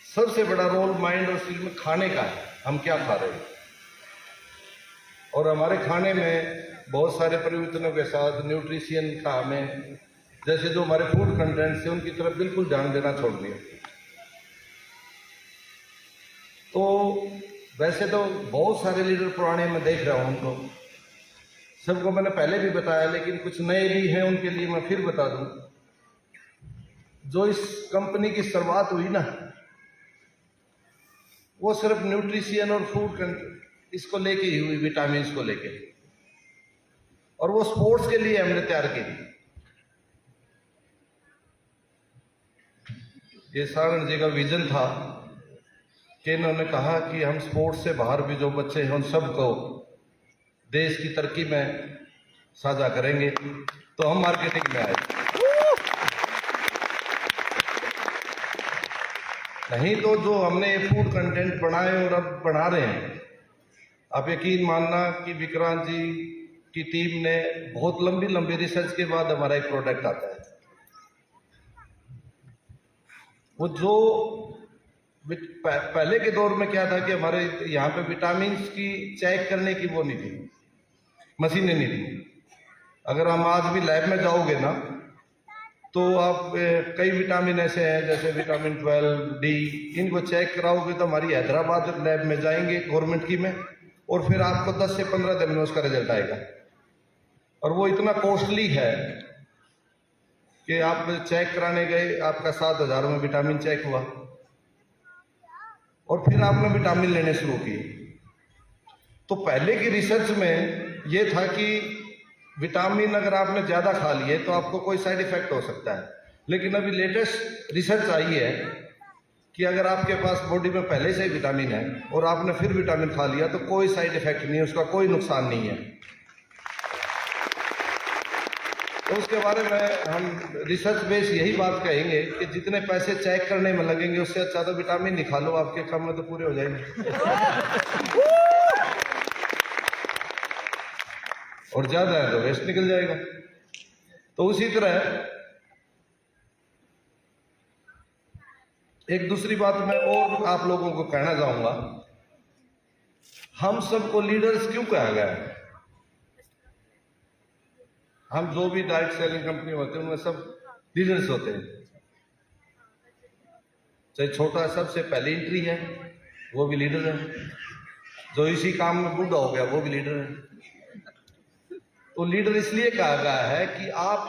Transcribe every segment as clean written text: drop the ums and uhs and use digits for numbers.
सबसे बड़ा role mind और स्टील में खाने का है, हम क्या खा रहे हैं। और हमारे खाने में बहुत सारे परिवर्तनों के साथ न्यूट्रिशन का हमें, जैसे जो हमारे फूड कंटेंट्स है उनकी तरफ बिल्कुल ध्यान देना छोड़ दिया। तो वैसे तो बहुत सारे लीडर पुराने मैं देख रहा हूँ, उनको सबको मैंने पहले भी बताया, लेकिन कुछ नए भी हैं, उनके लिए मैं फिर बता दूं। जो इस कंपनी की शुरुआत हुई ना, वो सिर्फ न्यूट्रिशन और फूड इसको लेके ही हुई, विटामिन को लेके, और वो स्पोर्ट्स के लिए हमने तैयार की थी। ये सारण जी का विजन था कि इन्होंने कहा कि हम स्पोर्ट्स से बाहर भी जो बच्चे हैं उन सबको देश की तरक्की में साझा करेंगे। तो हम मार्केटिंग में आए, नहीं तो जो हमने ये फूड कंटेंट बनाए और अब बना रहे हैं, आप यकीन मानना कि विक्रांत जी की टीम ने बहुत लंबी लंबी रिसर्च के बाद हमारा एक प्रोडक्ट आता है। वो जो पहले के दौर में क्या था कि हमारे यहाँ पे विटामिन की चेक करने की वो नहीं थी, मशीनें नहीं थी। अगर हम आज भी लैब में जाओगे ना, तो आप कई विटामिन ऐसे हैं जैसे विटामिन 12, डी, इनको चेक कराओगे तो हमारी हैदराबाद लैब में जाएंगे गवर्नमेंट की में, और फिर आपको 10 से 15 दिन में उसका रिजल्ट आएगा। और वो इतना कॉस्टली है कि आप चेक कराने गए, आपका 7,000 में विटामिन चेक हुआ, और फिर आपने विटामिन लेने शुरू किए। तो पहले की रिसर्च में ये था कि विटामिन अगर आपने ज़्यादा खा लिए तो आपको कोई साइड इफेक्ट हो सकता है, लेकिन अभी लेटेस्ट रिसर्च आई है कि अगर आपके पास बॉडी में पहले से ही विटामिन है और आपने फिर विटामिन खा लिया तो कोई साइड इफेक्ट नहीं है, उसका कोई नुकसान नहीं है। तो उसके बारे में हम रिसर्च बेस यही बात कहेंगे कि जितने पैसे चेक करने में लगेंगे उससे अच्छा तो विटामिन ही खा लो, आपके काम में तो पूरे हो जाएंगे। और ज्यादा है तो वेस्ट निकल जाएगा। तो उसी तरह एक दूसरी बात मैं और आप लोगों को कहना चाहूंगा, हम सबको लीडर्स क्यों कहा गया है? हम जो भी डायरेक्ट सेलिंग कंपनी होते हैं उनमें सब लीडर्स होते हैं, चाहे छोटा सबसे पहली एंट्री है वो भी लीडर है, जो इसी काम में बूढ़ा हो गया वो भी लीडर है। तो लीडर इसलिए कहा गया है कि आप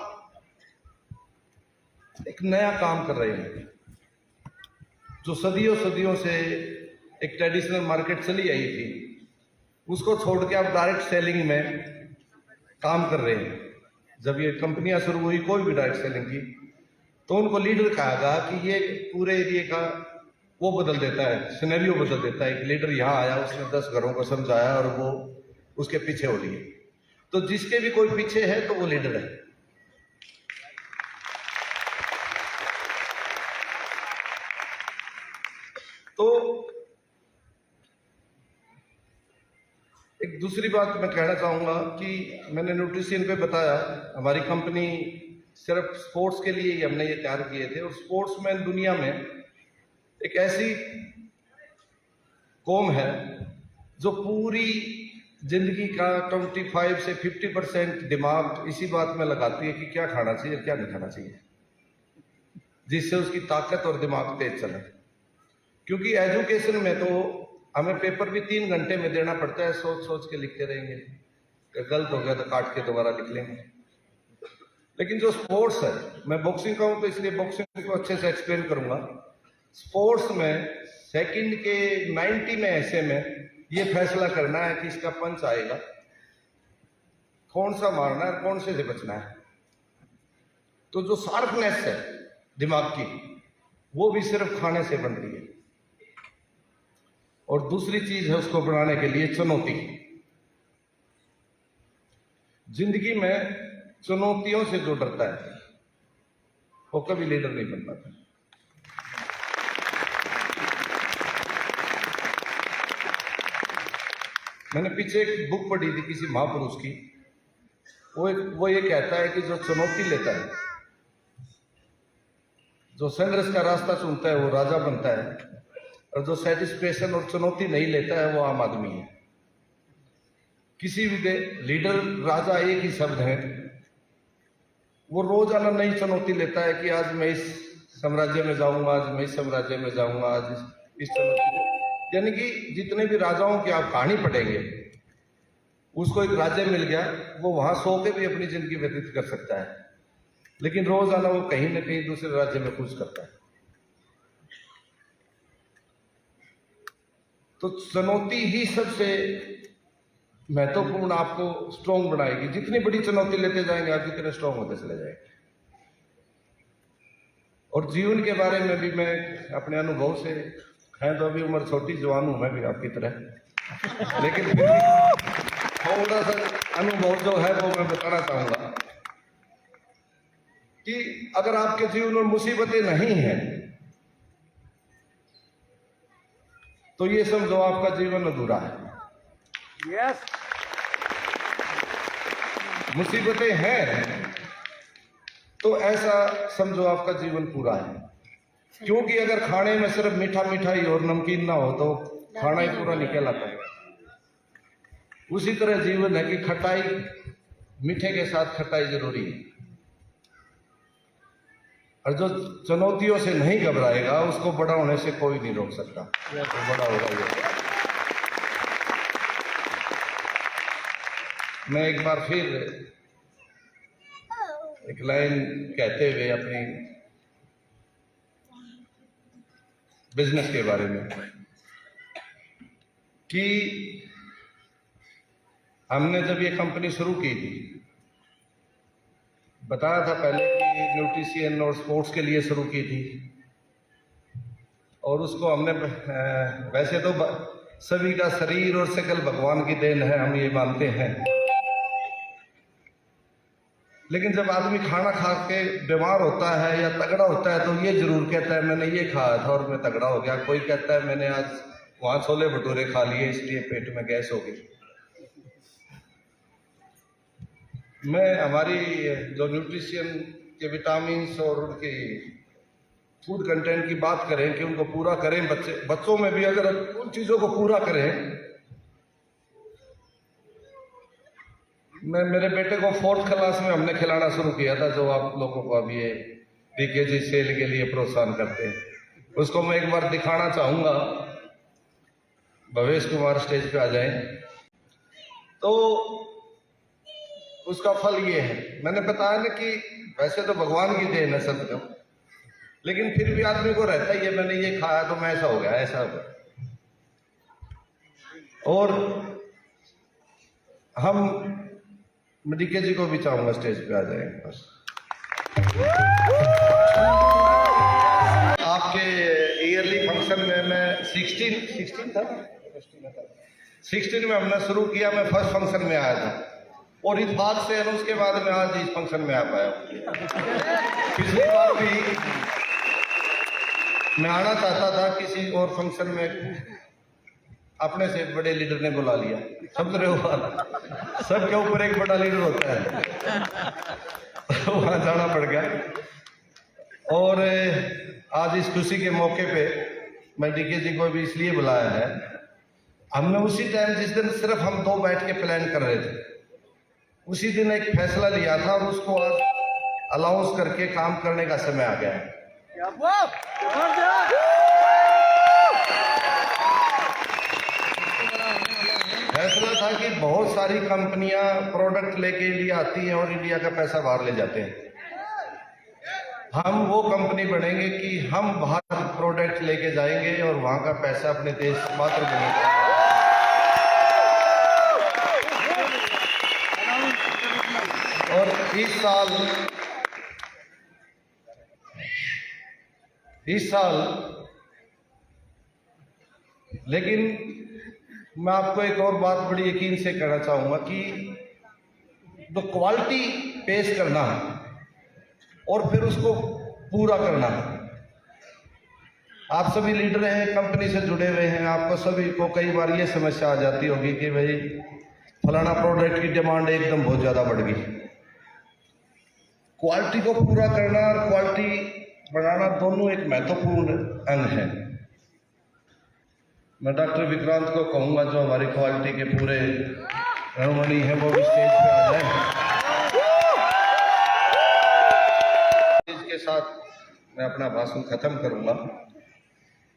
एक नया काम कर रहे हैं, जो सदियों सदियों से एक ट्रेडिशनल मार्केट चली आई थी, उसको छोड़ के आप डायरेक्ट सेलिंग में काम कर रहे हैं। जब ये कंपनियां शुरू हुई कोई भी डायरेक्ट सेलिंग की, तो उनको लीडर कहा गया कि ये पूरे एरिया का वो बदल देता है, सिनेरियो बदल देता है। एक लीडर यहाँ आया, उसने 10 घरों को समझाया और वो उसके पीछे हो लिए। तो जिसके भी कोई पीछे है तो वो लीडर है। तो एक दूसरी बात मैं कहना चाहूंगा कि मैंने न्यूट्रिशन पे बताया, हमारी कंपनी सिर्फ स्पोर्ट्स के लिए ही हमने ये तैयार किए थे। और स्पोर्ट्स में दुनिया में एक ऐसी कौम है जो पूरी जिंदगी का 25 से 50% दिमाग इसी बात में लगाती है कि क्या खाना चाहिए क्या नहीं खाना चाहिए, जिससे उसकी ताकत और दिमाग तेज चले। क्योंकि एजुकेशन में तो हमें पेपर भी 3 घंटे में देना पड़ता है, सोच सोच के लिखते रहेंगे, गलत हो गया तो काट के दोबारा लिख लेंगे। लेकिन जो स्पोर्ट्स है, मैं बॉक्सिंग का हूं तो इसलिए बॉक्सिंग को अच्छे से एक्सप्लेन करूंगा। स्पोर्ट्स में सेकंड के 90 में ऐसे में ये फैसला करना है कि इसका पंच आएगा, कौन सा मारना है, कौन से बचना है। तो जो शार्पनेस है दिमाग की, वो भी सिर्फ खाने से बन रही है। और दूसरी चीज है उसको बनाने के लिए चुनौती। जिंदगी में चुनौतियों से जो डरता है वो कभी लीडर नहीं बन पाता। मैंने पीछे एक बुक पढ़ी थी किसी महापुरुष की, वो ये कहता है कि जो चुनौती लेता है, जो संघर्ष का रास्ता चुनता है, वो राजा बनता है। और जो सेटिस्फेक्शन और चुनौती नहीं लेता है वो आम आदमी है। किसी भी लीडर, राजा एक ही शब्द है, वो रोजाना नई चुनौती लेता है कि आज मैं इस साम्राज्य में जाऊंगा, आज मैं इस साम्राज्य में जाऊंगा, आज इस चुनौती को, यानी कि जितने भी राजाओं की आप कहानी पढ़ेंगे, उसको एक राज्य मिल गया, वो वहां सो के भी अपनी जिंदगी व्यतीत कर सकता है, लेकिन रोजाना वो कहीं ना कहीं दूसरे राज्य में कूच करता है। तो चुनौती ही सबसे महत्वपूर्ण आपको स्ट्रॉन्ग बनाएगी। जितनी बड़ी चुनौती लेते जाएंगे आप जितने स्ट्रॉन्ग होते चले जाएंगे। और जीवन के बारे में भी मैं अपने अनुभव से, है तो अभी उम्र छोटी, जवान हूं मैं भी आपकी तरह, लेकिन फिर भी थोड़ा सा अनुभव जो है वो मैं बताना चाहूंगा कि अगर आपके जीवन में मुसीबतें नहीं हैं तो ये समझो आपका जीवन अधूरा है। यस। मुसीबतें हैं तो ऐसा समझो आपका जीवन पूरा है, क्योंकि अगर खाने में सिर्फ मीठा मीठा ही और नमकीन ना हो तो खाना ही पूरा नहीं कहलाता है। उसी तरह जीवन है कि खटाई, मीठे के साथ खटाई जरूरी है। और जो चुनौतियों से नहीं घबराएगा उसको बड़ा होने से कोई नहीं रोक सकता, तो बड़ा होगा। मैं एक बार फिर एक लाइन कहते हुए अपनी बिजनेस के बारे में कि हमने जब ये कंपनी शुरू की थी, बताया था पहले कि न्यूट्रिशन और स्पोर्ट्स के लिए शुरू की थी, और उसको हमने वैसे तो सभी का शरीर और शकल भगवान की देन है, हम ये मानते हैं, लेकिन जब आदमी खाना खा के बीमार होता है या तगड़ा होता है तो ये जरूर कहता है मैंने ये खाया था और मैं तगड़ा हो गया। कोई कहता है मैंने आज वहां छोले भटूरे खा लिए इसलिए पेट में गैस हो गई। मैं हमारी जो न्यूट्रिशन के विटामिन और उनकी फूड कंटेंट की बात करें कि उनको पूरा करें, बच्चों में भी अगर उन चीजों को पूरा करें। मैं मेरे बेटे को 4th क्लास में हमने खिलाना शुरू किया था, जो आप लोगों को अभी ये पीकेजी सेल के लिए प्रोत्साहन करते हैं, उसको मैं एक बार दिखाना चाहूंगा। भवेश कुमार स्टेज पे आ जाएं। तो उसका फल ये है, मैंने बताया ना कि वैसे तो भगवान की देन है सब जो, लेकिन फिर भी आदमी को रहता ही है मैंने ये खाया तो मैं ऐसा हो गया, ऐसा हो गया। और हम डीके जी को भी चाहूंगा स्टेज पे आ जाए। बस आपके ईयरली फंक्शन में मैं 16 में हमने शुरू किया, मैं फर्स्ट फंक्शन में आया था, और इस बात से उसके बाद में आज इस फंक्शन में आ पाया। पिछली बार भी मैं आना चाहता था किसी और फंक्शन में, अपने से बड़े लीडर ने बुला लिया, समझ रहे हो, सबके ऊपर एक बड़ा लीडर होता है, वहां जाना पड़ गया। और आज इस खुशी के मौके पे मैं डीके जी को भी इसलिए बुलाया है, हमने उसी टाइम जिस दिन सिर्फ हम 2 बैठ के प्लान कर रहे थे, उसी दिन एक फैसला लिया था और उसको आज अलाउंस करके काम करने का समय आ गया है। फैसला था कि बहुत सारी कंपनियां प्रोडक्ट लेके इंडिया आती हैं और इंडिया का पैसा बाहर ले जाते हैं। हम वो कंपनी बनेंगे कि हम बाहर प्रोडक्ट लेके जाएंगे और वहां का पैसा अपने देश मात्र बनेगा। और इस साल लेकिन मैं आपको एक और बात बड़ी यकीन से कहना चाहूंगा कि जो क्वालिटी पेश करना है और फिर उसको पूरा करना है। आप सभी लीडर हैं, कंपनी से जुड़े हुए हैं, आपको सभी को कई बार ये समस्या आ जाती होगी कि भाई फलाना प्रोडक्ट की डिमांड एकदम बहुत ज्यादा बढ़ गई। क्वालिटी को पूरा करना और क्वालिटी बढ़ाना दोनों एक महत्वपूर्ण अंग है। मैं डॉक्टर विक्रांत को कहूँगा जो हमारी क्वालिटी के पूरे रमणी हैं वो भी स्टेज पे आ जाए। इसके साथ मैं अपना भाषण खत्म करूँगा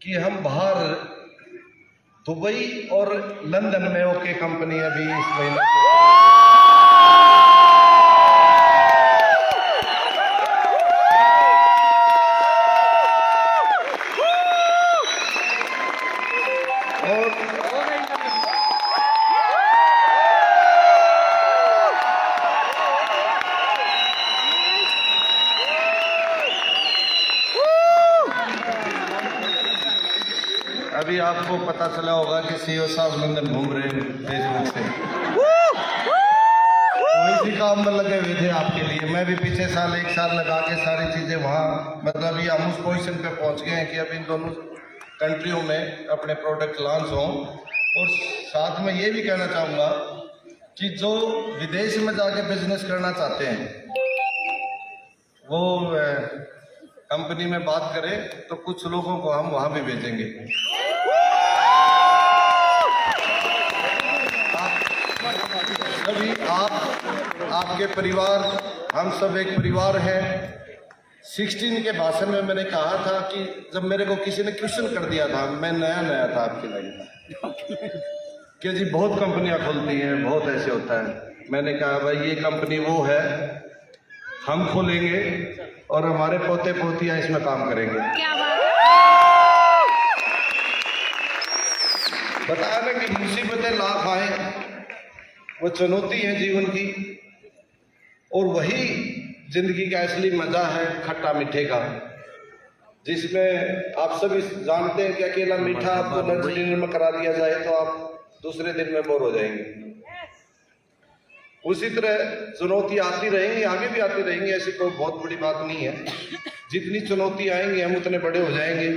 कि हम बाहर दुबई और लंदन में ओके कंपनी अभी इस महीने अभी आपको पता चला होगा कि सीईओ साहब लंदन घूम रहे हैं फेसबुक से, तो इसी काम में लगे हुए थे आपके लिए। मैं भी पिछले साल 1 साल लगा के सारी चीजें वहाँ, मतलब ये हम उस पोजीशन पे पहुँच गए हैं कि अब इन दोनों कंट्रियों में अपने प्रोडक्ट लॉन्च हों। और साथ में ये भी कहना चाहूँगा कि जो विदेश में जाके बिजनेस करना चाहते हैं वो कंपनी में बात करें तो कुछ लोगों को हम वहाँ भी भेजेंगे। सभी आपके परिवार, हम सब एक परिवार हैं। 16 के भाषण में मैंने कहा था कि जब मेरे को किसी ने क्वेश्चन कर दिया था, मैं नया था आपकी लाइन में, कि जी बहुत कंपनियां खुलती हैं, बहुत ऐसे होता है। मैंने कहा भाई ये कंपनी वो है, हम खोलेंगे और हमारे पोते पोतियां इसमें काम करेंगे। क्या बात बताया ना कि मुसीबतें लाख आए, वो चुनौती है जीवन की, और वही जिंदगी का असली मजा है खट्टा मीठे का, जिसमें आप सभी जानते हैं कि अकेला मीठा आपको लंच डिनर में करा दिया जाए तो आप दूसरे दिन में बोर हो जाएंगे। उसी तरह चुनौती आती रहेंगी, आगे भी आती रहेंगी, ऐसी कोई बहुत बड़ी बात नहीं है। जितनी चुनौती आएंगी हम उतने बड़े हो जाएंगे।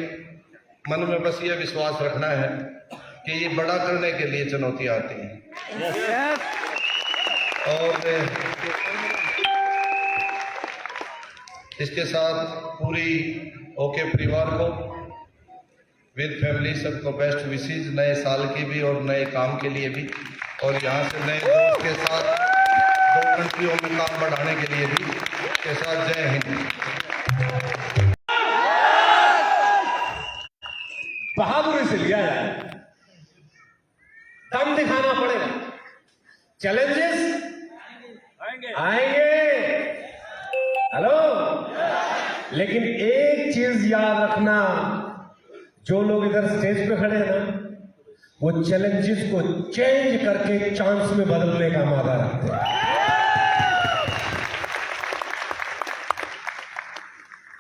मन में बस ये विश्वास रखना है कि ये बड़ा करने के लिए चुनौतियां आती हैं। और इसके साथ पूरी ओके परिवार को विद फैमिली सबको बेस्ट विशेष नए साल की भी और नए काम के लिए भी, और यहाँ से नए दोस्त के साथ 2 कंट्रियों में काम बढ़ाने के लिए भी के साथ जय हिंद। बहादुरी से लिया जाए, दम दिखाना पड़ेगा। चैलेंजेस आएंगे, हेलो, लेकिन एक चीज याद रखना, जो लोग इधर स्टेज पे खड़े हैं ना, वो चैलेंजेस को चेंज करके चांस में बदलने का मादा रखते हैं।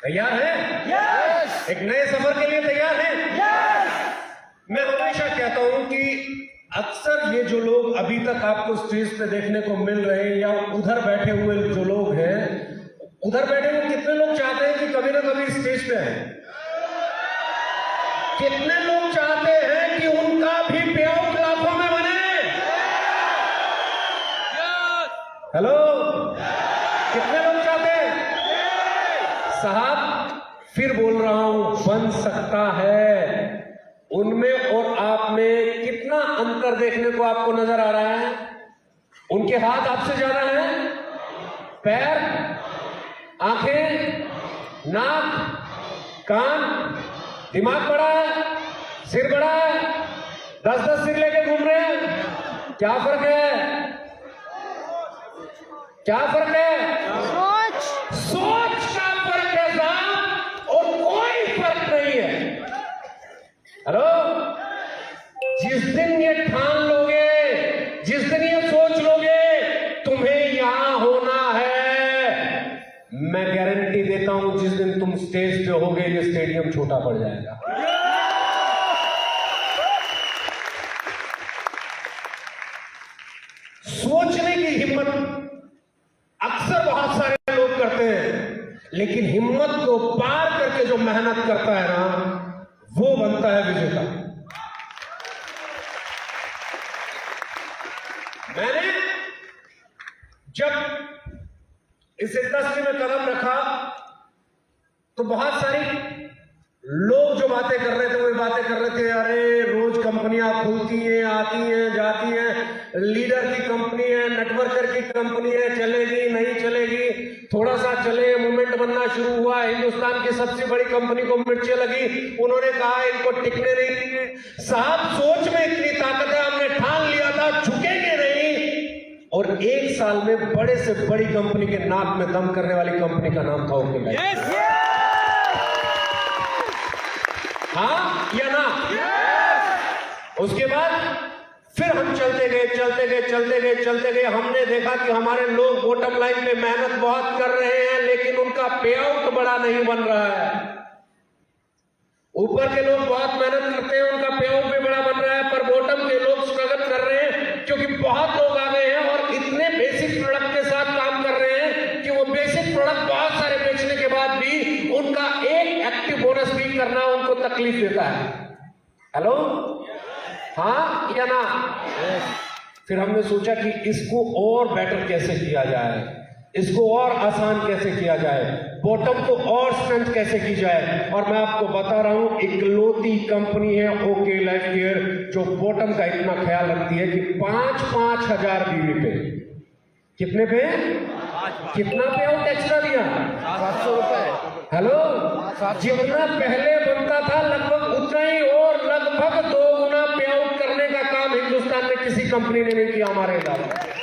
तैयार है? yes! एक नए सफर के लिए तैयार है? yes! मैं हमेशा कहता हूं कि अक्सर ये जो लोग अभी तक आपको स्टेज पे देखने को मिल रहे हैं, या उधर बैठे हुए जो लोग हैं, उधर बैठे हुए कितने लोग चाहते हैं कि कभी ना कभी स्टेज पे आए? कितने लोग चाहते हैं कि उनका भी पेआउट लाखों में बने? हेलो, कितने लोग चाहते हैं? साहब, फिर बोल रहा हूं, बन सकता है। उनमें और आप में कितना अंतर देखने को आपको नजर आ रहा है? उनके हाथ आपसे ज्यादा हैं, पैर, आंखें, नाक, कान, दिमाग बड़ा है, सिर बड़ा है, 10-10 सिर लेके घूम रहे हैं। क्या फर्क है? क्या फर्क है? सोच का फर्क है साहब, और कोई फर्क नहीं है। हेलो, जिस दिन ये ठान लोगे, जिस दिन ये सोच लोगे तुम्हें यहां होना है, मैं गारंटी देता हूं जिस दिन तुम स्टेज पे होगे ये स्टेडियम छोटा पड़ जाएगा। सोचने की हिम्मत अक्सर बहुत सारे लोग करते हैं, लेकिन हिम्मत को पार करके जो मेहनत करता है ना, वो बनता है विजेता। मैंने जब इस इंडस्ट्री में कदम रखा तो बहुत सारी लोग जो बातें कर रहे थे, वो बातें कर रहे थे, अरे रोज कंपनी कंपनियां खुलती हैं, आती हैं, जाती हैं। लीडर की कंपनी है, नेटवर्कर की कंपनी है, चलेगी नहीं चलेगी, थोड़ा सा चले, मूवमेंट बनना शुरू हुआ, हिंदुस्तान की सबसे बड़ी कंपनी को मिर्चें लगी, उन्होंने कहा इनको टिकने नहीं देंगे। साहब सोच में इतनी ताकत है, हमने ठान लिया था झुकेंगे नहीं, और एक साल में बड़े से बड़ी कंपनी के नाक में दम करने वाली कंपनी का नाम था ओके लाइफ। हाँ या ना? उसके बाद फिर हम चलते गए, हमने देखा कि हमारे लोग बॉटम लाइन पे मेहनत बहुत कर रहे हैं, लेकिन उनका पे आउट बड़ा नहीं बन रहा है। ऊपर के लोग बहुत मेहनत करते हैं, उनका पे आउट भी बड़ा बन रहा है, पर बॉटम के लोग स्ट्रगल कर रहे हैं, क्योंकि बहुत लोग आ गए हैं और इतने बेसिक प्रोडक्ट के साथ काम कर रहे हैं कि वो बेसिक प्रोडक्ट बहुत सारे बेचने के बाद भी उनका एक एक्टिव बोनस भी करना उनको तकलीफ देता है। हेलो, हाँ या ना? फिर हमने सोचा कि इसको और बेटर कैसे किया जाए, इसको और आसान कैसे किया जाए, बॉटम को और स्ट्रेंथ कैसे की जाए। और मैं आपको बता रहा हूं, इकलौती कंपनी है ओके लाइफ केयर जो बॉटम का इतना ख्याल रखती है कि 5-5 हजार बीवी पे, कितने पे, कितना पे आउट एक्स्ट्रा दिया? 700 रुपए। हेलो, जितना पहले बनता था लगभग उतना ही, और लगभग 2 गुना पे आउट करने का काम हिंदुस्तान में किसी कंपनी ने नहीं किया हमारे इलाके।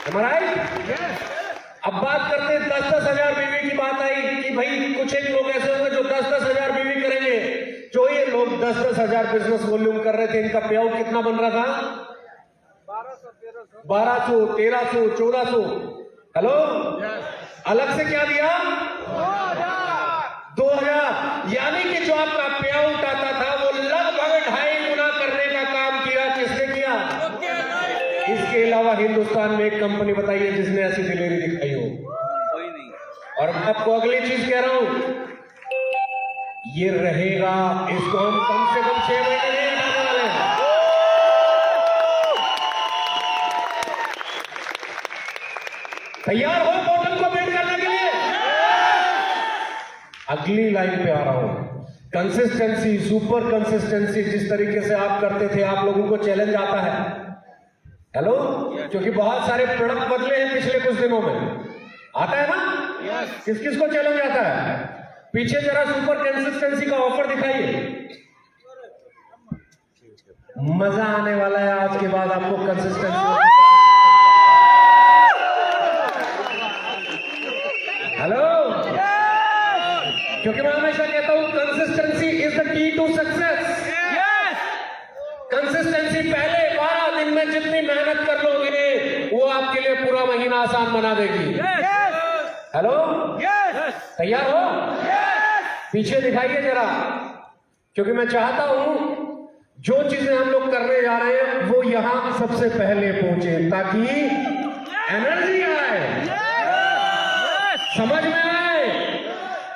अब बात करते हैं 10-10 हजार बीवी की बात आई कि भाई कुछ एक लोग ऐसे होंगे जो 10-10 हजार बीवी करेंगे। जो ये लोग 10-10 हजार बिजनेस वॉल्यूम कर रहे थे, इनका पे आउट कितना बन रहा था? 1200, 1300, 1400। हेलो, अलग से क्या दिया? 2000। यानी कि जो आपका पे आउट आता था वो लगभग 2.5 गुना करने का काम किया। किसने किया? इसके अलावा हिंदुस्तान में एक कंपनी बताइए जिसने ऐसी डिलीवरी दिखाई हो? कोई नहीं। और मैं आपको अगली चीज कह रहा हूं, ये रहेगा, इसको हम कम से कम 6 महीने नहीं हटाने वाले हैं। तैयार हो बॉटम को बिल्ड करने के लिए? अगली लाइन पे आ रहा हूं, कंसिस्टेंसी, सुपर कंसिस्टेंसी। जिस तरीके से आप करते थे, आप लोगों को चैलेंज आता है। हेलो, क्योंकि बहुत सारे प्रोडक्ट बदले हैं पिछले कुछ दिनों में, आता है ना? किस किस को चैलेंज आता है? पीछे जरा सुपर कंसिस्टेंसी का ऑफर दिखाइए। मजा आने वाला है आज के बाद आपको कंसिस्टेंसी। हेलो, क्योंकि मैं हमेशा कहता हूं consistency is the key to success. Consistency पहले 12 दिन में जितनी मेहनत कर लोगे वो आपके लिए पूरा महीना आसान बना देगी। हेलो, तैयार हो? पीछे दिखाइए जरा, क्योंकि मैं चाहता हूं जो चीजें हम लोग करने जा रहे हैं वो यहां सबसे पहले पहुंचे, ताकि एनर्जी आए, समझ में आए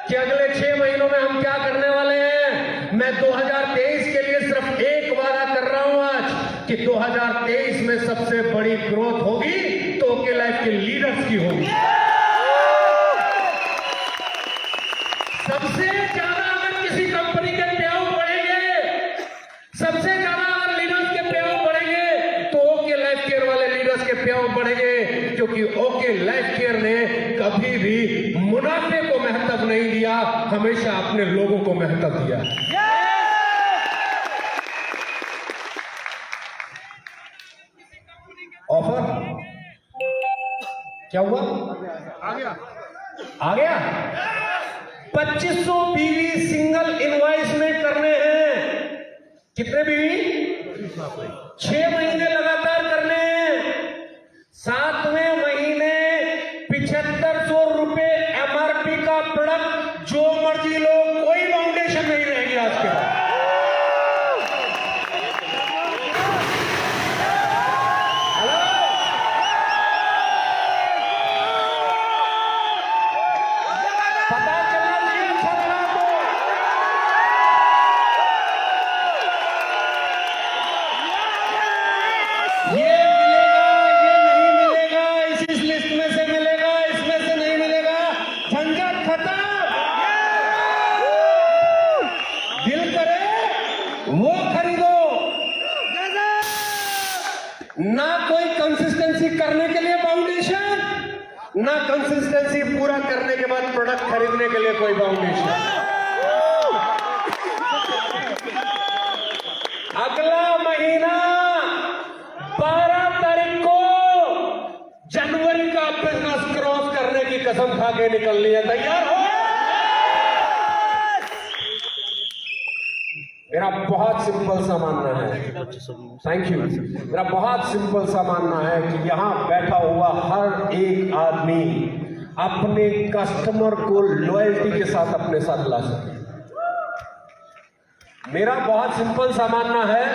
कि अगले 6 महीनों में हम क्या करने वाले हैं। मैं 2023 के लिए सिर्फ एक वादा कर रहा हूं आज कि 2023 में सबसे बड़ी ग्रोथ होगी तो ओके लाइफ के लीडर्स की होगी। सबसे ज्यादा अगर किसी कंपनी के पे आउट बढ़ेंगे, सबसे ज्यादा अगर लीडर्स के पे आउट बढ़ेंगे तो ओके लाइफ केयर वाले लीडर्स के पे आउट बढ़ेंगे, क्योंकि ओके लाइफ केयर ने कभी भी मुनाफे को महत्व नहीं दिया, हमेशा अपने लोगों को महत्व दिया। ऑफर क्या हुआ? आ गया 2500 बीवी सिंगल इनवॉइस में करने हैं। कितने बीवी? 6 महीने लगातार करने हैं। 7वें महीने 7500 रुपए MRP का प्रोडक्ट, जो मर्जी लो, कोई फाउंडेशन नहीं रहेगी आज के बाद। कंसिस्टेंसी करने के लिए फाउंडेशन, ना कंसिस्टेंसी पूरा करने के बाद प्रोडक्ट खरीदने के लिए कोई फाउंडेशन। अगला महीना 12 तारीख को जनवरी का बिजनेस क्रॉस करने की कसम खा के निकलनी है। तैयार हो? मेरा बहुत सिंपल सा मानना है, थैंक यू, मेरा बहुत सिंपल सा मानना है कि यहां बैठा हुआ हर एक आदमी अपने कस्टमर को लॉयल्टी के साथ अपने साथ ला सके। मेरा बहुत सिंपल सा मानना है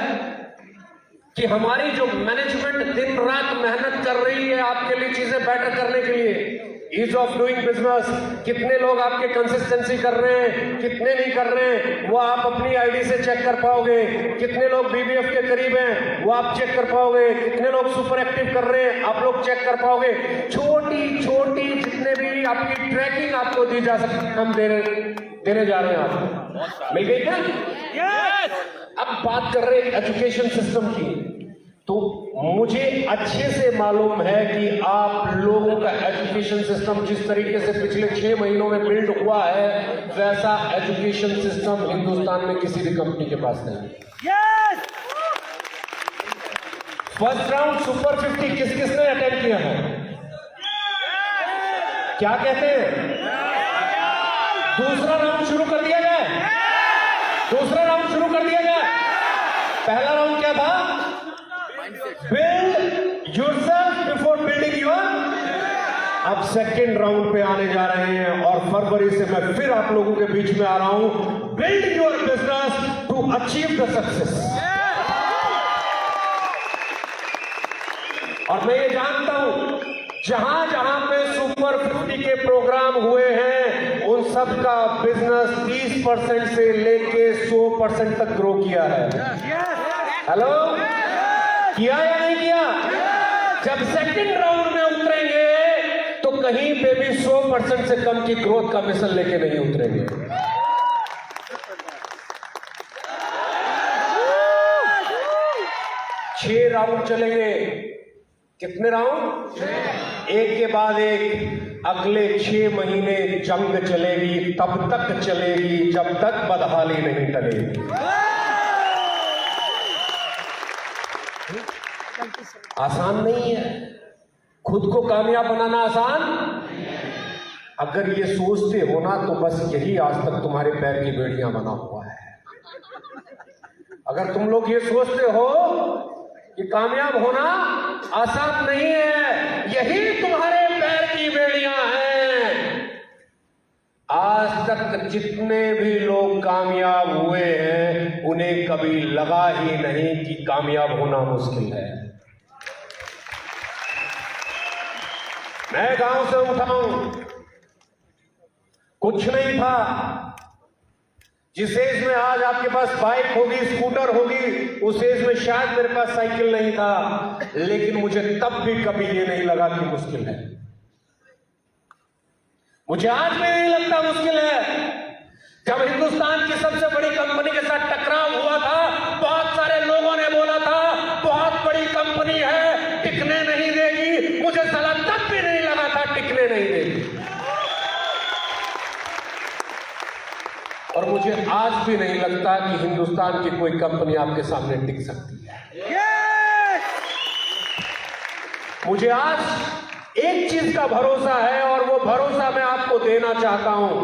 कि हमारी जो मैनेजमेंट दिन रात मेहनत कर रही है आपके लिए चीजें बेटर करने के लिए, ईज ऑफ डूइंग बिजनेस, कितने लोग आपके कंसिस्टेंसी कर रहे हैं, कितने नहीं कर रहे हैं, वो आप अपनी आईडी से चेक कर पाओगे। कितने लोग बीबीएफ के करीब हैं वो आप चेक कर पाओगे। कितने लोग सुपर एक्टिव कर रहे हैं आप लोग चेक कर पाओगे। छोटी छोटी जितने भी आपकी ट्रैकिंग आपको दी जा सकती, हम देने जा रहे हैं आपको। मिल गई क्या? अब बात कर रहे हैं एजुकेशन सिस्टम की, तो मुझे अच्छे से मालूम है कि आप लोगों का एजुकेशन सिस्टम जिस तरीके से पिछले 6 महीनों में बिल्ड हुआ है, वैसा एजुकेशन सिस्टम हिंदुस्तान में किसी भी कंपनी के पास नहीं। फर्स्ट राउंड सुपर 50 किस किसने अटेंड किया है? क्या कहते हैं? दूसरा राउंड शुरू कर दिया जाए? दूसरा राउंड शुरू कर दिया जाए? पहला राउंड क्या था? Build yourself before building your. अब सेकेंड राउंड पे आने जा रहे हैं और फरवरी से मैं फिर आप लोगों के बीच में आ रहा हूं। Build your business to achieve the success. और मैं ये जानता हूं जहां जहां पे सुपर 50 के प्रोग्राम हुए हैं उन सब का बिजनेस 30% से लेके 100% तक ग्रो किया है। हेलो, किया या नहीं किया? जब सेकंड राउंड में उतरेंगे तो कहीं पे भी 100% से कम की ग्रोथ का मिशन लेके नहीं उतरेंगे। 6 राउंड चलेंगे। कितने राउंड? एक के बाद एक। अगले 6 महीने जंग चलेगी, तब तक चलेगी जब तक बदहाली नहीं टलेगी। आसान नहीं है, खुद को कामयाब बनाना आसान। अगर ये सोचते हो ना तो बस यही आज तक तुम्हारे पैर की बेड़ियां बना हुआ है। अगर तुम लोग ये सोचते हो कि कामयाब होना आसान नहीं है, यही तुम्हारे पैर की बेड़ियां हैं। आज तक जितने भी लोग कामयाब हुए हैं उन्हें कभी लगा ही नहीं कि कामयाब होना मुश्किल है। मैं गांव से उठा हूं, कुछ नहीं था। जिस एज में आज आपके पास बाइक होगी, स्कूटर होगी, उस एज में शायद मेरे पास साइकिल नहीं था, लेकिन मुझे तब भी कभी ये नहीं लगा कि मुश्किल है। मुझे आज भी नहीं लगता मुश्किल है। जब हिंदुस्तान की सबसे बड़ी कंपनी के साथ टकराव हुआ था, बहुत सारे लोगों ने बोला था बहुत बड़ी कंपनी है, टिकने नहीं देगी। मुझे साला तब भी नहीं लगा था टिकने नहीं देगी, और मुझे आज भी नहीं लगता कि हिंदुस्तान की कोई कंपनी आपके सामने टिक सकती है। मुझे आज एक चीज का भरोसा है और वो भरोसा मैं आपको देना चाहता हूं,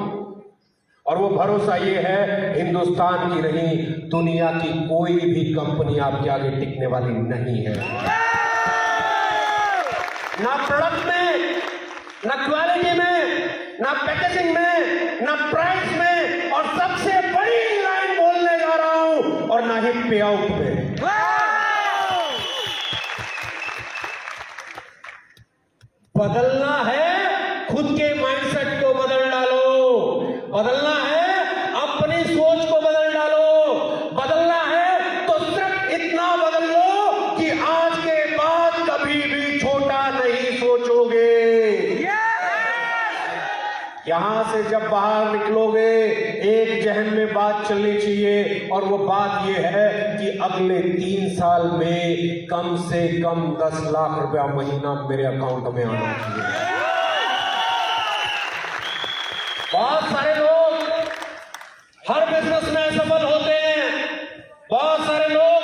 और वो भरोसा ये है हिंदुस्तान की नहीं, दुनिया की कोई भी कंपनी आपके आगे टिकने वाली नहीं है। ना प्रोडक्ट में, ना क्वालिटी में, ना पैकेजिंग में, ना प्राइस में, और सबसे बड़ी लाइन बोलने जा रहा हूं, और ना ही पे आउट में। बदलना है, खुद के माइंडसेट को बदल डालो। बदलना है, अपनी सोच को बदल डालो। बदलना है तो सिर्फ इतना बदल लो कि आज के बाद कभी भी छोटा नहीं सोचोगे। यहां से जब बाहर निकलोगे एक जहन में बात चलनी चाहिए, और वो बात ये है कि अगले 3 साल में कम से कम 10 लाख रुपया महीना मेरे अकाउंट में आना चाहिए। बहुत सारे लोग हर बिजनेस में सफल होते हैं, बहुत सारे लोग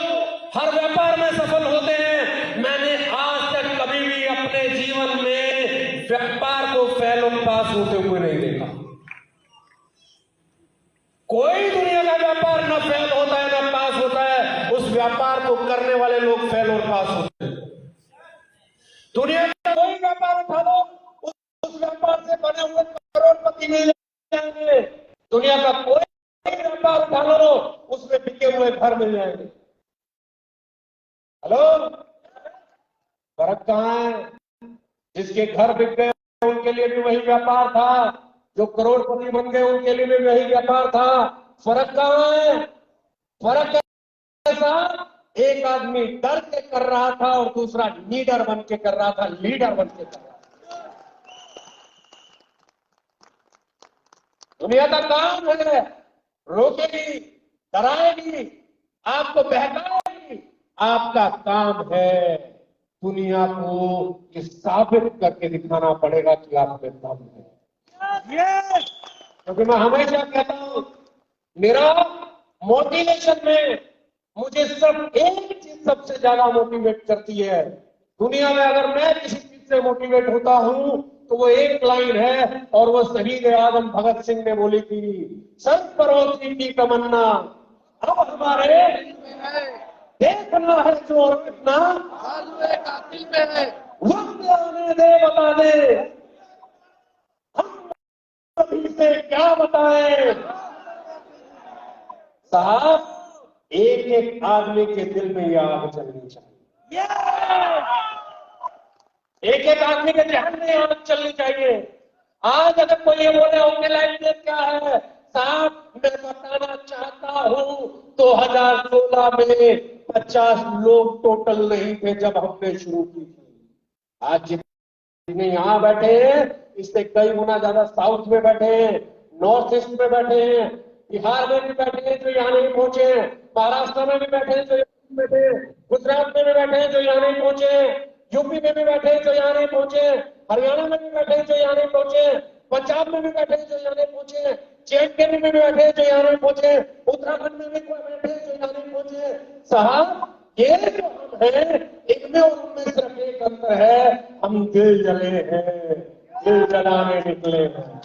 हर व्यापार में सफल होते हैं। मैंने आज तक कभी भी अपने जीवन में व्यापार को फेल और पास होते हुए नहीं देखा। कोई दुनिया का व्यापार न फेल होता है न पास होता है, उस व्यापार को करने वाले लोग फेल और पास होते हैं। दुनिया का कोई व्यापार उठा लो, उस व्यापार से बने हुए करोड़पति नहीं जाएंगे। दुनिया का कोई व्यापार उठा लो, उसमें बिके हुए घर मिल जाएंगे। हेलो, फर्क कहां है? जिसके घर बिक गए उनके लिए भी वही व्यापार था, जो करोड़पति बन गए उनके लिए भी वही व्यापार था। फर्क कहां है? फर्क ऐसा, एक आदमी डर के कर रहा था और दूसरा लीडर बन के कर रहा था, लीडर बन के कर रहा था। दुनिया का काम है रोकेगी, डराएगी, आपको बहकाएगी। आपका काम है दुनिया को ये साबित करके दिखाना पड़ेगा कि आप में दम है। क्योंकि मैं हमेशा कहता हूं, मेरा मोटिवेशन में मुझे सिर्फ एक चीज सबसे ज्यादा मोटिवेट करती है। दुनिया में अगर मैं किसी चीज से मोटिवेट होता हूं तो वो एक लाइन है, और वो शहीद आजम भगत सिंह ने बोली थी, सब पड़ोसी की तमन्ना अब हमारे देखना है जो रखना कातिल में है, वक्त आने दे बता दे हम अभी से क्या बताएं। साहब, एक एक आदमी के दिल में यह आग चलनी चाहिए, एक एक आदमी के ध्यान में आग चलनी चाहिए। आज अगर कोई ये बोले उनके लाइफ में क्या है, साहब मैं बताना चाहता हूं 2016 में 50 लोग टोटल नहीं थे जब हमने शुरू की थी। आज जितने यहां बैठे हैं इससे कई गुना ज्यादा साउथ में बैठे हैं, नॉर्थ ईस्ट में बैठे हैं, बिहार में भी बैठे हैं जो यहाँ नहीं पहुंचे हैं, महाराष्ट्र में भी बैठे हैं जो यहाँ बैठे हैं, गुजरात में भी बैठे हैं जो यहाँ नहीं पहुंचे हैं, यूपी में भी बैठे हैं जो यहाँ नहीं पहुंचे हैं, हरियाणा में भी बैठे हैं जो यहाँ नहीं पहुंचे हैं, पंजाब में भी बैठे हैं जो यहाँ नहीं पहुंचे हैं, JNK में भी बैठे हैं जो यहाँ नहीं पहुंचे हैं, उत्तराखंड में भी कोई बैठे हैं जो यहाँ नहीं पहुंचे हैं। साहब, ये जो हम हैं इनमें और उनमें सिर्फ एक अंतर है, हम दिल जले हैं, दिल जलाने निकले हैं।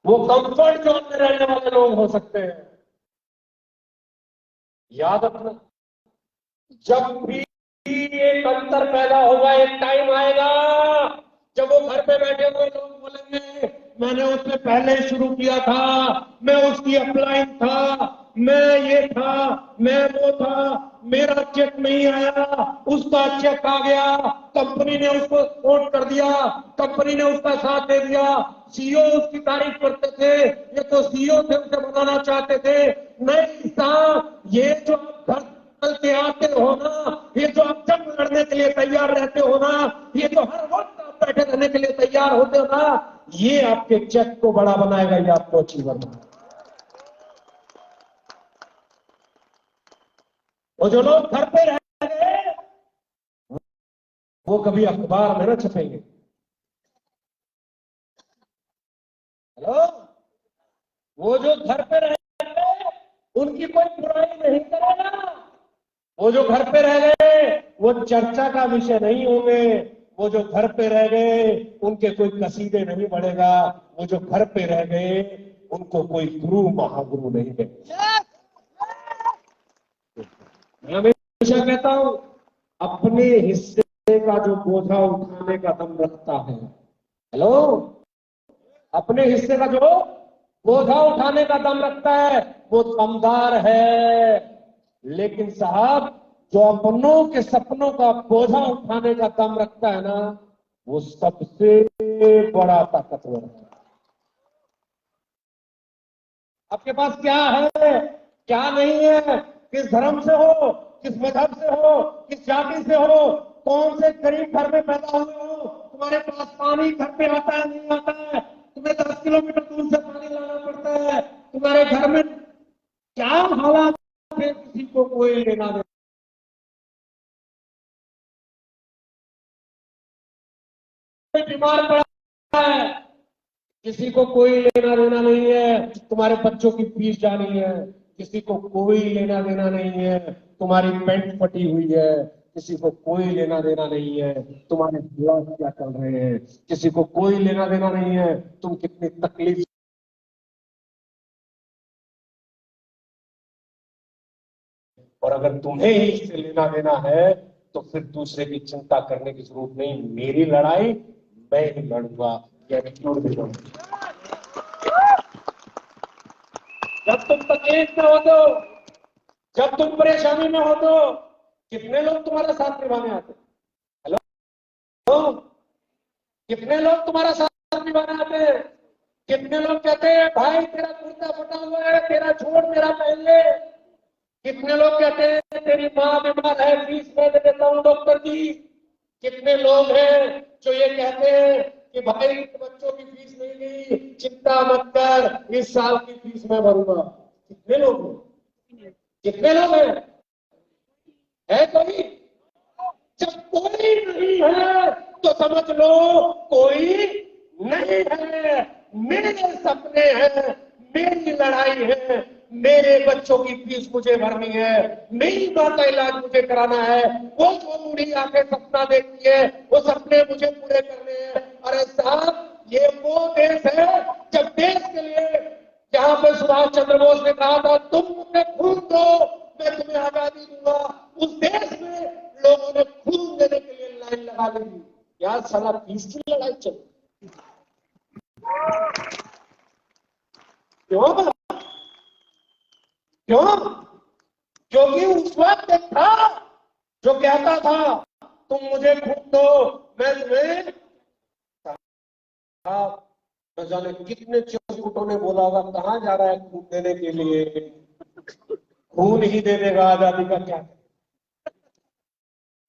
वो कंफर्ट जोन में रहने वाले लोग हो सकते हैं। याद रखना, जब भी एक अंतर पैदा होगा, एक टाइम आएगा जब वो घर पे बैठे हुए लोग बोलेंगे मैंने उससे पहले शुरू किया था, मैं उसकी अपलाइन था, मैं ये था, मैं वो था, मेरा चेक नहीं आया, उसका चेक आ गया, कंपनी ने उसको सपोर्ट कर दिया, कंपनी ने उसका साथ दे दिया, CEO उसकी तारीफ करते थे, ये तो CEO थे उसे बनाना चाहते थे। नहीं साहब, ये जो आप घर चलते आते हो ना, ये जो आप जंग लड़ने के लिए तैयार रहते हो ना, ये जो हर वक्त आप बैठे रहने के लिए तैयार होते हो ना, ये आपके चेक को बड़ा बनाएगा, ये आपको अचीवर बनाएगा। और जो लोग घर पे रह गए वो कभी अखबार में ना छपेंगे। हेलो, वो जो घर पे रह गए उनकी कोई बुराई नहीं करेगा, वो जो घर पे रह गए वो चर्चा का विषय नहीं होंगे, वो जो घर पे रह गए उनके कोई कसीदे नहीं बढ़ेगा, वो जो घर पे रह गए उनको कोई गुरु महागुरु नहीं देगा। मैं हमेशा कहता हूं, अपने हिस्से का जो बोझा उठाने का दम रखता है, हेलो, अपने हिस्से का जो बोझा उठाने का दम रखता है वो दमदार है। लेकिन साहब, जो अपनों के सपनों का बोझा उठाने का दम रखता है ना, वो सबसे बड़ा ताकतवर है। आपके पास क्या है, क्या नहीं है, किस धर्म से हो, किस मजहब से हो, किस जाति से हो, कौन से गरीब घर में पैदा हुए हो, तुम्हारे पास पानी घर पे आता है नहीं आता है, तुम्हें 10 किलोमीटर दूर से पानी लाना पड़ता है, तुम्हारे घर में क्या हालात है, किसी को कोई लेना देना। बीमार पड़ा है, किसी को कोई लेना देना नहीं है, तुम्हारे बच्चों की फीस जानी है, किसी को कोई लेना देना नहीं है, तुम्हारी पैंट फटी हुई है, किसी को कोई लेना देना नहीं है, तुम्हारे ब्लॉग क्या चल रहे हैं, किसी को कोई लेना देना नहीं है, तुम कितनी तकलीफ। और अगर तुम्हें ही इससे लेना देना है तो फिर दूसरे की चिंता करने की जरूरत नहीं, मेरी लड़ाई मैं ही लड़ूंगा, ये एटीट्यूड भी लड़ूंगा। जब तुम तकलीफ में हो तो, जब तुम परेशानी में हो तो कितने लोग तुम्हारा साथ निभाने आते हैं? हेलो, कितने लोग तुम्हारा साथ निभाने आते हैं? कितने लोग कहते हैं भाई तेरा कुर्ता फटा हुआ है, तेरा छोड़ मेरा पहन ले? कितने लोग कहते हैं तेरी माँ बीमार है, फीस मैं दे देता हूँ डॉक्टर की? कितने लोग हैं जो ये कहते हैं कि भाई बच्चों की फीस नहीं गई, चिंता मत कर, इस साल की फीस मैं भरूंगा? कितने लोग हैं? कितने लोग हैं? है कोई? जब कोई नहीं है तो समझ लो कोई नहीं है। मेरे सपने हैं, मेरी लड़ाई है, मेरे बच्चों की फीस मुझे भरनी है, मेरी मां का इलाज मुझे कराना है। वो जो बूढ़ी आके सपना देखती है वो सपने मुझे पूरे करने हैं। अरे साहब, ये वो देश है जब देश के लिए, जहां पे सुभाष चंद्र बोस ने कहा था तुम मुझे खून दो मैं तुम्हें आजादी दूंगा, उस देश में लोगों ने खून देने के लिए लाइन लगा ली। यार साला फीस की लड़ाई चल क्यों? क्यों? क्योंकि उस वक्त एक था जो कहता था तुम मुझे खून दो मैं तुम्हें, न जाने कितने चिरकुटों ने बोला होगा कहां जा रहा है खून देने के लिए, खून ही दे देगा, आजादी का क्या?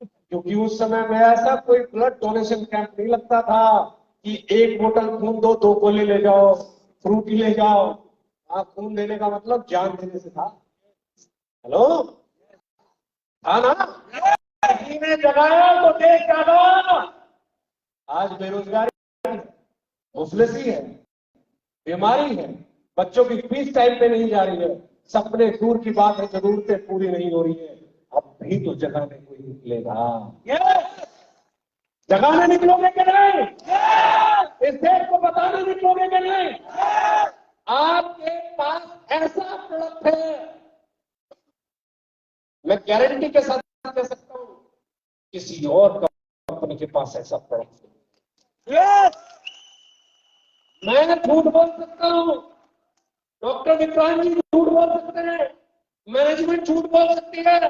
क्योंकि उस समय में ऐसा कोई ब्लड डोनेशन कैंप नहीं लगता था कि एक बोतल खून दो, 2 गोली ले जाओ, फ्रूटी ले जाओ। हाँ, खून देने का मतलब जान देने से था। हेलो, था ना? किसी ने जगाया तो देश जागा। आज बेरोजगारी, मुफलिसी है, बीमारी है, बच्चों की फीस टाइम पे नहीं जा रही है, सपने दूर की बात है, जरूरतें पूरी नहीं हो रही है। अब भी तो जगाने कोई निकलेगा। जगाने निकलोगे कि नहीं? इस देश को बताने निकलोगे कि नहीं? आपके पास ऐसा प्रोडक्ट है, मैं गारंटी के साथ कह सकता हूं किसी और कंपनी के पास ऐसा प्रोडक्ट नहीं। मैं झूठ बोल सकता हूं, डॉक्टर विक्रांत जी झूठ बोल सकते हैं, मैनेजमेंट झूठ बोल सकती है,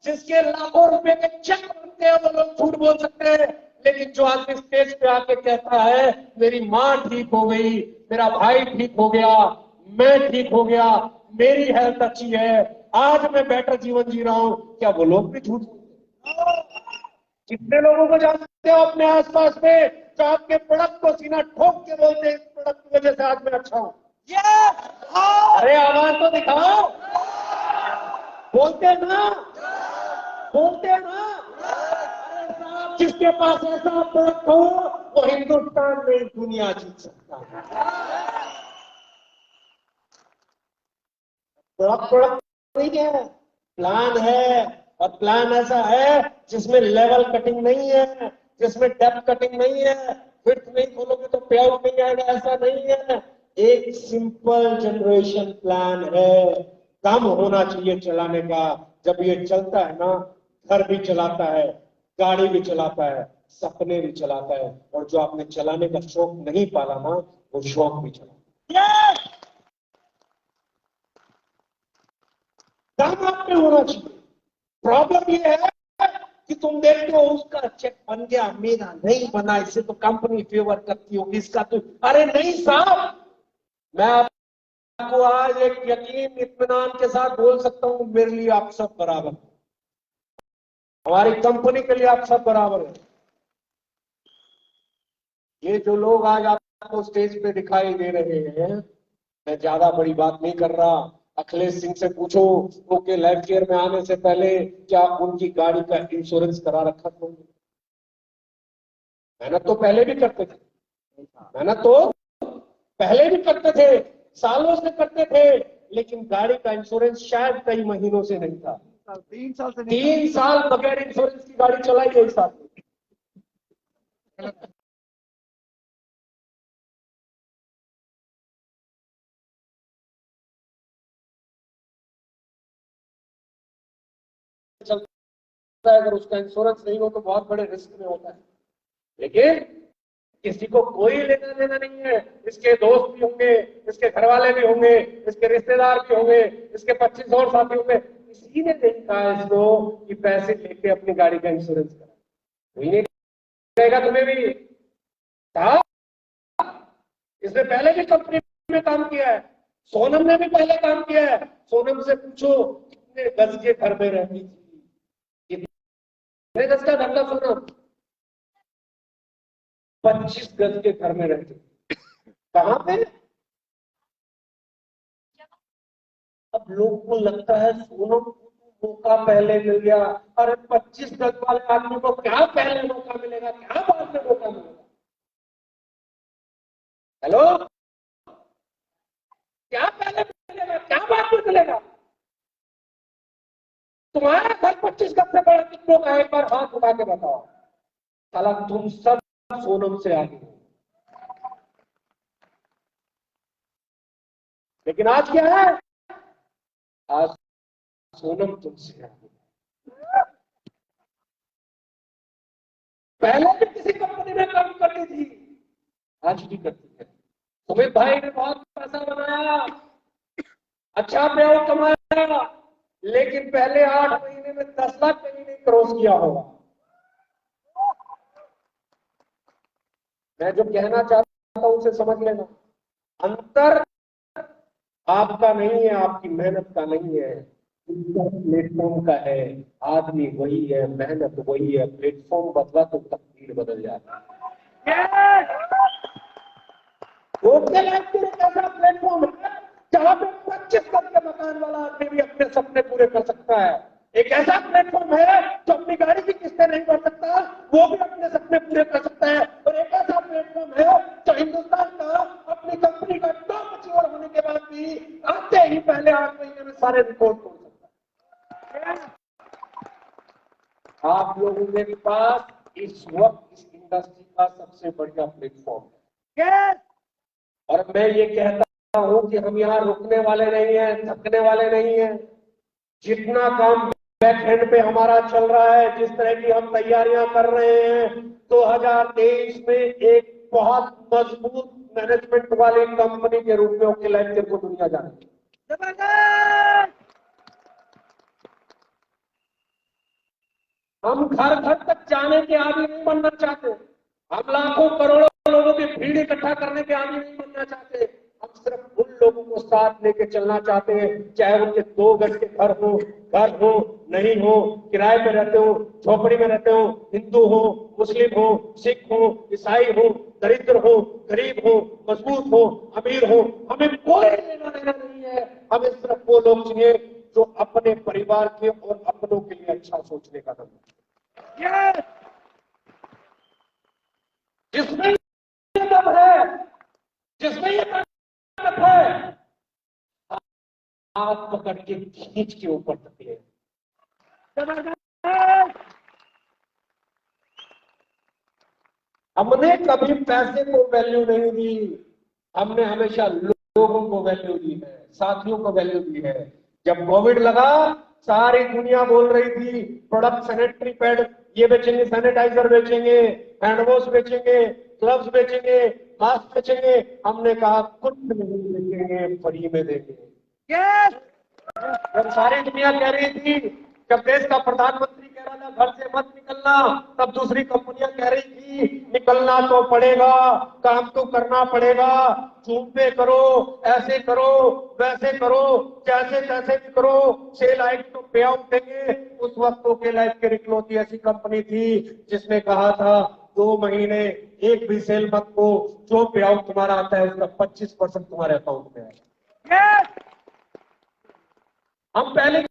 जिसके लाखों रुपए के चेक बनते हैं वो लोग झूठ बोल सकते हैं, लेकिन जो आदमी स्टेज पे आके कहता है मेरी माँ ठीक हो गई, मेरा भाई ठीक हो गया, मैं ठीक हो गया, मेरी हेल्थ अच्छी है, आज मैं बेटर जीवन जी रहा हूं, क्या वो लोग भी झूठ बोलते हैं? कितने लोगों को जानते हो अपने आसपास में जो आपके प्रोडक्ट को सीना ठोक के बोलते हैं इस प्रोडक्ट की वजह से आज मैं अच्छा हूं? अरे आवाज तो दिखाओ, बोलते ना, बोलते ना। अरे साहब, जिसके पास ऐसा प्रोडक्ट हो वो हिंदुस्तान में दुनिया जीत सकता है। प्रोडक्ट नहीं है, प्लान है, और प्लान ऐसा है जिसमें लेवल कटिंग नहीं है, जिसमें डेप्थ कटिंग नहीं है, विड्थ नहीं खोलोगे तो पे आउट नहीं आएगा, ऐसा नहीं है। एक सिंपल जनरेशन प्लान है, कम होना चाहिए चलाने का। जब ये चलता है ना, घर भी चलाता है, गाड़ी भी चलाता है, सपने भी चलाता है, और जो आपने चलाने का शौक नहीं पाला ना, वो शौक भी चलाता है। काम आप में होना चाहिए। प्रॉब्लम ये है कि तुम देखते हो उसका चेक बन गया, मेरा नहीं बना, इससे तो कंपनी फेवर करती होगी, इसका तो, अरे नहीं साहब, मैं आपको आज एक यकीन इत्मीनान के साथ बोल सकता हूं, मेरे लिए आप सब बराबर। हमारी कंपनी के लिए आप सब बराबर है। ये जो लोग आज आपको स्टेज पे दिखाई दे रहे हैं, मैं ज्यादा बड़ी बात नहीं कर रहा। अखिलेश सिंह से पूछो वो के लाइफ चेयर में आने से पहले क्या उनकी गाड़ी का इंश्योरेंस करा रखा था? मेहनत तो पहले भी करते थे, मेहनत तो पहले भी करते थे, सालों से करते थे, लेकिन गाड़ी का इंश्योरेंस शायद कई महीनों से नहीं था। 3 साल से 3 साल बगैर इंश्योरेंस की गाड़ी चलाई गई साथ में। चलता है, अगर उसका इंश्योरेंस नहीं हो तो बहुत बड़े रिस्क में होता है। लेकिन किसी को कोई लेना देना नहीं है। इसके दोस्त भी होंगे, इसके घर वाले भी होंगे, इसके रिश्तेदार भी होंगे, इसके 25 और साथी होंगे। किसी ने नहीं कहा इसको कि पैसे लेके अपनी गाड़ी का इंश्योरेंस करा। कोई नहीं कहेगा तुम्हें भी कहा। इसने पहले भी कंपनी में काम किया है, सोनम ने भी पहले काम किया है। सोनम से पूछो कितने गज के घर में रहती थी, कितने गज का घर था सोनम? 25 गज के घर में रहती थी। कहां पे? अब लोग को लगता है सोनम को मौका पहले मिल गया। अरे 25 गज वाले आदमी को क्या पहले मौका मिलेगा, क्या बाद में मौका मिलेगा? हेलो, क्या पहले मिलेगा, क्या बाद में मिलेगा? तुम्हारा घर 25 गज से बड़ा कितनों का है? एक बार हाथ उठा के बताओ। साला तुम सब सोनम से आगे हो। लेकिन आज क्या है? आज सोनम तुमसे आगे। पहले भी किसी कंपनी में काम करती थी, आज भी करती है। सुमित भाई ने बहुत पैसा बनाया, अच्छा पेआउट कमाया, लेकिन पहले 8 महीने में 10 लाख कहीं नहीं क्रॉस किया होगा। मैं जो कहना चाहता हूं उसे समझ लेना। अंतर आपका नहीं है, आपकी मेहनत का नहीं है, प्लेटफॉर्म का है। आदमी वही है, मेहनत वही है, प्लेटफॉर्म बदला तो तकदीर बदल जाती है। रोकने लायक एक ऐसा प्लेटफॉर्म है जहां पे 25 करोड़ के मकान वाला आदमी भी अपने सपने पूरे कर सकता है। एक ऐसा प्लेटफॉर्म है जो अपनी गाड़ी की किस्तें नहीं भर सकता, वो भी अपने सपने पूरे कर सकता है। और एक ऐसा प्लेटफॉर्म है जो हिंदुस्तान का अपनी कंपनी का टॉप अचीवर होने के बाद भी आते ही पहले 8 महीने में सारे रिकॉर्ड तोड़ सकता है। आप लोगों के पास इस वक्त इस इंडस्ट्री का सबसे बढ़िया प्लेटफॉर्म है। और मैं ये कहता हूं कि हम यहाँ रुकने वाले नहीं हैं, थकने वाले नहीं हैं। जितना काम बैक हैंड पे हमारा चल रहा है, जिस तरह की हम तैयारियां कर रहे हैं, 2023 में एक बहुत मजबूत मैनेजमेंट वाली कंपनी के रूप में ओके लाइफ को दुनिया जाने। हम घर घर तक जाने के आदि नहीं बनना चाहते। हम लाखों करोड़ों लोगों की भीड़ इकट्ठा करने के आदि नहीं बनना चाहते। हम सिर्फ उन लोगों को साथ लेके चलना चाहते हैं, चाहे उनके 2 गज के घर हो नहीं हो, किराए पे रहते हो, झोपड़ी में रहते हो, हिंदू हो, मुस्लिम हो, सिख हो, ईसाई हो, दरिद्र हो, गरीब हो, मजबूत हो, अमीर हो, हमें कोई लेना देना नहीं है। हमें सिर्फ वो लोग चाहिए जो अपने परिवार के और अपनों के लिए अच्छा सोचने का दम है। जिसमें ये दम है, जिसमें ये ताकत है, हाथ पकड़ के खींच के ऊपर धकेले। हमने कभी पैसे को वैल्यू नहीं दी, हमने हमेशा लोगों को वैल्यू दी है, साथियों को वैल्यू दी है। जब कोविड लगा, सारी दुनिया बोल रही थी प्रोडक्ट सैनिटरी पैड ये बेचेंगे, सैनिटाइजर बेचेंगे, हैंड वॉश बेचेंगे, ग्लव्स बेचेंगे, मास्क बेचेंगे। हमने कहा कुछ नहीं बेचेंगे, फ्री में देंगे। जब सारी दुनिया कह रही थी, जब देश का प्रधानमंत्री कह रहा था घर से मत निकलना, तब दूसरी कंपनियां कह रही थी निकलना तो पड़ेगा, काम तो करना पड़ेगा, जूम पे करो, ऐसे करो, वैसे करो, जैसे तैसे भी करो, सेल आएगी तो पे आउट देंगे। उस वक्त ओके लाइफ केयर इकलौती ऐसी कंपनी थी जिसने कहा था 2 महीने एक भी सेल मत को, जो पे आउट तुम्हारा आता है उसका 25% तुम्हारे अकाउंट में आएगा। हम पहले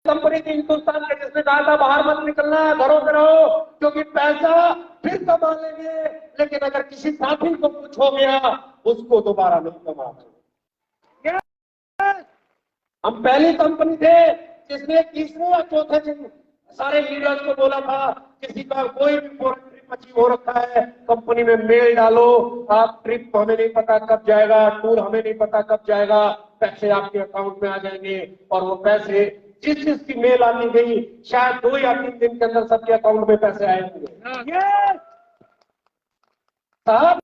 कंपनी थी हिंदुस्तान के जिसने कहा था बाहर मत निकलना, घरों में रहो, क्योंकि पैसा फिर कमा लेंगे, लेकिन अगर किसी साथी को कुछ हो गया उसको दोबारा नहीं कमा पाएंगे। हम पहली कंपनी थे जिसने तीसरे या चौथे दिन सारे लीडर्स को बोला था किसी का कोई भी फॉरेन ट्रिप अचीव हो रखा है कंपनी में मेल डालो, आप ट्रिप हमें नहीं पता कब जाएगा, टूर हमें नहीं पता कब जाएगा, पैसे आपके अकाउंट में आ जाएंगे। और वो पैसे जिस जिसकी मेल आनी गई शायद 2 या 3 दिन के अंदर सबके अकाउंट में पैसे आए होंगे। साहब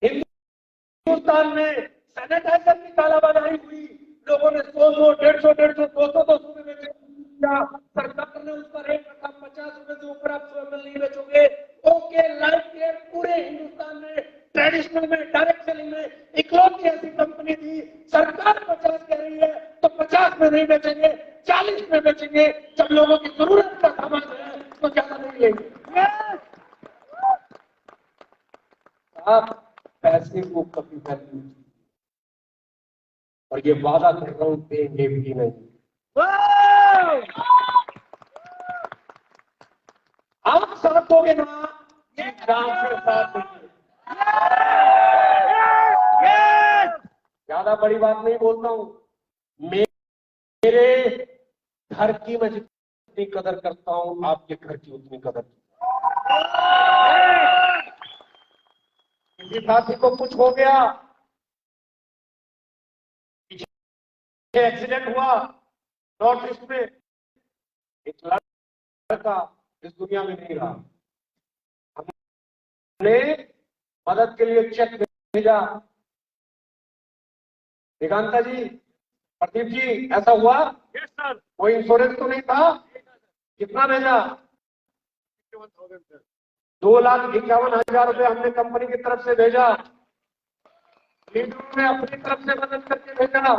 हिंदुस्तान में सैनिटाइजर की कालाबाजारी हुई, लोगों ने 100, 150, 200 में बेचे, सरकार ने उसका रेट रखा 50 रुपए से ऊपर आप 100 ml नहीं बेचोगे। ओके लाइफ केयर पूरे हिंदुस्तान में ट्रेडिशनल में डायरेक्ट सेलिंग में इकलौती ऐसी कंपनी थी, सरकार 50 कह रही है तो 50 में नहीं बेचेंगे, 40 में बेचेंगे, जब लोगों की जरूरत का सामान है तो ज्यादा नहीं लेंगे। आप पैसे को कभी वैल्यू, और ये वादा कर रहा हूं देंगे भी नहीं। आप साथ होगे ना, ये जान से साथ देंगे। ज्यादा बड़ी बात नहीं बोलता हूं, मेरे घर की मैं जितनी कदर करता हूं आपके घर की उतनी कदर। किसी साथी को कुछ हो गया, एक्सीडेंट हुआ नॉर्थ ईस्ट में, एक लड़का इस दुनिया में नहीं रहा, हमने मदद के लिए चेक भेजा। दिगांता जी, प्रदीप जी, ऐसा हुआ? Yes sir. कोई इंश्योरेंस तो नहीं था? कितना भेजा? 2,51,000 रुपए हमने कंपनी की तरफ से भेजा, लीडरों ने अपनी तरफ से मदद करके भेजा।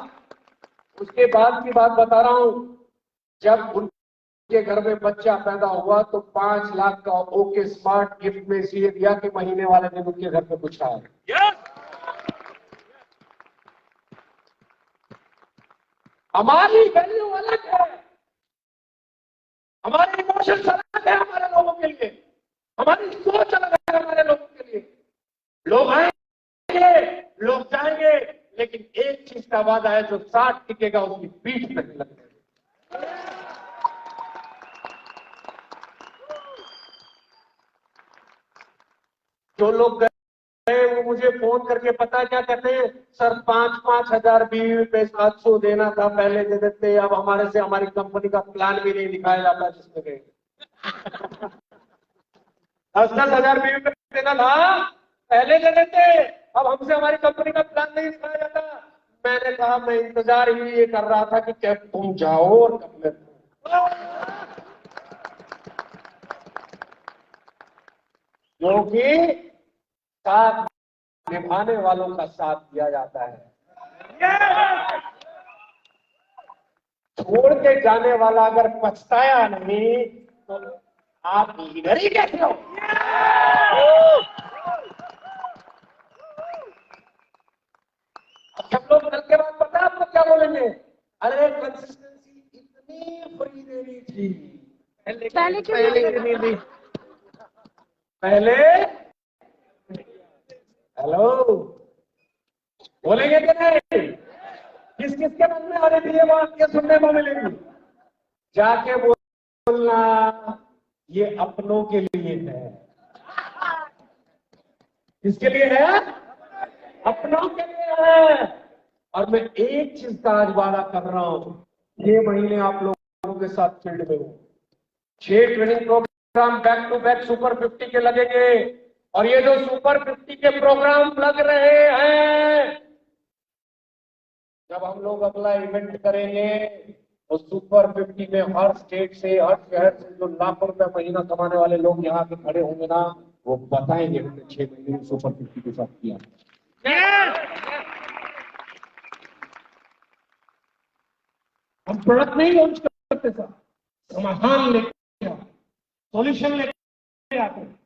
उसके बाद की बात बता रहा हूं, जब उनके घर में बच्चा पैदा हुआ तो 5 लाख का ओके स्मार्ट गिफ्ट में इसलिए दिया कि महीने वाले दिन उनके घर में कुछ आए। हमारी वैल्यू अलग है, हमारे इमोशंस अलग है, हमारे लोगों के लिए हमारी सोच अलग है, हमारे लोगों के लिए। लोग आएंगे, लोग जाएंगे, लेकिन एक चीज का वादा है जो साथ टिकेगा, उसकी पीठ पे लगेगा। जो लोग गए वो मुझे फोन करके पता क्या कहते हैं, सर 5-5 हजार बीवी पे 700 देना था, पहले दे देते, अब हमारे से हमारी कंपनी का प्लान भी नहीं दिखाया जाता जिसमें गए। 10-10 हजार बीवी पे देना था, पहले दे देते, अब हमसे हमारी कंपनी का प्लान नहीं दिखाया जाता। मैंने कहा मैं इंतजार ही ये कर रहा था कि कब तुम जाओ और कब मैं, क्योंकि साथ निभाने वालों का साथ दिया जाता है, छोड़ के जाने वाला अगर पछताया नहीं तो आप लीडर ही कैसे हो? सब लोग कल के बाद पता आपको क्या बोलेंगे, अरे कंसिस्टेंसी इतनी फ्री देनी थी, पहले क्यों नहीं दी? पहले हेलो बोलेंगे कि नहीं? किस किस के मन में आ रही थी ये बात, ये सुनने को मिलेगी। जाके बोलना ये अपनों के लिए है। किसके लिए है? अपनों के लिए है। और मैं एक चीज का आज वादा कर रहा हूं, 6 महीने आप लोगों के साथ फील्ड में हूं, 6 training program back to back super 50 के लगेंगे, और ये जो सुपर 50 के प्रोग्राम लग रहे हैं, जब हम लोग अगला इवेंट करेंगे और सुपर 50 में हर स्टेट से, हर शहर से जो लाखों रुपए महीना कमाने वाले लोग यहाँ के खड़े होंगे ना, वो बताएंगे हमने 6 महीने में सुपर 50 के साथ किया। हम प्रोडक्ट नहीं लॉन्च करते सर, समाधान लेके सॉल्यूशन लेके आते हैं।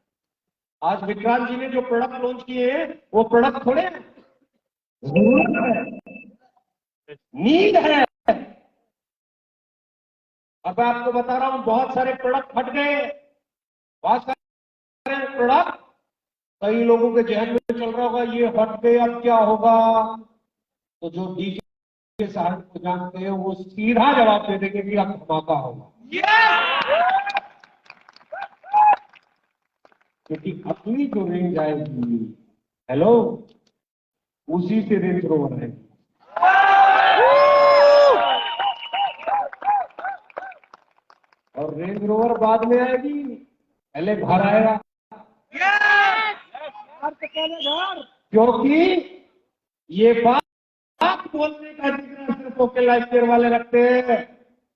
आज विक्रांत जी ने जो प्रोडक्ट लॉन्च किए हैं, वो प्रोडक्ट थोड़े हैं, जरूरत है, नीड है। अब मैं आपको बता रहा हूं, बहुत सारे प्रोडक्ट हट गए, बहुत सारे प्रोडक्ट, कई लोगों के जहन में चल रहा होगा ये हट गए अब क्या होगा, तो जो डीके साहब को जानते हैं वो सीधा जवाब दे देंगे कि अब धमाका होगा। क्योंकि अपनी जो रेंज आएगी, हेलो, उसी से रेंज रोवर है। और रेंज रोवर बाद में आएगी, पहले घर आएगा। क्योंकि ये बात बोलने का जिक्र सिर्फ ओके लाइफ केयर वाले रखते हैं,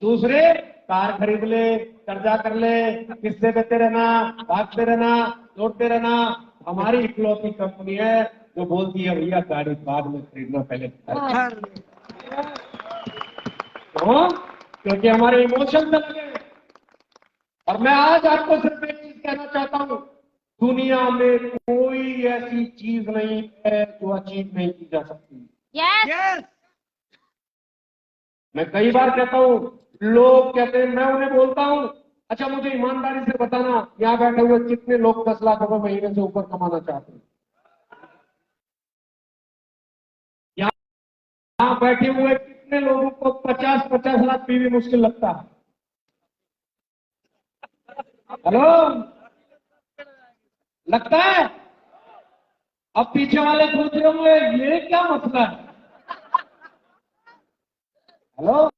दूसरे कार खरीद ले, कर्जा कर ले, किस्से देते रहना, भागते रहना, लौटते रहना। हमारी इकलौती कंपनी है जो बोलती है भैया गाड़ी बाद में खरीदना, पहले तो, क्योंकि हमारे इमोशन में लगे। और मैं आज आपको सिर्फ एक चीज कहना चाहता हूं, दुनिया में कोई ऐसी चीज नहीं है जो अचीव नहीं की जा सकती। Yes. मैं कई बार कहता हूं, लोग कहते हैं, मैं उन्हें बोलता हूं, अच्छा मुझे ईमानदारी से बताना, यहां बैठे हुए कितने लोग 10 लाख रुपए महीने से ऊपर कमाना चाहते हैं? यहां बैठे हुए कितने लोगों को 50-50 लाख भी मुश्किल लगता है? हेलो, लगता है? अब पीछे वाले सोच रहे होंगे ये क्या मसला है। हेलो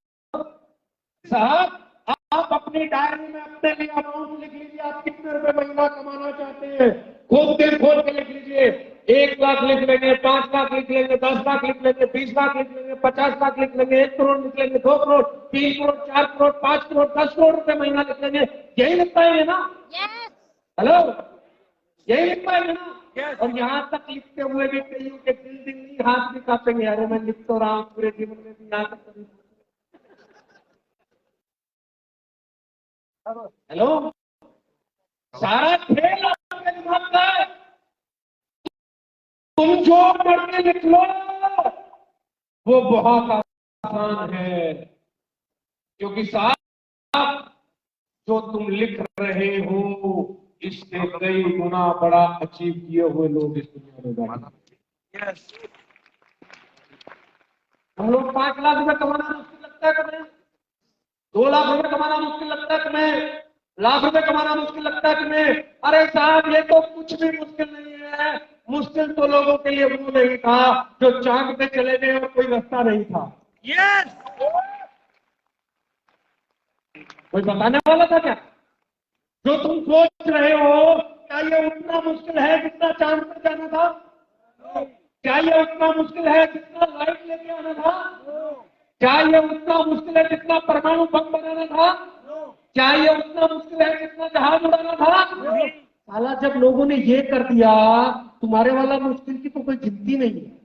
साहब, आप अपनी डायरी में अपने लिए अमाउंट लिख लीजिए, आप कितने रुपए महीना कमाना चाहते हैं, खूब दिल खोल के लिख लीजिए। 1 लाख लिख लेंगे, 5 लाख लिख लेंगे, 10 लाख लिख लेंगे, 20 लाख लिख लेंगे, 50 लाख लिख लेंगे, 1 करोड़ लिख लेंगे, 2 करोड़, 3 करोड़, 4 करोड़, 5 करोड़, 10 करोड़ रुपए महीना लिख लेंगे। यही लिख पाएंगे ना? Yes. हेलो, यही लिख पाएंगे ना? और यहां तक लिखते हुए भी कईयों के दिल नहीं, हाथ भी कांपेंगे, अरे मैं लिख तो रहा हूं पूरे जीवन में भी यहां तक कभी। हेलो, सारा खेल आपके दिमाग का है। तुम जो मर्जी लिख लो, वो बहुत आसान है, क्योंकि साहब जो तुम लिख रहे हो इससे कई गुना बड़ा अचीव किए हुए लोग इस दुनिया में बैठे हैं। हम लोग 5 लाख रुपए कमाना मुश्किल लगता है तुम्हें, 2 लाख रुपए कमाना मुश्किल लगता है तुम्हें, लाख रुपए कमाना मुश्किल लगता है तुम्हें। अरे साहब, ये तो कुछ भी मुश्किल नहीं है। मुश्किल तो लोगों के लिए वो नहीं था जो चांद पे चले गए और कोई रास्ता नहीं था। Yes. कोई बताने वाला था क्या? जो तुम सोच रहे हो, क्या ये उतना मुश्किल है जितना चांद पर जाना था? क्या ये उतना मुश्किल है जितना लाइट लेके आना था? क्या ये उतना मुश्किल है जितना परमाणु बम बनाना था? क्या ये उतना मुश्किल है जितना जहाज उड़ाना था? साला, जब लोगों ने ये कर दिया, तुम्हारे वाला मुश्किल की तो कोई गिनती नहीं है।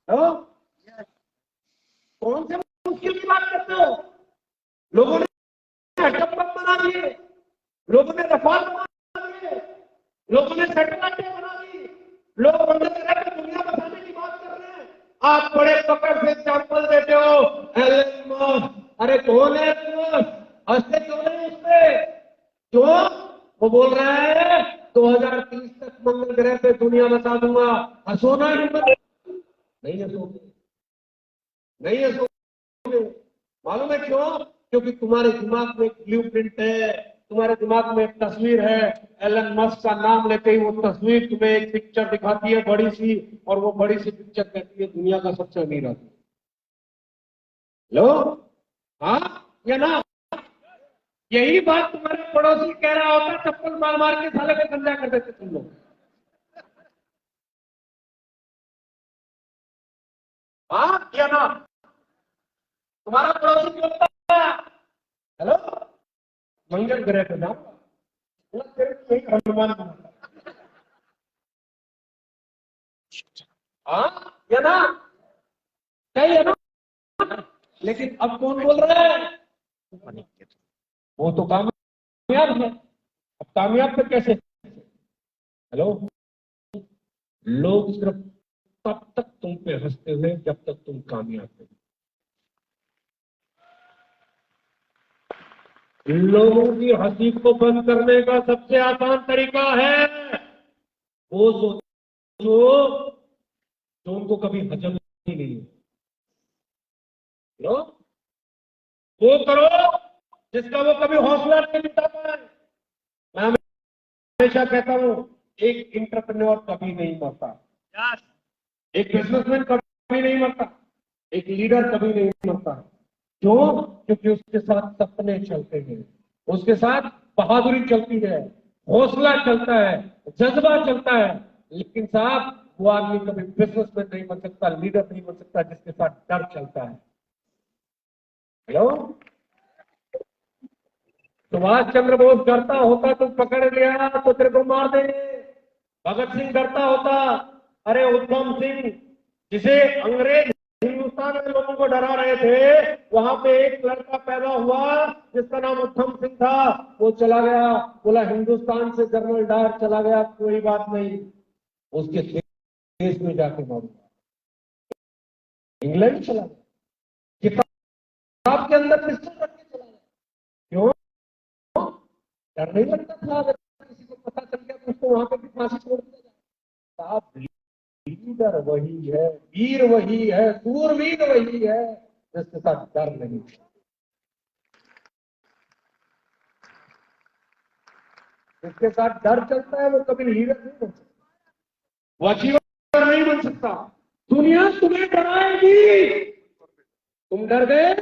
तो कौन से मुश्किल की बात करते हो? लोगों ने एटम बम बना दिए, लोगों ने रफाल बना दिए, लोगों ने सैटेलाइटें बना दी, लोग वंदे भारत में दुनिया बसाने की बात कर रहे हैं। आप बड़े पकड़ से एग्जाम्पल देते हो, एलन मस्क। अरे कौन है हंसते क्यों नहीं उससे? क्यों? वो बोल रहा है 2030 तक मंगल ग्रह पे दुनिया बसा दूंगा। हंसो ना, नहीं हंसोगे, नहीं हंसोगे। मालूम है क्यों? क्योंकि तुम्हारे दिमाग में एक ब्लूप्रिंट है, तुम्हारे दिमाग में एक तस्वीर है। एलन मस्क का नाम लेते ही वो तस्वीर तुम्हें एक पिक्चर दिखाती है बड़ी सी, और वो बड़ी सी पिक्चर कहती है दुनिया का सबसे अमीर आदमी। लो, हाँ या ना? यही बात तुम्हारे पड़ोसी कह रहा होता, चप्पल मार मार के साले पे धंधा कर देते तुम लोग। हाँ किया ना? तुम्हारा पड़ोसी क्यों होता है? हेलो, मंगल ग्रह पे जाऊंगा, यही हनुमान बनाता। हाँ या ना? सही है ना? लेकिन अब कौन बोल रहा है? वो तो कामयाब है। अब कामयाब तो कैसे? हेलो, लोग सिर्फ तब तक तुम पे हंसते हुए जब तक तुम कामयाब हो। लोगों की हंसी को बंद करने का सबसे आसान तरीका है वो सोचो जो उनको कभी हजम ही नहीं है। हेलो, वो करो जिसका वो कभी हौसला नहीं जुटा पाए। मैं हमेशा कहता हूं, एक इंटरप्रेन्योर कभी नहीं मरता, एक बिजनेसमैन कभी नहीं मरता, एक लीडर कभी नहीं मरता। क्यों? क्योंकि उसके साथ सपने चलते हैं, उसके साथ बहादुरी चलती है, हौसला चलता है, जज्बा चलता है। लेकिन साहब, वो आदमी कभी बिजनेसमैन नहीं बन सकता, लीडर नहीं बन सकता जिसके साथ डर चलता है। हेलो, सुभाष चंद्र बोस डरता होता तो पकड़ लिया तो तेरे को मार देंगे। भगत सिंह डरता होता, अरे उधम सिंह जिसे अंग्रेज हिंदुस्तान में लोगों को डरा रहे थे, वहां पे एक लड़का पैदा हुआ जिसका नाम उधम सिंह था। वो चला गया, बोला हिंदुस्तान से जनरल डायर चला गया, कोई बात नहीं, उसके देश में जाके मारूंगा। इंग्लैंड चला गया, किताब के अंदर पिस्टल रख के चला गया। क्यों? डर नहीं लगता था? अगर किसी को पता चल गया तो उसको वहां पे भी फांसी छोड़ दिया जाए। साहब, लीडर वही है, वीर वही है, सूरवीर वही है जिसके साथ डर नहीं। जिसके साथ डर चलता है वो कभी लीडर नहीं बन सकता, वो अचीवर नहीं बन सकता। दुनिया तुम्हें डराएगी, तुम डर गए,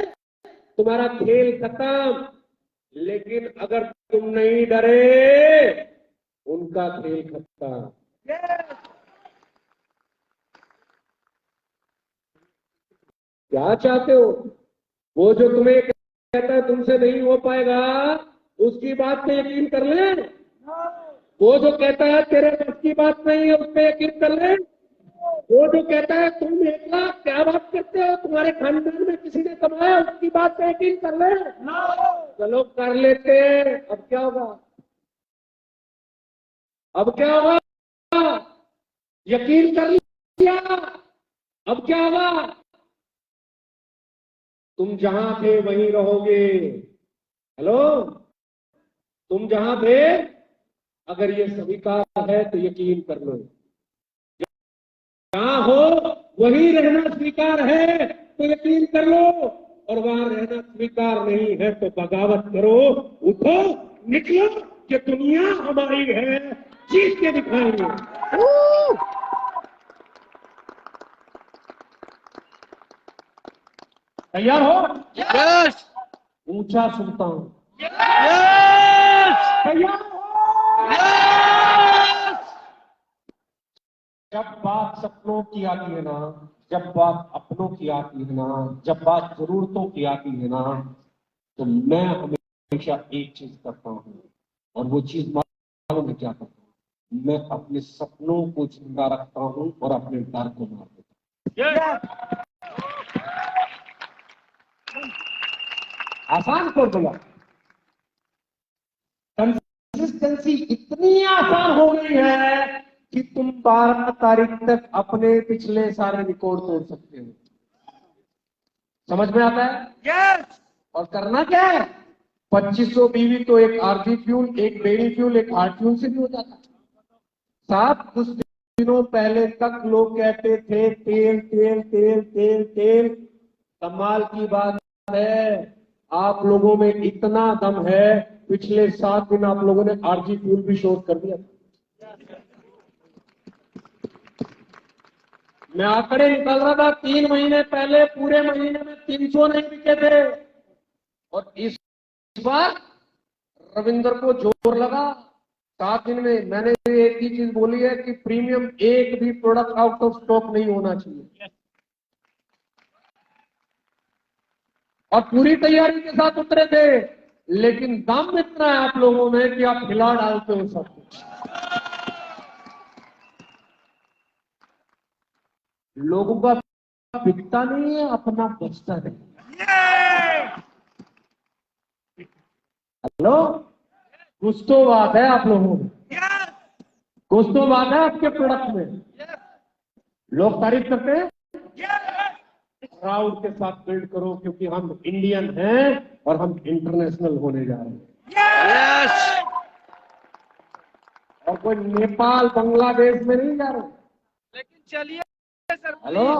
तुम्हारा खेल खत्म। लेकिन अगर तुम नहीं डरे, उनका खेल खत्म। क्या चाहते हो? वो जो तुम्हें कहता है तुमसे नहीं हो पाएगा, उसकी बात पे यकीन कर ले। वो जो कहता है तेरे बस की बात नहीं है, उस पर यकीन कर ले। वो जो कहता है तुम 1 लाख क्या बात करते हो, तुम्हारे खानदान में किसी ने कमाया, उसकी बात पे यकीन कर ले। चलो कर लेते। अब क्या होगा? अब क्या होगा? यकीन कर लिया, अब क्या होगा? तुम जहां थे वहीं रहोगे। हेलो, तुम जहां थे, अगर ये स्वीकार है तो यकीन कर लो। जहां हो वहीं रहना स्वीकार है तो यकीन कर लो, और वहां रहना स्वीकार नहीं है तो बगावत करो। उठो, निकलो, कि दुनिया हमारी है, जीत के दिखाएंगे। तैयार हो? यस ऊंचा सुनता हूं। यस तैयार हो? यस जब बात सपनों की आती है ना, जब बात अपनों की आती है ना, जब बात जरूरतों की आती है ना, तो मैं हमेशा एक चीज करता हूँ, और वो चीज मालूम है क्या करता हूँ? मैं अपने सपनों को जिंदा रखता हूँ और अपने डर को मार देता हूँ। आसान कर दिया। कंसिस्टेंसी इतनी आसान हो गई है कि तुम 12 तारीख तक अपने पिछले सारे रिकॉर्ड तोड़ सकते हो। समझ में आता है? यस और करना क्या है? 2500 बीवी तो एक आरजी फ्यूल, एक बेरी फ्यूल, एक हार्ट फ्यूल से भी हो जाता है। साहब, कुछ दिनों पहले तक लोग कहते थे तेल तेल तेल तेल तेल। कमाल की बात है, आप लोगों में इतना दम है, पिछले 7 दिन आप लोगों ने आरजी फ्यूल भी शोध कर दिया। मैं आंकड़े निकाल रहा था, 3 महीने पहले पूरे महीने में 300 नहीं बिके थे, और इस बार रविंदर को जोर लगा 7 दिन में। मैंने एक ही चीज बोली है कि प्रीमियम एक भी प्रोडक्ट आउट ऑफ स्टॉक नहीं होना चाहिए। और पूरी तैयारी के साथ उतरे थे, लेकिन दम इतना है आप लोगों में कि आप हिला डालते हो सब कुछ। लोगों का बिकता नहीं है, अपना बचता नहीं। हेलो, कुछ तो बात है आप लोगों में, कुछ तो बात है आपके प्रोडक्ट में। लोग तारीफ करते हैं, प्राउड के साथ बिल्ड करो, क्योंकि हम इंडियन हैं और हम इंटरनेशनल होने जा रहे हैं। यस। और कोई नेपाल बांग्लादेश में नहीं जा रहे। लेकिन चलिए सर, हेलो,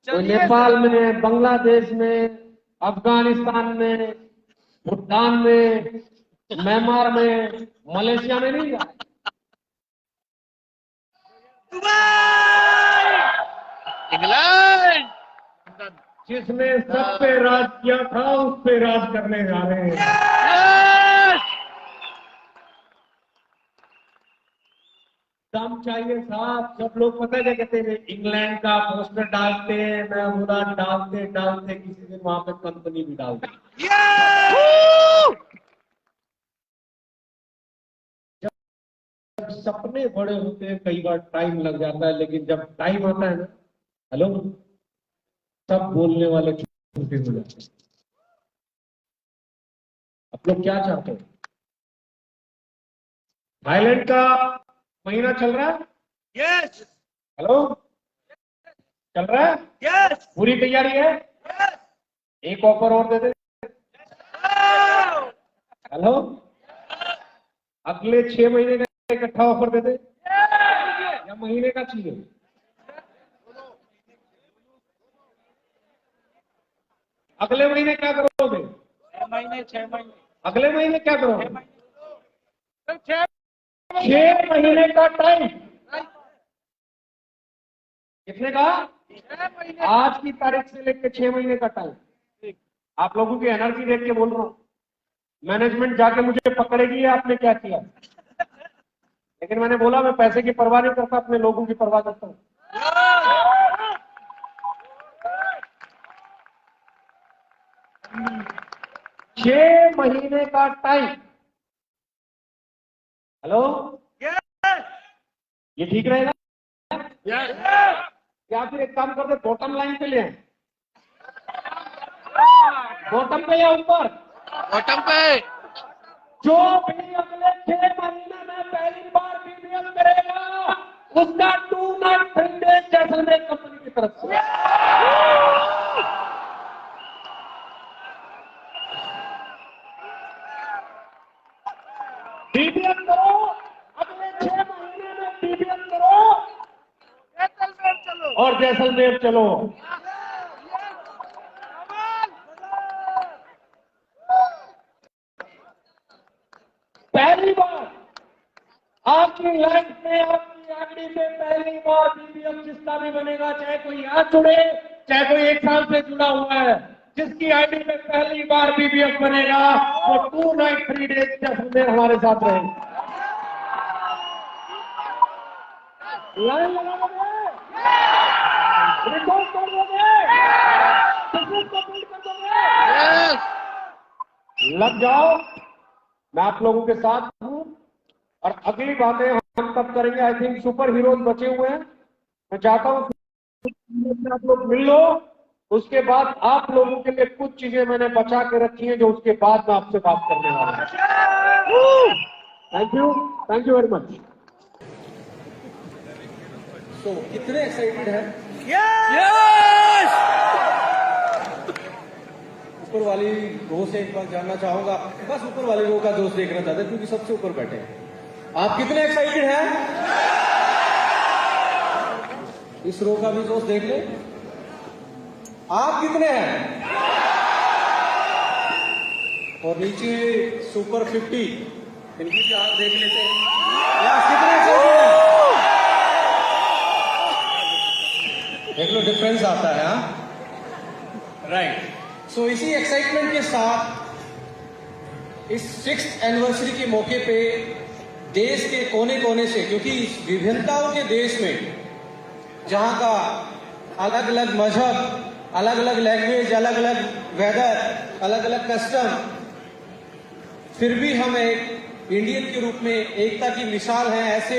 कोई चलिए नेपाल में, बांग्लादेश में, अफगानिस्तान में, भूटान में, म्यांमार में, मलेशिया में नहीं जा रहे। इंग्लैंड। जिसने सब पे राज किया था, उस पे राज करने जा रहे हैं। यस। दम चाहिए साहब। सब लोग पता क्या कहते हैं, इंग्लैंड का पोस्टर डालते हैं, मैं बोला डालते डालते किसी दिन वहां पे कंपनी भी डालते। जब सपने बड़े होते हैं कई बार टाइम लग जाता है, लेकिन जब टाइम आता है ना, हेलो, सब बोलने वाले छोटे हो जाते हैं। आप लोग क्या चाहते हो? थाईलैंड का महीना चल रहा है? यस। हेलो, चल रहा है? यस। पूरी तैयारी है? एक ऑफर और दे दे। हेलो, अगले 6 महीने का इकट्ठा ऑफर दे दे, या महीने का चाहिए? अगले महीने क्या करोगे? 6 महीने, 6 महीने, अगले महीने क्या करोगे? 6 6 महीने का टाइम। कितने का? 6 महीने। आज की तारीख से लेकर 6 महीने का टाइम। आप लोगों की एनर्जी देख के बोल रहा हूं, मैनेजमेंट जाके मुझे पकड़ेगी आपने क्या किया। लेकिन मैंने बोला मैं पैसे की परवाह नहीं करता, अपने लोगों की परवाह करता हूं। 6 महीने का टाइम। हेलो, ये ठीक रहेगा? या फिर एक काम करते, बॉटम लाइन पे ले आए? बॉटम पे या ऊपर? बॉटम पे। जो भी अगले 6 महीने में पहली बार बीबीएल करेगा, उसका 2 नाइट 3 डेज जैसलमेर कंपनी की तरफ से। बीबीएल करो, अगले 6 महीने में बीबीएल करो और जैसलमेर चलो। पहली बार आपकी लाइफ में, आपकी आईडी में पहली बार बीबीएल जिसका भी बनेगा, चाहे कोई आज जुड़े, चाहे कोई 1 साल से जुड़ा हुआ है, जिसकी आईडी में पहली बार बीबीएल बनेगा, वो 2 नाइट 3 डेज जैसलमेर हमारे साथ रहेंगे। लाइन लगा दोगे, रिकॉर्ड कर दोगे, बिजनेस को बिल्ड कर दोगे। लग जाओ, मैं आप लोगों के साथ हूं। और अगली बातें हम तब करेंगे, आई थिंक सुपर हीरोज बचे हुए हैं। मैं चाहता हूं कि आप लोग मिल लो, उसके बाद आप लोगों के लिए कुछ चीजें मैंने बचा के रखी हैं, जो उसके बाद मैं आपसे बात करने वाला हूं। Thank you very much. तो कितने एक्साइटेड हैं? यस। ऊपर वाली रो से एक बार जानना चाहूंगा, बस ऊपर वाली रो का दोस्त देखना चाहते हैं, क्योंकि सबसे ऊपर बैठे हैं। आप कितने एक्साइटेड हैं? इस रो का भी दोस्त देख ले। आप कितने हैं? और नीचे सुपर 50, इनकी भी हाथ देख लेते हैं। यस, कितने एक्साइटेड हैं? देख लो, डिफरेंस आता है। हाँ, राइट। सो इसी एक्साइटमेंट के साथ इस 6th एनिवर्सरी के मौके पे देश के कोने कोने से, क्योंकि इस विभिन्नताओं के देश में, जहां का अलग अलग मजहब, अलग अलग लैंग्वेज, अलग अलग वेदर, अलग अलग कस्टम, फिर भी हम एक इंडियन के रूप में एकता की मिसाल हैं। ऐसे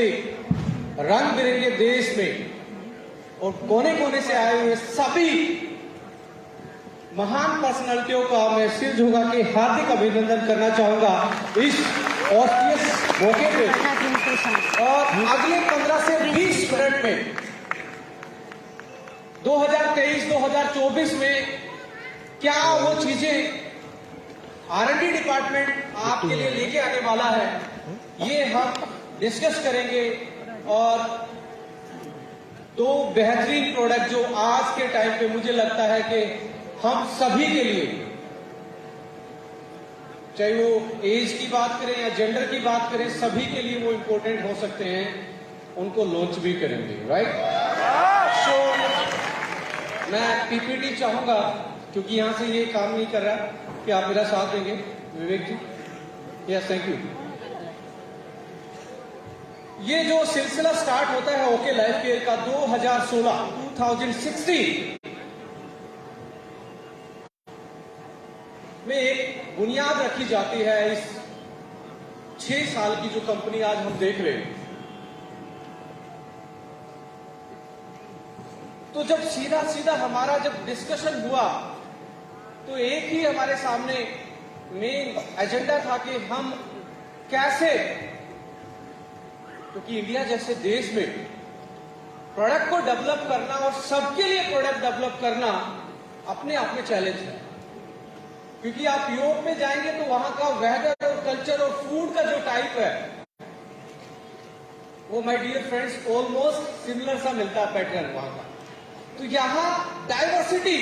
रंग बिरंगे देश में और कोने कोने से आए हुए सभी महान पर्सनालिटियों का मैं सिर झुका के हार्दिक अभिनंदन करना चाहूंगा इस ऑस्पिशियस मौके पे। और अगले 15 से 20 मिनट में 2023-2024 में क्या वो चीजें R&D डिपार्टमेंट आपके लिए लेके आने वाला है, ये हम डिस्कस करेंगे। और दो बेहतरीन प्रोडक्ट जो आज के टाइम पे मुझे लगता है कि हम सभी के लिए, चाहे वो एज की बात करें या जेंडर की बात करें, सभी के लिए वो इंपॉर्टेंट हो सकते हैं, उनको लॉन्च भी करेंगे। राइट, सो मैं पीपीटी चाहूंगा, क्योंकि यहां से ये काम नहीं कर रहा, कि आप मेरा साथ देंगे। विवेक जी, यस, थैंक यू। ये जो सिलसिला स्टार्ट होता है ओके लाइफ केयर का 2016 में एक बुनियाद रखी जाती है इस 6 साल की जो कंपनी आज हम देख रहे हैं। तो जब सीधा सीधा हमारा जब डिस्कशन हुआ तो एक ही हमारे सामने मेन एजेंडा था कि हम कैसे, क्योंकि इंडिया जैसे देश में प्रोडक्ट को डेवलप करना और सबके लिए प्रोडक्ट डेवलप करना अपने आप में चैलेंज है। क्योंकि आप यूरोप में जाएंगे तो वहां का वेदर और कल्चर और फूड का जो टाइप है वो my dear friends almost similar सा मिलता है पैटर्न वहां का। तो यहाँ डाइवर्सिटी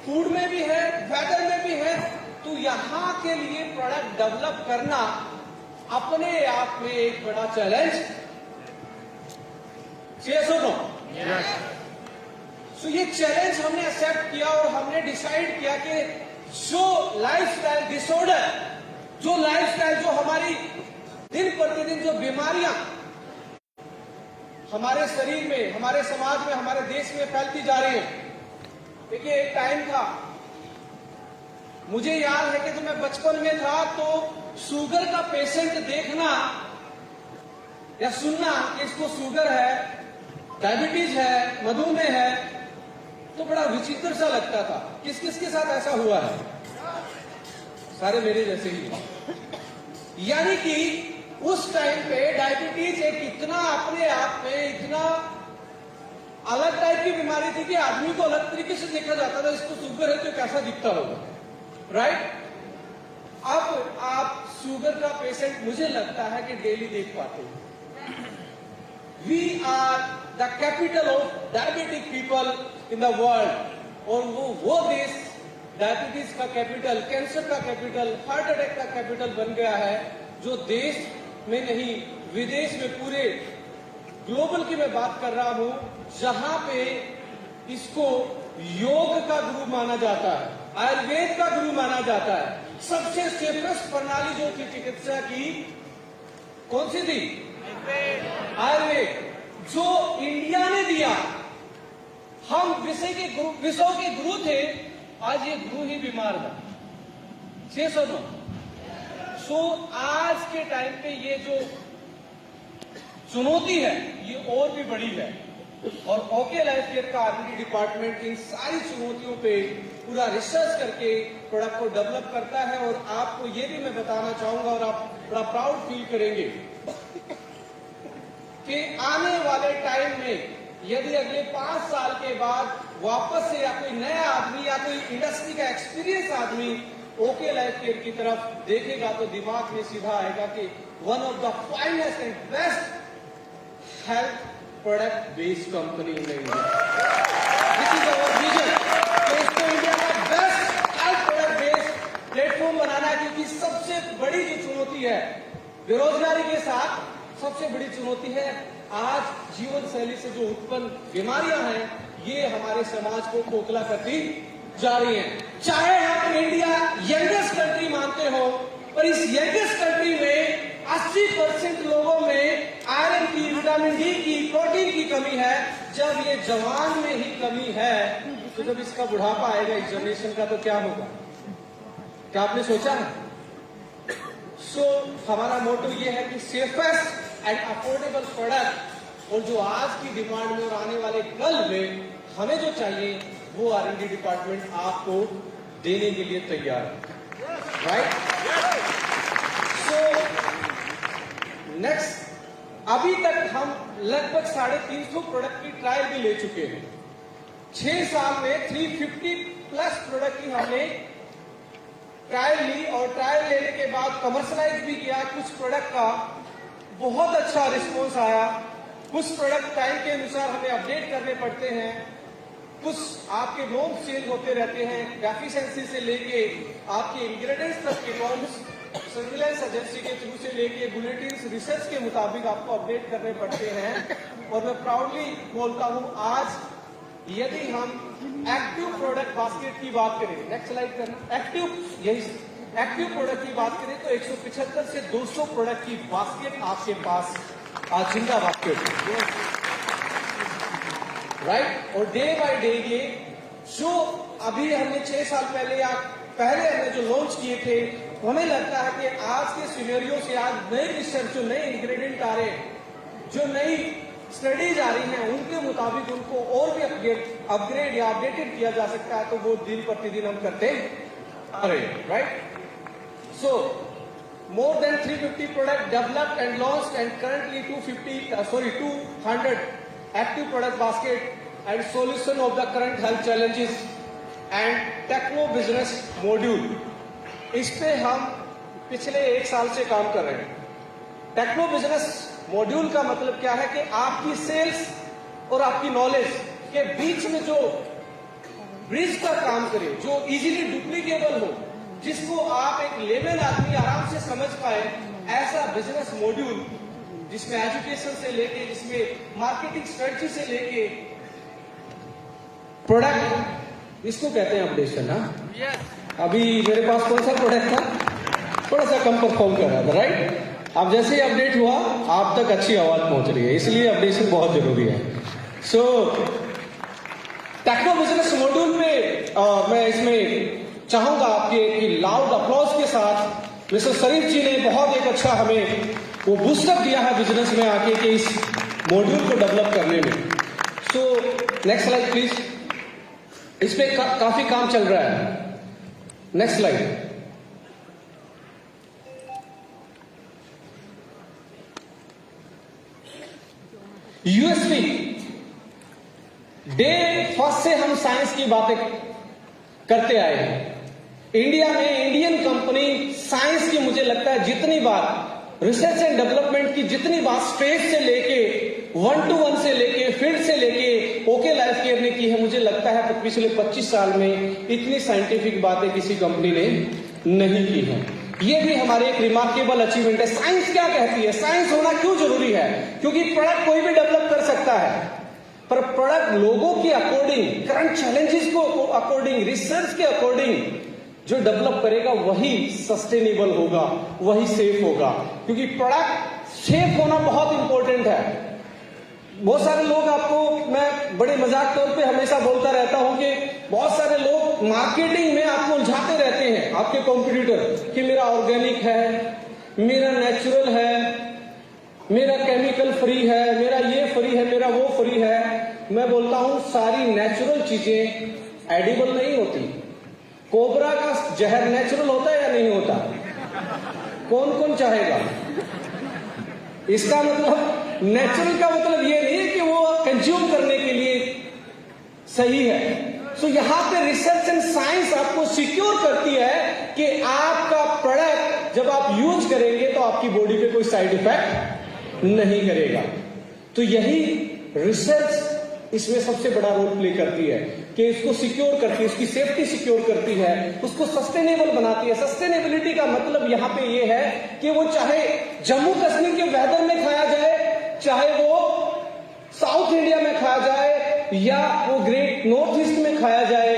फूड में भी है, वेदर में भी है। तो यहाँ के लिए प्रोडक्ट डेवलप करना अपने आप में एक बड़ा चैलेंज। यस और नो? सो ये चैलेंज हमने एक्सेप्ट किया और हमने डिसाइड किया कि जो लाइफस्टाइल डिसऑर्डर, जो लाइफस्टाइल, जो हमारी दिन प्रतिदिन जो बीमारियां हमारे शरीर में, हमारे समाज में, हमारे देश में फैलती जा रही है। देखिए, एक टाइम था, मुझे याद है कि जब मैं बचपन में था तो शुगर का पेशेंट देखना या सुनना कि इसको शुगर है, डायबिटीज है, मधुमेह है, तो बड़ा विचित्र सा लगता था। किस किस के साथ ऐसा हुआ है? सारे मेरे जैसे ही। यानी कि उस टाइम पे डायबिटीज एक इतना अपने आप में इतना अलग टाइप की बीमारी थी कि आदमी को अलग तरीके से देखा जाता था। इसको शुगर है तो कैसा दिखता होगा, राइट? अब आप शुगर का पेशेंट मुझे लगता है कि डेली देख पाते हैं। We are the capital of diabetic people in the world. और वो देश डायबिटीज का कैपिटल, कैंसर का कैपिटल, हार्ट अटैक का कैपिटल बन गया है, जो देश में नहीं विदेश में पूरे ग्लोबल की मैं बात कर रहा हूं, जहां पे इसको योग का गुरु माना जाता है, आयुर्वेद का गुरु माना जाता है। सबसे सेफेस्ट प्रणाली जो थी चिकित्सा की, कौन सी थी? आयुर्वेद, जो इंडिया ने दिया। हम विषय के गुरु थे, आज ये गुरु ही बीमार था। छह सुनो। सो आज के टाइम पे ये जो चुनौती है ये और भी बड़ी है, और ओके लाइफ केयर का R&D डिपार्टमेंट इन सारी चुनौतियों पे पूरा रिसर्च करके प्रोडक्ट को डेवलप करता है। और आपको ये भी मैं बताना चाहूंगा और आप बड़ा प्राउड फील करेंगे कि आने वाले टाइम में यदि अगले 5 साल के बाद वापस से या कोई नया आदमी या कोई इंडस्ट्री का एक्सपीरियंस आदमी ओके लाइफ केयर की तरफ देखेगा तो दिमाग में सीधा आएगा कि one of the finest and best health product based company in India. This is our vision. तो इसको इंडिया का best health product based platform बनाना है, क्योंकि सबसे बड़ी जो चुनौती है बेरोजगारी के साथ सबसे बड़ी चुनौती है आज जीवन शैली से जो उत्पन्न बीमारियां हैं, ये हमारे समाज को खोखला करती जा रही हैं। चाहे आप इंडिया यंगेस्ट कंट्री मानते हो, पर इस यंगेस्ट कंट्री में 80% लोगों में आयरन की, विटामिन डी की, प्रोटीन की कमी है, जब ये जवान में ही कमी है, तो जब इसका बुढ़ापा आएगा इस जनरेशन का तो क्या होगा? क्या आपने सोचा है? सो हमारा मोटो ये है कि सेफेस्ट एंड अफोर्डेबल प्रोडक्ट, और जो आज की डिमांड में और आने वाले कल में हमें जो चाहिए वो R&D डिपार्टमेंट आपको देने के लिए तैयार है, राइट? सो नेक्स्ट, अभी तक हम लगभग 350 प्रोडक्ट की ट्रायल भी ले चुके हैं। 6 साल में 350 प्लस प्रोडक्ट की हमने ट्रायल ली, और ट्रायल लेने के बाद कमर्शलाइज भी किया। कुछ प्रोडक्ट का बहुत अच्छा रिस्पॉन्स आया, कुछ प्रोडक्ट टाइम के अनुसार हमें अपडेट करने पड़ते हैं, कुछ आपके नॉर्म चेंज होते रहते हैं, एफिशिएंसी से लेके आपके इंग्रेडिएंट्स तक के नॉर्म्स सर्विलांस एजेंसी के थ्रू से लेके बुलेटिन रिसर्च के मुताबिक आपको अपडेट करने पड़ते हैं। और मैं प्राउडली बोलता हूं, आज यदि हम एक्टिव प्रोडक्ट बास्केट की बात करें, नेक्स्ट स्लाइड करना, एक्टिव प्रोडक्ट की बात करें तो 175 से 200 प्रोडक्ट की बास्केट आपके पास जिंदा बास्केट, राइट? और डे बाय डे ये जो अभी हमने 6 साल पहले या पहले हमने जो लॉन्च किए थे, हमें लगता है कि आज के सिनेरियो से आज नए रिसर्च, जो नए इंग्रेडिएंट आ रहे हैं, जो नई स्टडीज आ रही हैं, उनके मुताबिक उनको और भी अपग्रेड या अपडेटेड किया जा सकता है, तो वो दिन प्रतिदिन हम करते आ रहे हैं, right? So more than 350 product developed and launched, and currently 200 active product basket and solution of the current health challenges and techno business module, इस पे हम पिछले 1 साल से काम कर रहे हैं। टेक्नो बिजनेस मॉड्यूल का मतलब क्या है कि आपकी सेल्स और आपकी नॉलेज के बीच में जो ब्रिज का काम करे, जो इजीली डुप्लीकेबल हो, जिसको आप एक लेवल आदमी आराम से समझ पाए, ऐसा बिजनेस मॉड्यूल जिसमें एजुकेशन से लेके, जिसमें मार्केटिंग स्ट्रेटजी से लेके प्रोडक्ट, इसको कहते हैं अपडेशन। हाँ, अभी मेरे पास कौन सा प्रोडक्ट था, थोड़ा सा कम परफॉर्म कर रहा था, राइट? अब जैसे ही अपडेट हुआ आप तक अच्छी आवाज पहुंच रही है, इसलिए अपडेशन बहुत जरूरी है। सो टेक्नो बिजनेस मॉड्यूल में मैं इसमें चाहूंगा आपके कि लाउड अप्लॉज के साथ मिस्टर शरीफ जी ने बहुत एक अच्छा हमें वो बूस्टअप दिया है बिजनेस में आके कि इस मॉड्यूल को डेवलप करने में। सो नेक्स्ट स्लाइड प्लीज, इस पे काफी काम चल रहा है। Next slide. USP, day first से हम साइंस की बातें करते आए हैं। इंडिया में इंडियन कंपनी साइंस की, मुझे लगता है जितनी बार रिसर्च एंड डेवलपमेंट की, जितनी बार स्पेस से लेके 1-to-1 से लेके फील्ड से लेके ओके लाइफ केयर ने की है, मुझे लगता है पिछले 25 साल में इतनी साइंटिफिक बातें किसी कंपनी ने नहीं की है। ये भी हमारे एक रिमार्केबल अचीवमेंट है। साइंस क्या कहती है, साइंस होना क्यों जरूरी है? क्योंकि प्रोडक्ट कोई भी डेवलप कर सकता है, पर प्रोडक्ट लोगों के अकॉर्डिंग, करंट चैलेंजेस को अकॉर्डिंग, रिसर्च के अकॉर्डिंग जो डेवलप करेगा वही सस्टेनेबल होगा, वही सेफ होगा। क्योंकि प्रोडक्ट सेफ होना बहुत इंपॉर्टेंट है। बहुत सारे लोग, आपको मैं बड़े मजाक तौर पे हमेशा बोलता रहता हूं कि बहुत सारे लोग मार्केटिंग में आपको उलझाते रहते हैं, आपके कॉम्पिटिटर, कि मेरा ऑर्गेनिक है, मेरा नेचुरल है, मेरा केमिकल फ्री है, मेरा ये फ्री है, मेरा वो फ्री है। मैं बोलता हूं सारी नेचुरल चीजें एडिबल नहीं होती। कोबरा का जहर नेचुरल होता है या नहीं होता? कौन कौन चाहेगा? इसका मतलब नेचुरल का मतलब ये नहीं है कि वो कंज्यूम करने के लिए सही है। सो यहाँ पे रिसर्च एंड साइंस आपको सिक्योर करती है कि आपका प्रोडक्ट जब आप यूज करेंगे तो आपकी बॉडी पे कोई साइड इफेक्ट नहीं करेगा। तो यही रिसर्च इसमें सबसे बड़ा रोल प्ले करती है कि इसको सिक्योर करती है, उसकी सेफ्टी सिक्योर करती है, उसको सस्टेनेबल बनाती है। सस्टेनेबिलिटी का मतलब यहाँ पे ये है कि वो चाहे जम्मू कश्मीर के वेदर में खाया जाए, चाहे वो साउथ इंडिया में खाया जाए, या वो ग्रेट नॉर्थ ईस्ट में खाया जाए,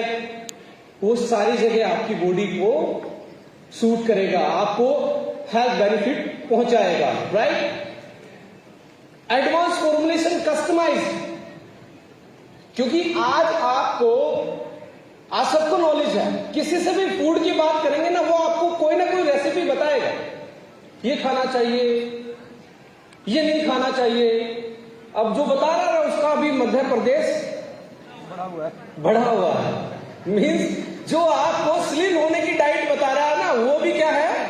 वो सारी जगह आपकी बॉडी को सूट करेगा, आपको हेल्थ बेनिफिट पहुंचाएगा, राइट? एडवांस फॉर्मुलेशन कस्टमाइज, क्योंकि आज आप सबको नॉलेज है, किसी से भी फूड की बात करेंगे ना, वो आपको कोई ना कोई रेसिपी बताएगा, ये खाना चाहिए, ये नहीं खाना चाहिए। अब जो बता रहा है उसका भी मध्य प्रदेश बढ़ा हुआ है, मीन्स जो आपको स्लिम होने की डाइट बता रहा है ना, वो भी क्या है,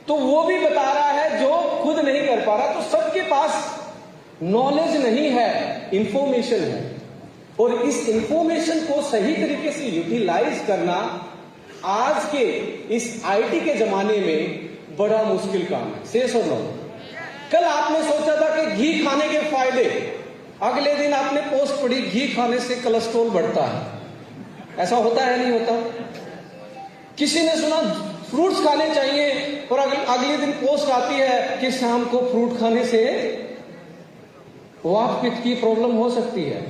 तो वो भी बता रहा है जो खुद नहीं कर पा रहा। तो सबके पास नॉलेज नहीं है, इंफॉर्मेशन है, और इस इंफॉर्मेशन को सही तरीके से यूटिलाइज करना आज के इस आईटी के जमाने में बड़ा मुश्किल काम है। से सुनो, कल आपने सोचा था कि घी खाने के फायदे, अगले दिन आपने पोस्ट पढ़ी घी खाने से कोलेस्ट्रॉल बढ़ता है। ऐसा होता है नहीं होता? किसी ने सुना फ्रूट्स खाने चाहिए, और अगले दिन पोस्ट आती है कि शाम को फ्रूट खाने से वात पित्त की प्रॉब्लम हो सकती है।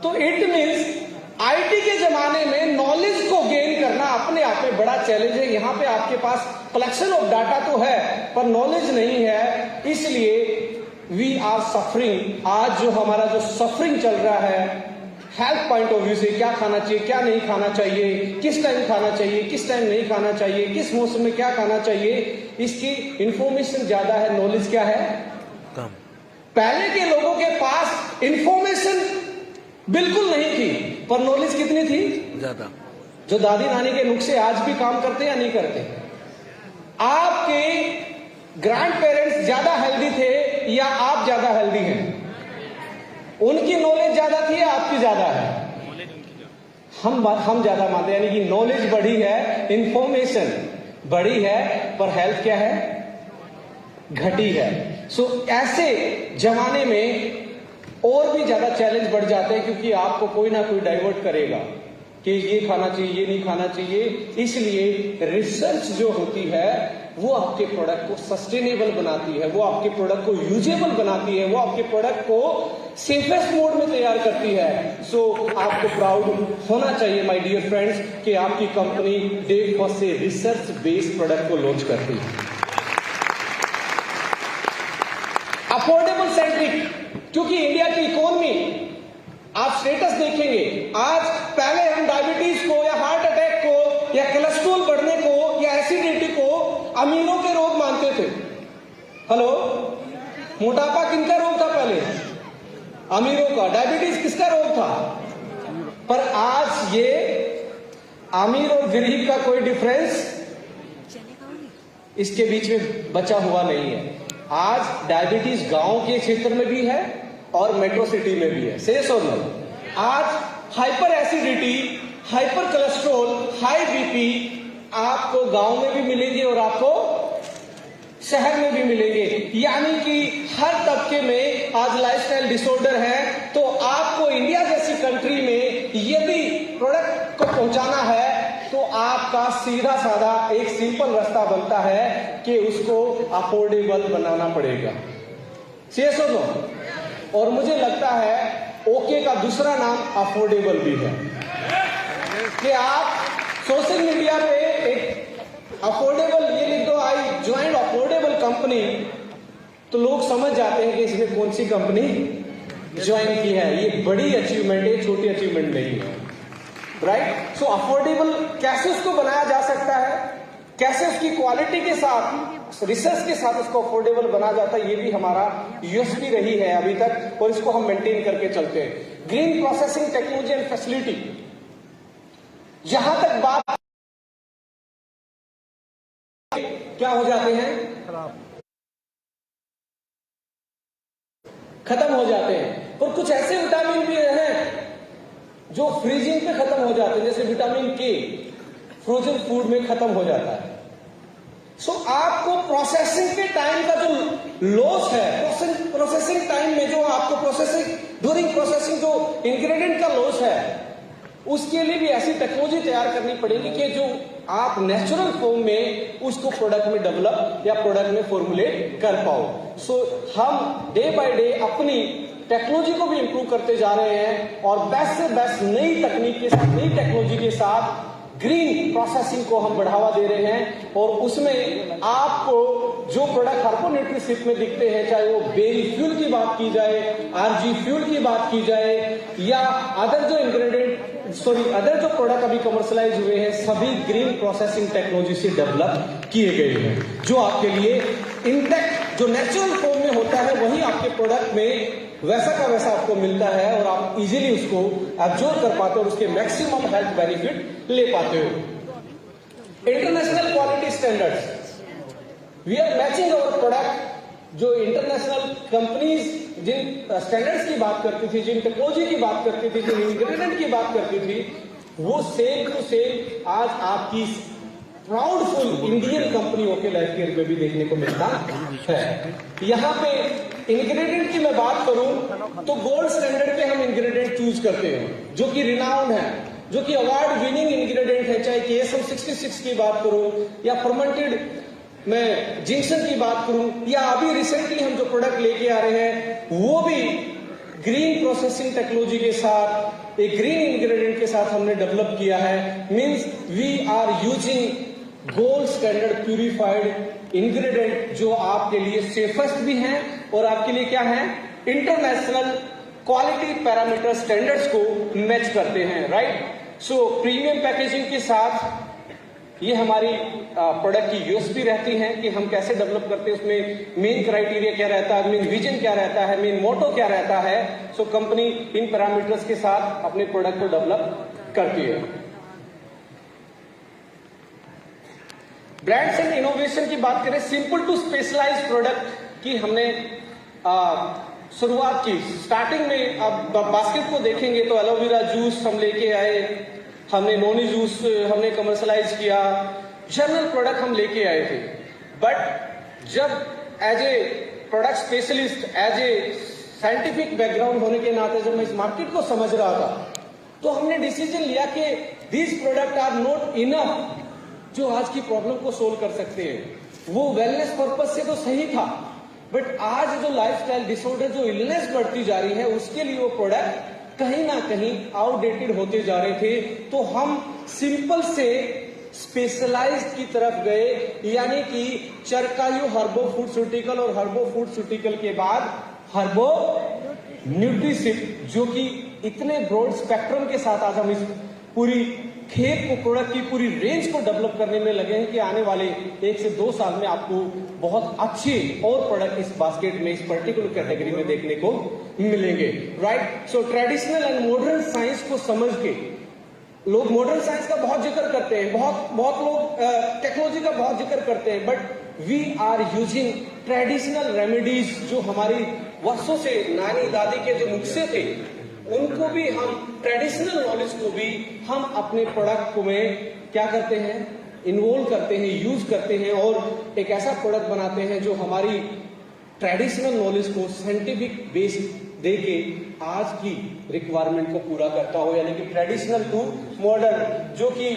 तो इट मीन्स आईटी के जमाने में नॉलेज को गेन करना अपने आप में बड़ा चैलेंज है। यहां पे आपके पास कलेक्शन ऑफ डाटा तो है, पर नॉलेज नहीं है, इसलिए वी आर सफरिंग। आज जो हमारा जो सफरिंग चल रहा है हेल्थ पॉइंट ऑफ व्यू से, क्या खाना चाहिए, क्या नहीं खाना चाहिए, किस टाइम खाना चाहिए, किस टाइम नहीं खाना चाहिए, किस मौसम में क्या खाना चाहिए, इसकी इंफॉर्मेशन ज्यादा है, नॉलेज क्या है, कम। पहले के लोगों के पास इंफॉर्मेशन बिल्कुल नहीं थी, पर नॉलेज कितनी थी, ज्यादा। जो दादी नानी के नुस्खे आज भी काम करते या नहीं करते? आपके ग्रैंड पेरेंट्स ज्यादा हेल्दी थे या आप ज्यादा हेल्दी हैं? उनकी नॉलेज ज्यादा थी या आपकी ज्यादा है? हम ज्यादा मानते हैं, यानी कि नॉलेज बढ़ी है, इंफॉर्मेशन बढ़ी है, पर हेल्थ क्या है, घटी है। सो ऐसे जमाने में और भी ज्यादा चैलेंज बढ़ जाते हैं, क्योंकि आपको कोई ना कोई डाइवर्ट करेगा कि ये खाना चाहिए, ये नहीं खाना चाहिए। इसलिए रिसर्च जो होती है वो आपके प्रोडक्ट को सस्टेनेबल बनाती है, वो आपके प्रोडक्ट को यूजेबल बनाती है, वो आपके प्रोडक्ट को सेफेस्ट मोड में तैयार करती है। सो आपको प्राउड होना चाहिए माय डियर फ्रेंड्स कि आपकी कंपनी डे फर्स्ट से रिसर्च बेस्ड प्रोडक्ट को लॉन्च करती है। अफोर्डेबल सेंट्रिक, क्योंकि इंडिया की इकोनॉमी, आप स्टेटस देखेंगे, आज पहले हम डायबिटीज को या हार्ट अटैक को या कोलेस्ट्रॉल बढ़ने को या एसिडिटी को अमीरों के रोग मानते थे। हेलो, मोटापा किनका रोग था पहले? अमीरों का। डायबिटीज किसका रोग था? पर आज ये अमीर और गरीब का कोई डिफरेंस इसके बीच में बचा हुआ नहीं है। आज डायबिटीज गांव के क्षेत्र में भी है और मेट्रो सिटी में भी है। से सुनो, आज hyper acidity, hyper cholesterol, high BP आपको गांव में भी मिलेंगे और आपको शहर में भी मिलेंगे। यानी कि हर तबके में आज लाइफस्टाइल डिसऑर्डर है। तो आपको इंडिया जैसी कंट्री में यदि प्रोडक्ट को पहुंचाना है तो आपका सीधा साधा एक सिंपल रास्ता बनता है कि उसको अफोर्डेबल बनाना पड़ेगा। सीरियस हो लो। और मुझे लगता है ओके का दूसरा नाम अफोर्डेबल भी है कि आप सोशल मीडिया पे एक अफोर्डेबल ये लिख दो, आई ज्वाइन अफोर्डेबल कंपनी, तो लोग समझ जाते हैं कि इसने कौन सी कंपनी ज्वाइन की है। ये बड़ी अचीवमेंट है, छोटी अचीवमेंट नहीं है, राइट। सो अफोर्डेबल कैसे उसको बनाया जा सकता है, कैसे उसकी क्वालिटी के साथ, रिसर्च के साथ उसको अफोर्डेबल बनाया जाता है, ये भी हमारा यूएसपी रही है अभी तक, और इसको हम मेंटेन करके चलते हैं। Green processing technology and facility, जहां तक बात क्या हो जाते हैं, खत्म हो जाते हैं। और कुछ ऐसे विटामिन भी हैं जो फ्रीजिंग पे खत्म हो जाते हैं, जैसे विटामिन के फ्रोजन फूड में खत्म हो जाता है। सो आपको प्रोसेसिंग के टाइम का जो लॉस है, प्रोसेसिंग टाइम में जो आपको प्रोसेसिंग, ड्यूरिंग प्रोसेसिंग जो इंग्रेडिएंट का लॉस है, उसके लिए भी ऐसी टेक्नोलॉजी तैयार करनी पड़ेगी कि जो आप नेचुरल फॉर्म में उसको प्रोडक्ट में डेवलप या प्रोडक्ट में फॉर्मुलेट कर पाओ। सो हम डे बाय डे अपनी टेक्नोलॉजी को भी इंप्रूव करते जा रहे हैं और बेस्ट से बेस्ट नई तकनीक के साथ, नई टेक्नोलॉजी के साथ ग्रीन प्रोसेसिंग को हम बढ़ावा दे रहे हैं और उसमें आपको जो प्रोडक्ट हार्बोन्यूट्रिशिप में दिखते हैं, चाहे वो बेरी फ्यूल की बात की जाए, आरजी फ्यूल की बात की जाए या अदर जो प्रोडक्ट अभी कमर्शलाइज हुए हैं, सभी ग्रीन प्रोसेसिंग टेक्नोलॉजी से डेवलप किए गए हैं, जो आपके लिए इंटैक्ट जो नेचुरल फॉर्म में होता है वही आपके प्रोडक्ट में वैसा का वैसा आपको मिलता है और आप इजीली उसको एब्जॉर्ब कर पाते हो और उसके मैक्सिमम हेल्थ बेनिफिट ले पाते हो। International quality standards, we are matching our product. जो इंटरनेशनल कंपनीज जिन स्टैंडर्ड्स की बात करती थी, जिन टेक्नोलॉजी की बात करती थी, जिन इंग्रेडिएंट की बात करती थी, वो सेम टू सेम आज आपकी प्राउडफुल इंडियन कंपनियों के लाइफ केयर में भी देखने को मिलता है। यहाँ पे इंग्रेडिएंट की मैं बात करूं तो गोल्ड स्टैंडर्ड पे हम इंग्रेडिएंट चूज करते हैं जो कि रिनाउंड है, जो कि अवार्ड विनिंग इंग्रेडिएंट है। चाहे KSM 66 की बात करूं या फर्मेंटेड मैं जिंक्शन की बात करूं या अभी रिसेंटली हम जो प्रोडक्ट लेके आ रहे हैं वो भी ग्रीन प्रोसेसिंग टेक्नोलॉजी के साथ, एक ग्रीन इंग्रेडिएंट के साथ हमने डेवलप किया है। Means we are using gold standard purified ingredient जो आपके लिए सेफेस्ट भी हैं और आपके लिए क्या है, इंटरनेशनल क्वालिटी पैरामीटर स्टैंडर्ड्स को मैच करते हैं, राइट। सो प्रीमियम पैकेजिंग के साथ ये हमारी प्रोडक्ट की यूएसपी रहती है कि हम कैसे डेवलप करते हैं, उसमें मेन क्राइटेरिया क्या रहता है, मेन विजन क्या रहता है, मेन मोटो क्या रहता है। सो कंपनी इन पैरामीटर्स के साथ अपने प्रोडक्ट को डेवलप करती है। ब्रांड्स एंड इनोवेशन की बात करें, सिंपल टू स्पेशलाइज्ड प्रोडक्ट की हमने शुरुआत की। स्टार्टिंग में अब बास्केट को देखेंगे तो एलोवेरा जूस हम लेके आए, हमने नोनी जूस हमने कमर्शलाइज किया, जनरल प्रोडक्ट हम लेके आए थे। बट जब as a product specialist, as a scientific background होने के नाते जब मैं इस मार्केट को समझ रहा था तो हमने डिसीजन लिया कि these product are not enough जो आज की प्रॉब्लम को सोल्व कर सकते हैं। वो वेलनेस पर्पज से तो सही था, बट आज जो लाइफस्टाइल डिसऑर्डर, जो इलनेस बढ़ती जा रही है, उसके लिए वो प्रोडक्ट कहीं ना कहीं आउटडेटेड होते जा रहे थे। तो हम सिंपल से स्पेशलाइज्ड की तरफ गए, यानी कि चरकायु हर्बो फूडस्यूटिकल और हर्बो फूडस्यूटिकल के बाद हर्बो न्यूट्रिशिप, जो कि इतने ब्रॉड स्पेक्ट्रम के साथ आज हम इस पूरी खेत को, प्रोडक्ट की पूरी रेंज को डेवलप करने में लगे हैं कि आने वाले 1 से 2 साल में आपको बहुत अच्छे और प्रोडक्ट इस बास्केट में, इस पर्टिकुलर कैटेगरी में देखने को मिलेंगे, right. So traditional and modern science को समझ के लोग मॉडर्न साइंस का बहुत जिक्र करते हैं, बहुत लोग टेक्नोलॉजी का बहुत जिक्र करते हैं, but we are using traditional remedies जो हमारी वर्षों से नानी दादी के जो नुस्खे थे उनको भी हम, ट्रेडिशनल नॉलेज को भी हम अपने प्रोडक्ट में क्या करते हैं, इन्वॉल्व करते हैं, यूज करते हैं और एक ऐसा प्रोडक्ट बनाते हैं जो हमारी ट्रेडिशनल नॉलेज को साइंटिफिक बेस देके आज की रिक्वायरमेंट को पूरा करता हो, यानी कि ट्रेडिशनल टू मॉडर्न। जो कि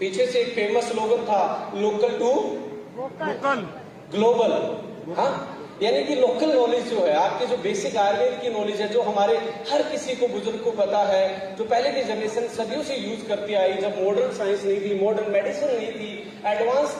पीछे से एक फेमस स्लोगन था, लोकल टू ग्लोबल। हाँ, यानी कि लोकल नॉलेज जो है, आपके जो बेसिक आयुर्वेद की नॉलेज है, जो हमारे हर किसी को, बुजुर्ग को पता है, जो पहले की जनरेशन सदियों से यूज करती आई, जब मॉडर्न साइंस नहीं थी, मॉडर्न मेडिसिन नहीं थी, एडवांस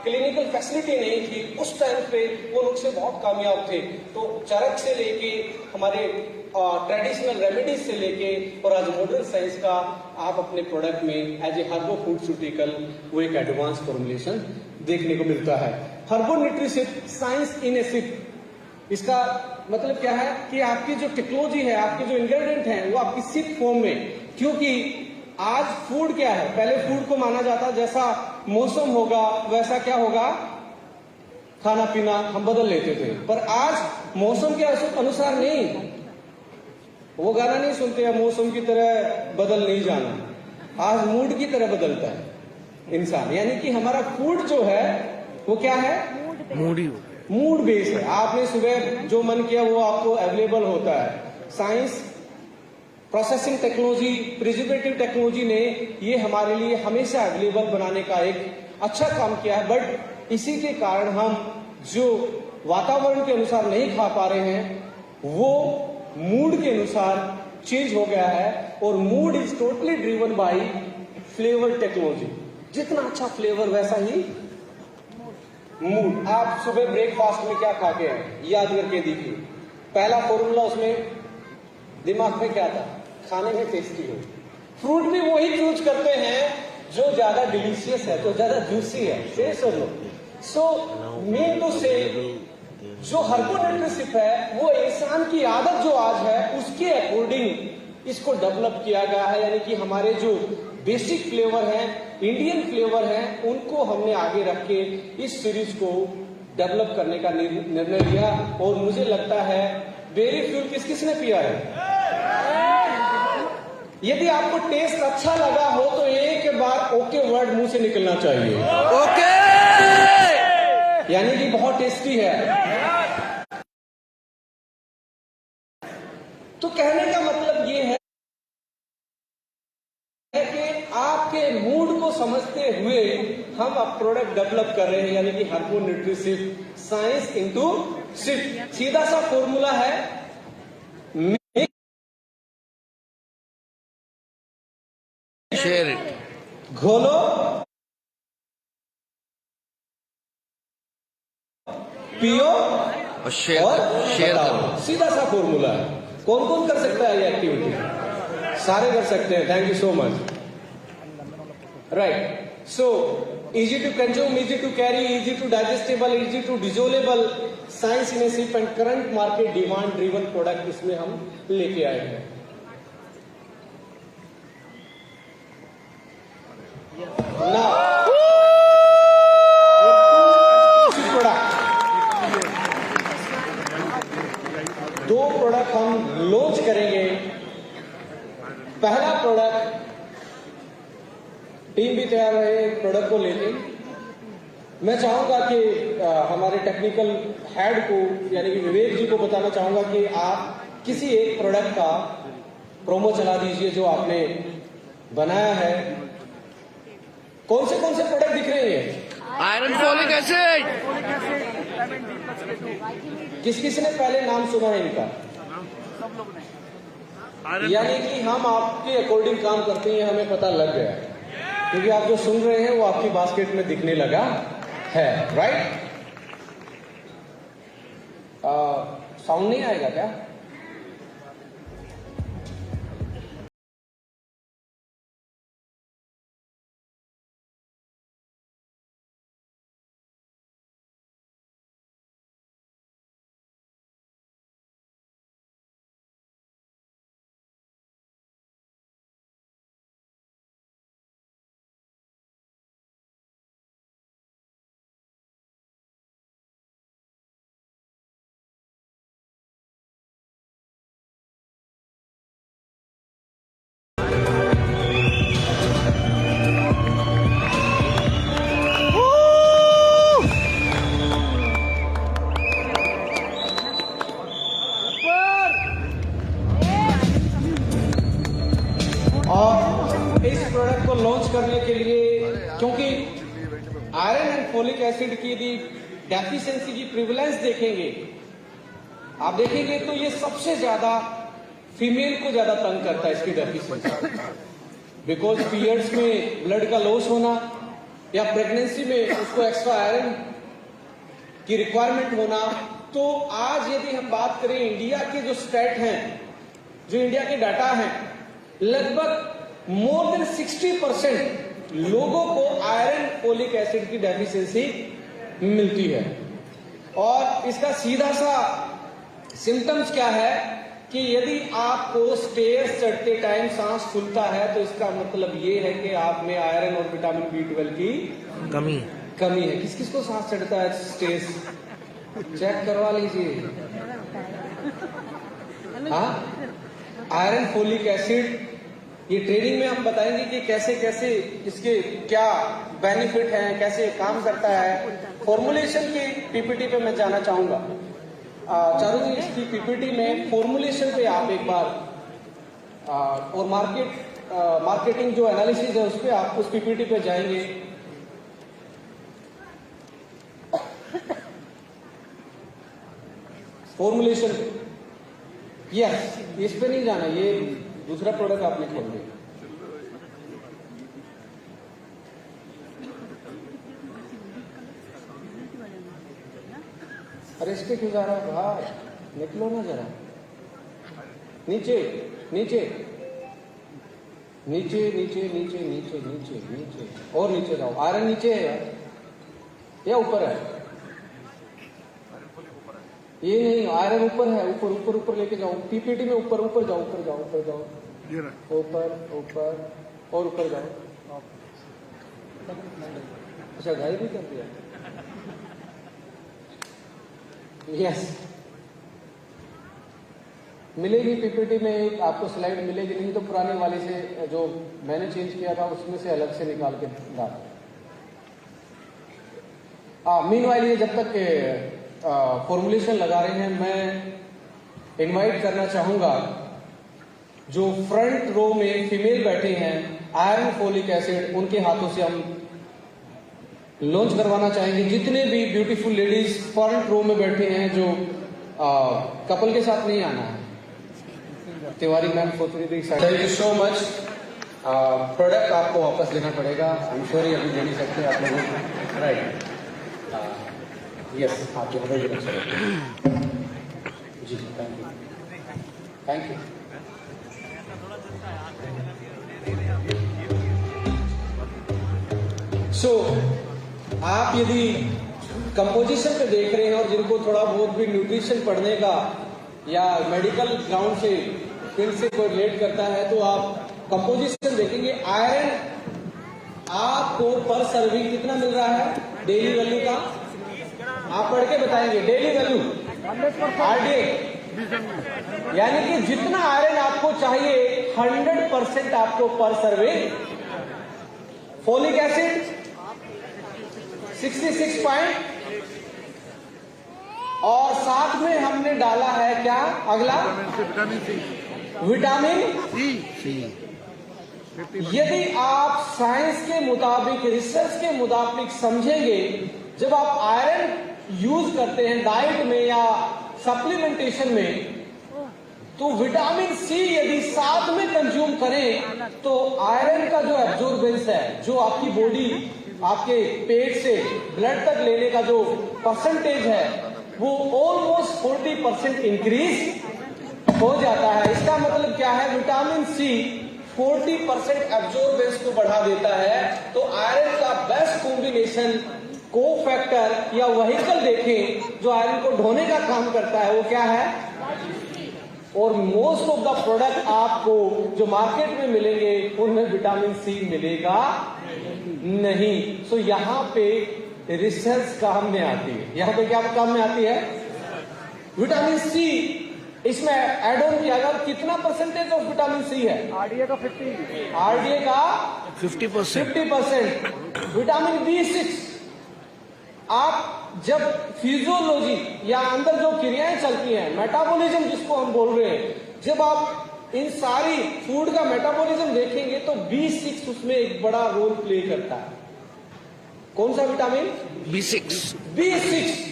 क्लिनिकल फैसिलिटी नहीं थी, उस टाइम पे वो नुस्खे बहुत कामयाब थे। तो चरक से लेके हमारे ट्रेडिशनल रेमेडीज से लेके और आज मॉडर्न साइंस का आप अपने प्रोडक्ट में एज ए हर्बो फूडस्यूटिकल वो एक एडवांस फॉर्मुलेशन देखने को मिलता है। हर्बो न्यूट्रिशिप साइंस इन ए सिप, इसका मतलब क्या है कि आपकी जो टेक्नोलॉजी है, आपके जो इंग्रेडिएंट हैं, वो आपकी सिप फॉर्म में, क्योंकि आज फूड क्या है, पहले फूड को माना जाता जैसा मौसम होगा वैसा क्या होगा, खाना पीना हम बदल लेते थे, पर आज मौसम के अनुसार नहीं, वो गाना नहीं सुनते हैं, मौसम की तरह बदल नहीं जाना, आज मूड की तरह बदलता है इंसान। यानी कि हमारा फूड जो है वो क्या है, मूड बेस है। आपने सुबह जो मन किया वो आपको अवेलेबल होता है। Science, processing technology, preservative technology ने ये हमारे लिए हमेशा अवेलेबल बनाने का एक अच्छा काम किया है, बट इसी के कारण हम जो वातावरण के अनुसार नहीं खा पा रहे हैं वो मूड के अनुसार चेंज हो गया है। और mood is totally driven by flavour technology. जितना अच्छा फ्लेवर वैसा ही मूड। आप सुबह ब्रेकफास्ट में क्या खाते हैं, याद करके देखिए। पहला फॉर्मूला उसमें दिमाग में क्या था, खाने में टेस्टी हो। फ्रूट भी वही चूज करते हैं जो ज्यादा डिलीशियस है, जो ज्यादा जूसी है। सो मीन टू से जो हार्मोन्यूट्रिशिप है वो इंसान की आदत जो आज है उसके अकॉर्डिंग इसको डेवलप किया गया है। यानी कि हमारे जो बेसिक फ्लेवर हैं, इंडियन फ्लेवर हैं, उनको हमने आगे रख के इस सीरीज को डेवलप करने का निर्णय लिया। और मुझे लगता है बेरी फ्यूल किसने पिया है? यदि आपको टेस्ट अच्छा लगा हो तो एक बार ओके वर्ड मुंह से निकलना चाहिए। ओके। यानी कि बहुत टेस्टी है। तो कहने का मतलब ये है कि आपके मूड को समझते हुए हम अब प्रोडक्ट डेवलप कर रहे हैं, यानी कि हार्मोन न्यूट्रिशिप साइंस इनटू सिप। सीधा सा फॉर्मूला है, शेयर इट। घोलो, पियो और शेयर बताओ। करो। सीधा सा फॉर्मूला है। कौन कौन कर सकता है ये एक्टिविटी? सारे कर सकते हैं। Thank you so much. Right, so easy to consume, easy to carry, easy to digestible, easy to dissolvable, science in a sip and current market demand driven product इसमें हम लेके आए हैं। Now, दो प्रोडक्ट हम लॉन्च करेंगे। पहला product, team भी तैयार रहे प्रोडक्ट को लेके। मैं चाहूंगा कि हमारे टेक्निकल हेड को यानी कि विवेक जी को बताना चाहूंगा कि आप किसी एक प्रोडक्ट का प्रोमो चला दीजिए जो आपने बनाया है। कौन से प्रोडक्ट दिख रहे हैं? Iron folic acid. किस ने पहले नाम सुना है इनका? यानी कि हम आपके अकॉर्डिंग काम करते हैं, हमें पता लग गया है, क्योंकि आप जो सुन रहे हैं वो आपकी बास्केट में दिखने लगा है। राइट? साउंड नहीं आएगा क्या? और इस प्रोडक्ट को लॉन्च करने के लिए, क्योंकि आयरन एंड फोलिक एसिड की यदि डेफिशिएंसी की प्रिवलेंस देखेंगे, आप देखेंगे तो ये सबसे ज्यादा फीमेल को ज्यादा तंग करता है इसकी डेफिशिएंसी। बिकॉज पीरियड्स में ब्लड का लॉस होना या प्रेगनेंसी में उसको एक्स्ट्रा आयरन की रिक्वायरमेंट होना। तो आज यदि हम बात करें इंडिया के जो स्टेट हैं, जो इंडिया के डाटा हैं, लगभग मोर देन 60% लोगों को आयरन फोलिक एसिड की डेफिशिएंसी मिलती है। और इसका सीधा सा सिम्टम्स क्या है कि यदि आपको स्टेयर्स चढ़ते टाइम सांस फूलता है तो इसका मतलब ये है कि आप में आयरन और विटामिन B12 की कमी है। किस किस को सांस चढ़ता है स्टेयर्स? चेक करवा लीजिए। हाँ, आयरन फोलिक एसिड, ये ट्रेनिंग में हम बताएंगे कि कैसे कैसे इसके क्या बेनिफिट हैं, कैसे काम करता है। फॉर्मुलेशन की पीपीटी पे मैं जाना चाहूंगा। चारू जी, इसकी पीपीटी में फॉर्मुलेशन पे आप एक बार और मार्केटिंग जो एनालिसिस है उस पे आप उस पीपीटी पे जाएंगे। फॉर्मुलेशन पे, यस, इस पे नहीं जाना, ये दूसरा प्रोडक्ट आपने खोल दिया। अरेस्ट पे क्यों जा रहा है बाहर? निकलो ना जरा, नीचे नीचे नीचे नीचे नीचे नीचे नीचे नीचे और नीचे जाओ। आयरन नीचे है यार या ऊपर है? ये नहीं, आयरन ऊपर है, ऊपर ऊपर ऊपर लेके जाओ। पीपीटी में ऊपर ऊपर जाओ, ऊपर जाओ, ऊपर जाओ, ऊपर ऊपर और ऊपर जाओ। अच्छा गाय भी कर दिया। यस, मिलेगी पीपीटी में एक आपको स्लाइड मिलेगी, नहीं तो पुराने वाले से जो मैंने चेंज किया था उसमें से अलग से निकाल के डाल। मीनवाइल ये जब तक फॉर्मुलेशन लगा रहे हैं, मैं इनवाइट करना चाहूंगा जो फ्रंट रो में फीमेल बैठे हैं आयरन फोलिक एसिड, उनके हाथों से हम लॉन्च करवाना चाहेंगे। जितने भी ब्यूटीफुल लेडीज फ्रंट रो में बैठे हैं जो कपल के साथ नहीं आना है। Tiwari ma'am thank you so much. Product आपको वापस देना पड़ेगा, आई एम श्योर अभी दे नहीं सकते आप लोगों को, राइट? यस, आप जो है जी, थैंक यू, थैंक यू। सो आप यदि कंपोजिशन पे देख रहे हैं और जिनको थोड़ा बहुत भी न्यूट्रिशन पढ़ने का या मेडिकल ग्राउंड से फील्ड से कोई रिलेट करता है तो आप कंपोजिशन देखेंगे। आयरन आपको पर सर्विंग कितना मिल रहा है डेली वैल्यू का? आप पढ़ के बताएंगे डेली वैल्यू आरडीए, यानी कि जितना आयरन आपको चाहिए 100% आपको पर सर्विंग। फोलिक एसिड 66 पॉइंट, और साथ में हमने डाला है क्या अगला? Vitamin C. यदि आप साइंस के मुताबिक, रिसर्च के मुताबिक समझेंगे, जब आप आयरन यूज करते हैं डाइट में या सप्लीमेंटेशन में, तो विटामिन सी यदि साथ में कंज्यूम करें तो आयरन का जो एब्जॉर्बेंस है, जो आपकी बॉडी आपके पेट से ब्लड तक लेने का जो परसेंटेज है, वो ऑलमोस्ट 40% इंक्रीज हो जाता है। इसका मतलब क्या है? विटामिन सी 40% एब्जॉर्बेंस को बढ़ा देता है। तो आयरन का बेस्ट कॉम्बिनेशन, को फैक्टर या व्हीकल देखें जो आयरन को ढोने का काम करता है, वो क्या है? और मोस्ट ऑफ द प्रोडक्ट आपको जो मार्केट में मिलेंगे उनमें विटामिन सी मिलेगा नहीं। सो यहाँ पे रिसर्च काम में आती है। यहाँ पे क्या काम में आती है? विटामिन सी इसमें एड ऑन किया गया। कितना परसेंटेज ऑफ विटामिन सी है? आरडीए का 50, आरडीए का 50%। विटामिन B6 आप जब फिजियोलॉजी या अंदर जो क्रियाएं चलती हैं, मेटाबॉलिज्म जिसको हम बोल रहे हैं, जब आप इन सारी फूड का मेटाबॉलिज्म देखेंगे तो B6 उसमें एक बड़ा रोल प्ले करता है। कौन सा विटामिन? B6।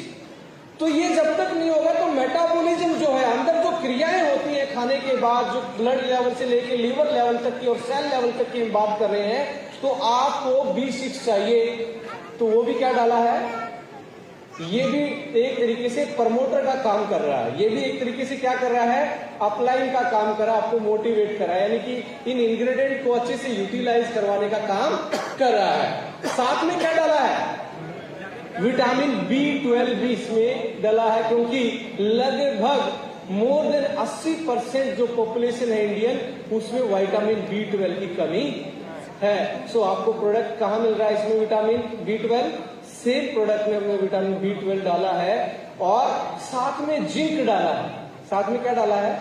तो ये जब तक नहीं होगा तो मेटाबॉलिज्म जो है, अंदर जो क्रियाएं होती हैं खाने के बाद, जो ब्लड लेवल से लेके लीवर लेवल तक की और सेल लेवल तक की हम बात कर रहे हैं, तो आपको B6 चाहिए। तो वो भी क्या डाला है? ये भी एक तरीके से प्रमोटर का काम कर रहा है। ये भी एक तरीके से क्या कर रहा है? अपलाइन का काम कर रहा है, आपको मोटिवेट कर रहा है, यानी कि इन इंग्रेडिएंट को अच्छे से यूटिलाइज करवाने का काम कर रहा है। साथ में क्या डाला है? विटामिन B12 भी इसमें डाला है, क्योंकि लगभग मोर देन 80% जो पॉपुलेशन है इंडियन, उसमें विटामिन B12 की कमी है। सो आपको प्रोडक्ट कहां मिल रहा है इसमें? विटामिन B12 सेम प्रोडक्ट में हमने विटामिन B12 डाला है और साथ में जिंक डाला है। साथ में क्या डाला है?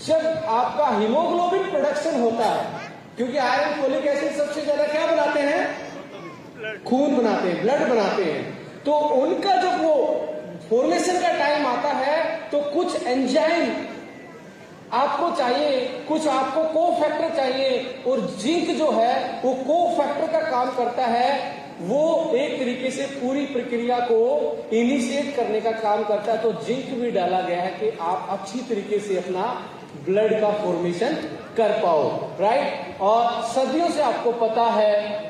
जब आपका हीमोग्लोबिन प्रोडक्शन होता है, क्योंकि आयरन फोलिक एसिड सबसे ज्यादा क्या बनाते हैं? खून बनाते हैं, ब्लड बनाते हैं। तो उनका जब वो फॉर्मेशन का टाइम आता है तो कुछ एंजाइम आपको चाहिए, कुछ आपको को फैक्टर चाहिए, और जिंक जो है वो को फैक्टर का काम करता है। वो एक तरीके से पूरी प्रक्रिया को इनिशिएट करने का काम करता है। तो जिंक भी डाला गया है कि आप अच्छी तरीके से अपना ब्लड का फॉर्मेशन कर पाओ, राइट? और सदियों से आपको पता है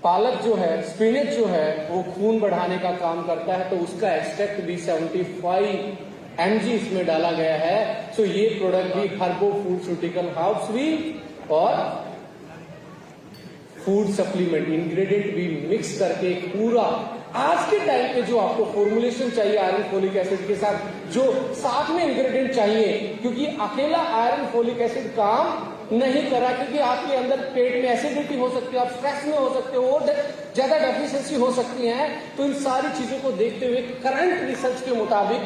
पालक जो है, स्पिनच जो है, वो खून बढ़ाने का काम करता है, तो उसका एक्सट्रैक्ट भी 75 mg इसमें डाला गया है। सो ये प्रोडक्ट भी हर्बो फूडस्यूटिकल हर्ब्स भी और फूड सप्लीमेंट इंग्रेडिएंट भी मिक्स करके पूरा आज के टाइम पे जो आपको फॉर्मुलेशन चाहिए आयरन फोलिक एसिड के साथ, जो साथ में इंग्रेडिएंट चाहिए, क्योंकि अकेला आयरन फोलिक एसिड काम नहीं करा, क्योंकि आपके अंदर पेट में एसिडिटी हो सकती है, आप स्ट्रेस में हो सकते हो, और ज्यादा डेफिशिएंसी हो सकती है। तो इन सारी चीजों को देखते हुए करंट रिसर्च के मुताबिक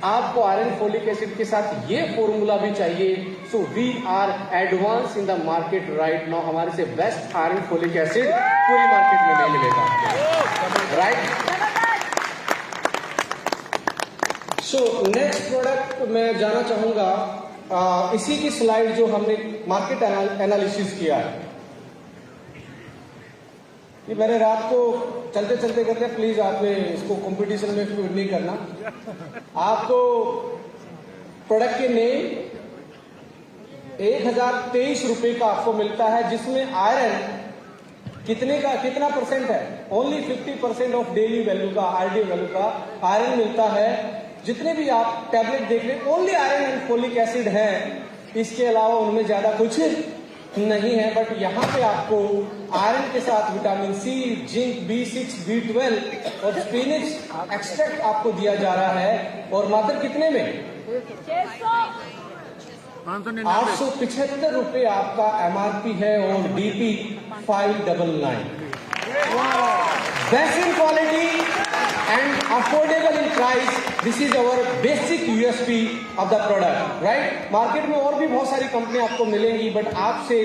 आपको आयरन फोलिक एसिड के साथ ये फॉर्मूला भी चाहिए। So we are advance in the market right now. हमारे से बेस्ट आयरन फोलिक एसिड पूरी मार्केट में नहीं मिलेगा, राइट। सो नेक्स्ट प्रोडक्ट मैं जाना चाहूंगा, इसी की स्लाइड जो हमने मार्केट एनालिसिस किया है, ये मैंने रात को चलते चलते करते, प्लीज आपने इसको कंपटीशन में फिर नहीं करना। आपको प्रोडक्ट के नेम 1023 रुपए का आपको मिलता है, जिसमें आयरन कितना परसेंट है? ओनली 50% ऑफ डेली वैल्यू का, आरडी वैल्यू का आयरन मिलता है। जितने भी आप टैबलेट देख रहे हैं only iron and folic acid है, इसके अलावा उनमें ज्यादा कुछ नहीं है। बट यहाँ पे आपको आयरन के साथ vitamin C, zinc, B6, B12 और स्पिनच एक्सट्रैक्ट आपको दिया जा रहा है। और मात्र कितने में? 875 रुपए आपका MRP है और DP 599। Best in quality and affordable in price. This is our basic USP of the product, right? Market में और भी बहुत सारी कंपनी आपको मिलेंगी, बट आपसे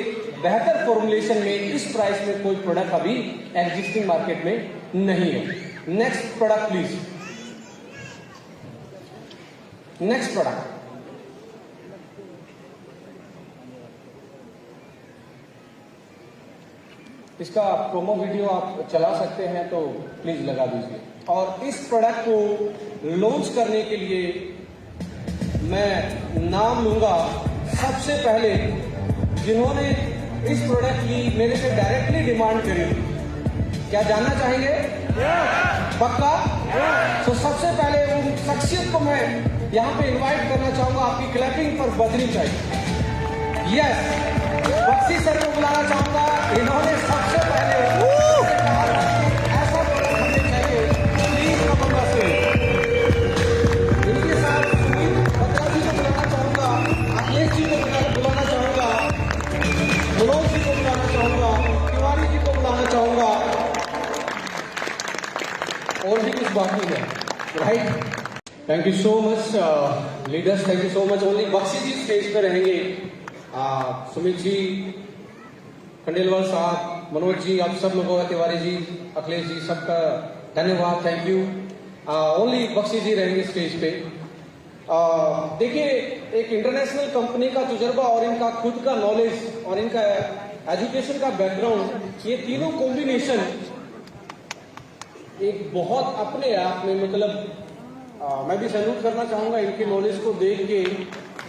बेहतर फॉर्मुलेशन में इस प्राइस में कोई प्रोडक्ट अभी एग्जिस्टिंग मार्केट में नहीं है। Next product please. Next product, इसका प्रोमो वीडियो आप चला सकते हैं तो प्लीज लगा दीजिए। और इस प्रोडक्ट को लॉन्च करने के लिए मैं नाम लूंगा सबसे पहले जिन्होंने इस प्रोडक्ट की मेरे से डायरेक्टली डिमांड करी। क्या जानना चाहेंगे? पक्का? तो सबसे पहले उन शख्सियत को मैं यहाँ पे इनवाइट करना चाहूंगा, आपकी क्लैपिंग पर बजनी चाहिए। यस, बख्शी सर को बुलाना चाहूंगा। इन्होंने सबसे पहले ऐसा प्रोडक्ट हमें चाहिए, प्लीज कमंगा से। इनके साथ सुनील बत्रा जी को बुलाना चाहूंगा, अखिलेश जी को बुलाना चाहूंगा, मनोज जी को बुलाना चाहूंगा, तिवारी जी को बुलाना चाहूंगा, और भी कुछ बाकी है, right? Thank you so much leaders, thank you so much. Only Bakshi ji stage पे रहेंगे। सुमित जी, खंडेलवाल साहब, मनोज जी, आप सब लोगों का, तिवारी जी, अखिलेश जी, सबका धन्यवाद, थैंक यू। ओनली बख्शी जी रहेंगे स्टेज पे। देखिए, एक इंटरनेशनल कंपनी का तजुर्बा और इनका खुद का नॉलेज और इनका एजुकेशन का बैकग्राउंड, ये तीनों कॉम्बिनेशन एक बहुत अपने आप में, मतलब मैं भी सैल्यूट करना चाहूंगा। इनके नॉलेज को देख के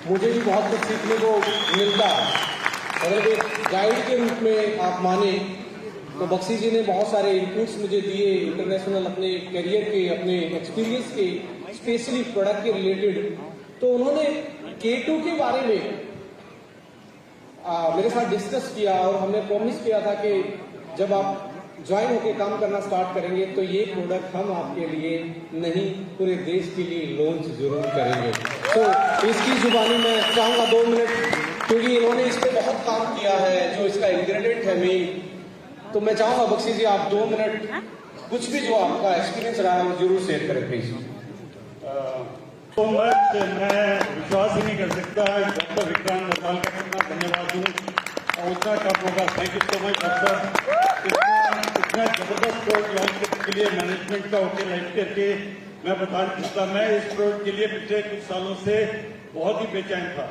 मुझे भी बहुत कुछ सीखने को मिलता है। अगर एक गाइड के रूप में आप माने तो बख्शी जी ने बहुत सारे इनपुट्स मुझे दिए इंटरनेशनल, अपने करियर के, अपने एक्सपीरियंस के, स्पेशली प्रोडक्ट के रिलेटेड। तो उन्होंने K2 के बारे में मेरे साथ डिस्कस किया और हमने प्रॉमिस किया था कि जब आप ज्वाइन होकर काम करना स्टार्ट करेंगे तो ये प्रोडक्ट हम आपके लिए नहीं, पूरे देश के लिए लॉन्च जरूर करेंगे। तो इसकी जुबानी मैं चाहूंगा 2 मिनट, क्योंकि इन्होंने इस पर बहुत काम किया है, जो इसका इंग्रेडिएंट है मेन। तो मैं चाहूंगा बख्शी जी आप 2 मिनट कुछ भी जो आपका एक्सपीरियंस रहा है वो जरूर शेयर करें प्लीज। तो मैं विश्वास ही नहीं कर सकता डॉक्टर विक्रांत नरवाल का कितना धन्यवाद दूँ, और उतना कम होगा। Thank you so much doctor, इतना जबरदस्त प्रोडक्ट लॉन्च करने के लिए मैनेजमेंट का ओके लाइट करके मैं बता नहीं सकता। मैं इस प्रोडक्ट के लिए पिछले कुछ सालों से बहुत ही बेचैन था।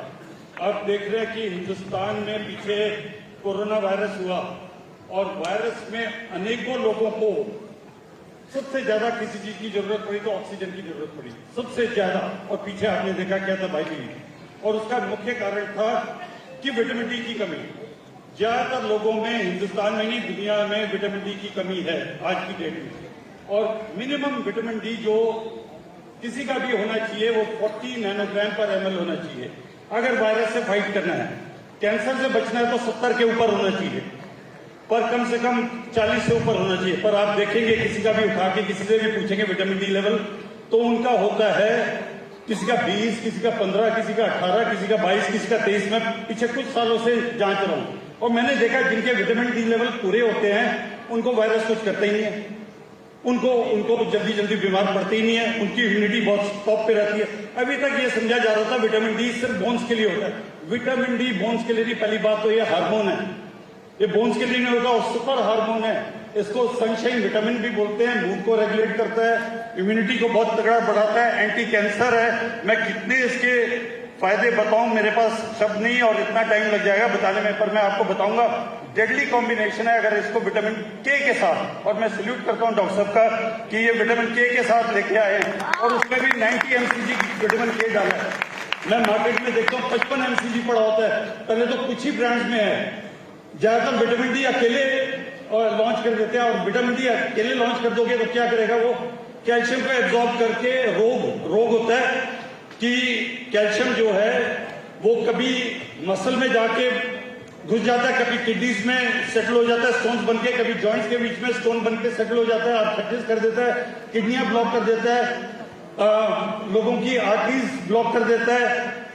अब देख रहे हैं कि हिंदुस्तान में पीछे कोरोना वायरस हुआ और वायरस में अनेकों लोगों को सबसे ज्यादा किसी चीज की जरूरत पड़ी तो ऑक्सीजन की जरूरत पड़ी सबसे ज्यादा। और पीछे आपने देखा क्या था भाई, और उसका मुख्य कारण था कि विटामिन डी की कमी। ज्यादातर लोगों में, हिंदुस्तान में नहीं दुनिया में, विटामिन डी की कमी है आज की डेट में। और मिनिमम विटामिन डी जो किसी का भी होना चाहिए वो 40 नैनोग्राम पर ml होना चाहिए। अगर वायरस से फाइट करना है, कैंसर से बचना है तो 70 के ऊपर होना चाहिए, पर कम से कम 40 से ऊपर होना चाहिए। पर आप देखेंगे किसी का भी उठा के किसी से भी पूछेंगे विटामिन डी लेवल, तो उनका होता है किसी का 20, किसी का 15, किसी का 18, किसी का 22, किसी का 23। मैं पिछले कुछ सालों से जांच रहा हूं और मैंने देखा जिनके विटामिन डी लेवल पूरे होते हैं उनको वायरस कुछ करता ही नहीं है, उनको जल्दी बीमार पड़ते ही नहीं है, उनकी इम्यूनिटी बहुत टॉप पे रहती है। अभी तक ये समझा जा रहा था विटामिन डी सिर्फ बोन्स के लिए होता है। विटामिन डी बोन्स के लिए नहीं, पहली बात तो ये हार्मोन है, ये बोन्स के लिए नहीं होता और सुपर हार्मोन है। इसको सनशाइन विटामिन भी बोलते हैं, मूड को रेगुलेट करता है, इम्यूनिटी को बहुत तगड़ा बढ़ाता है, एंटी कैंसर है। मैं कितने इसके फायदे बताऊं, मेरे पास शब्द नहीं और इतना टाइम लग जाएगा बताने में, पर मैं आपको बताऊंगा डेडली कॉम्बिनेशन है अगर इसको विटामिन के साथ। और मैं सल्यूट करता हूं डॉक्टर साहब का कि ये विटामिन के साथ लेके आए और उसमें भी 90 mcg विटामिन के डाला है। मैं मार्केट में देखता हूँ 55 mcg पड़ा होता है, पहले तो कुछ ही ब्रांड्स में है। ज्यादातर विटामिन डी अकेले लॉन्च कर देते हैं और विटामिन डी अकेले लॉन्च कर दोगे तो क्या करेगा, वो कैल्शियम को एब्जॉर्ब करके रोग होता है कि कैल्शियम जो है वो कभी मसल में जाके घुस जाता है, कभी किडनीज में सेटल हो जाता है स्टोन्स बनके, कभी जॉइंट्स के बीच में स्टोन बनके सेटल हो जाता है, आर्थराइटिस कर देता है, किडनियां ब्लॉक कर देता है, लोगों की आर्टरीज ब्लॉक कर देता है,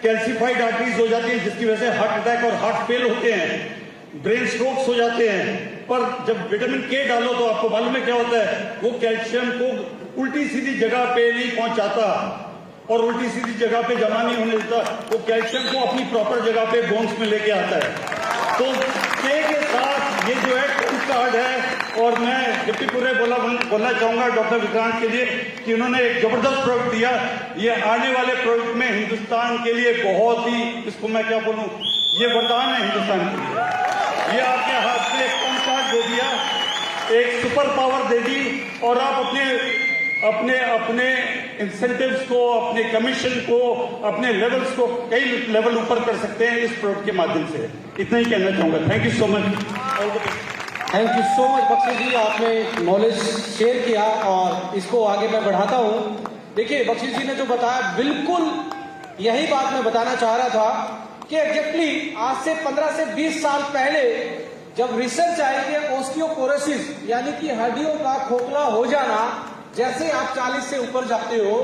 कैल्सिफाइड आर्टरीज हो जाती है जिसकी वजह से हार्ट अटैक और हार्ट फेल होते हैं, ब्रेन स्ट्रोक्स हो जाते हैं। पर जब विटामिन के डालो तो आपको मालूम है क्या होता है, वो कैल्शियम को उल्टी सीधी जगह पे नहीं पहुंचाता और उल्टी सीधी जगह पे जमा नहीं होने देता, वो कैल्शियम को अपनी प्रॉपर जगह पे बोन्स में लेके आता है। तो के साथ ये जो है टूल कार्ड है। और मैं डिप्टी पूरे बोलना चाहूंगा डॉक्टर विक्रांत के लिए कि उन्होंने एक जबरदस्त प्रोडक्ट दिया। ये आने वाले प्रोडक्ट में हिंदुस्तान के लिए बहुत ही, इसको मैं क्या बोलूं, ये वरदान है हिंदुस्तान के लिए। ये आपके हाथ में एक टूल कार्ड दे दिया, एक सुपर पावर दे दी और आप अपने इंसेंटिव्स को, अपने कमीशन को, अपने लेवल्स को कई लेवल ऊपर कर सकते हैं इस प्रोडक्ट के माध्यम से। इतना ही कहना चाहूंगा। Thank you so much. Thank you so much Bakshi ji, आपने नॉलेज शेयर किया और इसको आगे मैं बढ़ाता हूँ। देखिए बख्शी जी ने जो बताया बिल्कुल यही बात मैं बताना चाह रहा था कि एग्जैक्टली आज से 15 से 20 साल पहले जब रिसर्च आई कि ऑस्टियोपोरोसिस यानी कि हड्डियों का खोखला हो जाना, जैसे आप 40 से ऊपर जाते हो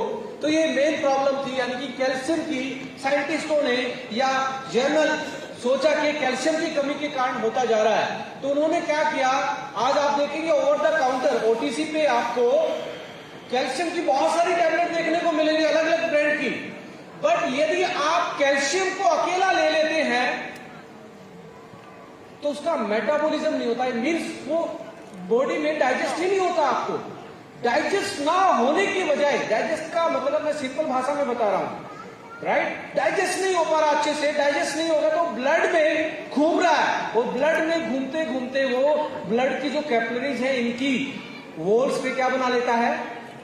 तो ये मेन प्रॉब्लम थी, यानी कि कैल्शियम की साइंटिस्टों ने या जर्नल सोचा कि कैल्शियम की कमी के कारण होता जा रहा है। तो उन्होंने क्या किया, आज आप देखेंगे ओवर द काउंटर ओटीसी पे आपको कैल्शियम की बहुत सारी टैबलेट देखने को मिलेंगी अलग अलग ब्रांड की। बट यदि आप कैल्शियम को अकेला ले लेते हैं तो उसका मेटाबॉलिज्म नहीं होता है, मीन्स वो बॉडी में डाइजेस्ट ही नहीं होता। आपको डाइजेस्ट ना होने की बजाय, डाइजेस्ट का मतलब मैं सिंपल भाषा में बता रहा हूं, राइट, डाइजेस्ट नहीं हो पा रहा अच्छे से, डाइजेस्ट नहीं होगा तो ब्लड में घूम रहा है, वो ब्लड में घूमते घूमते वो ब्लड की जो कैपिलरीज है इनकी वॉल्स पे क्या बना लेता है,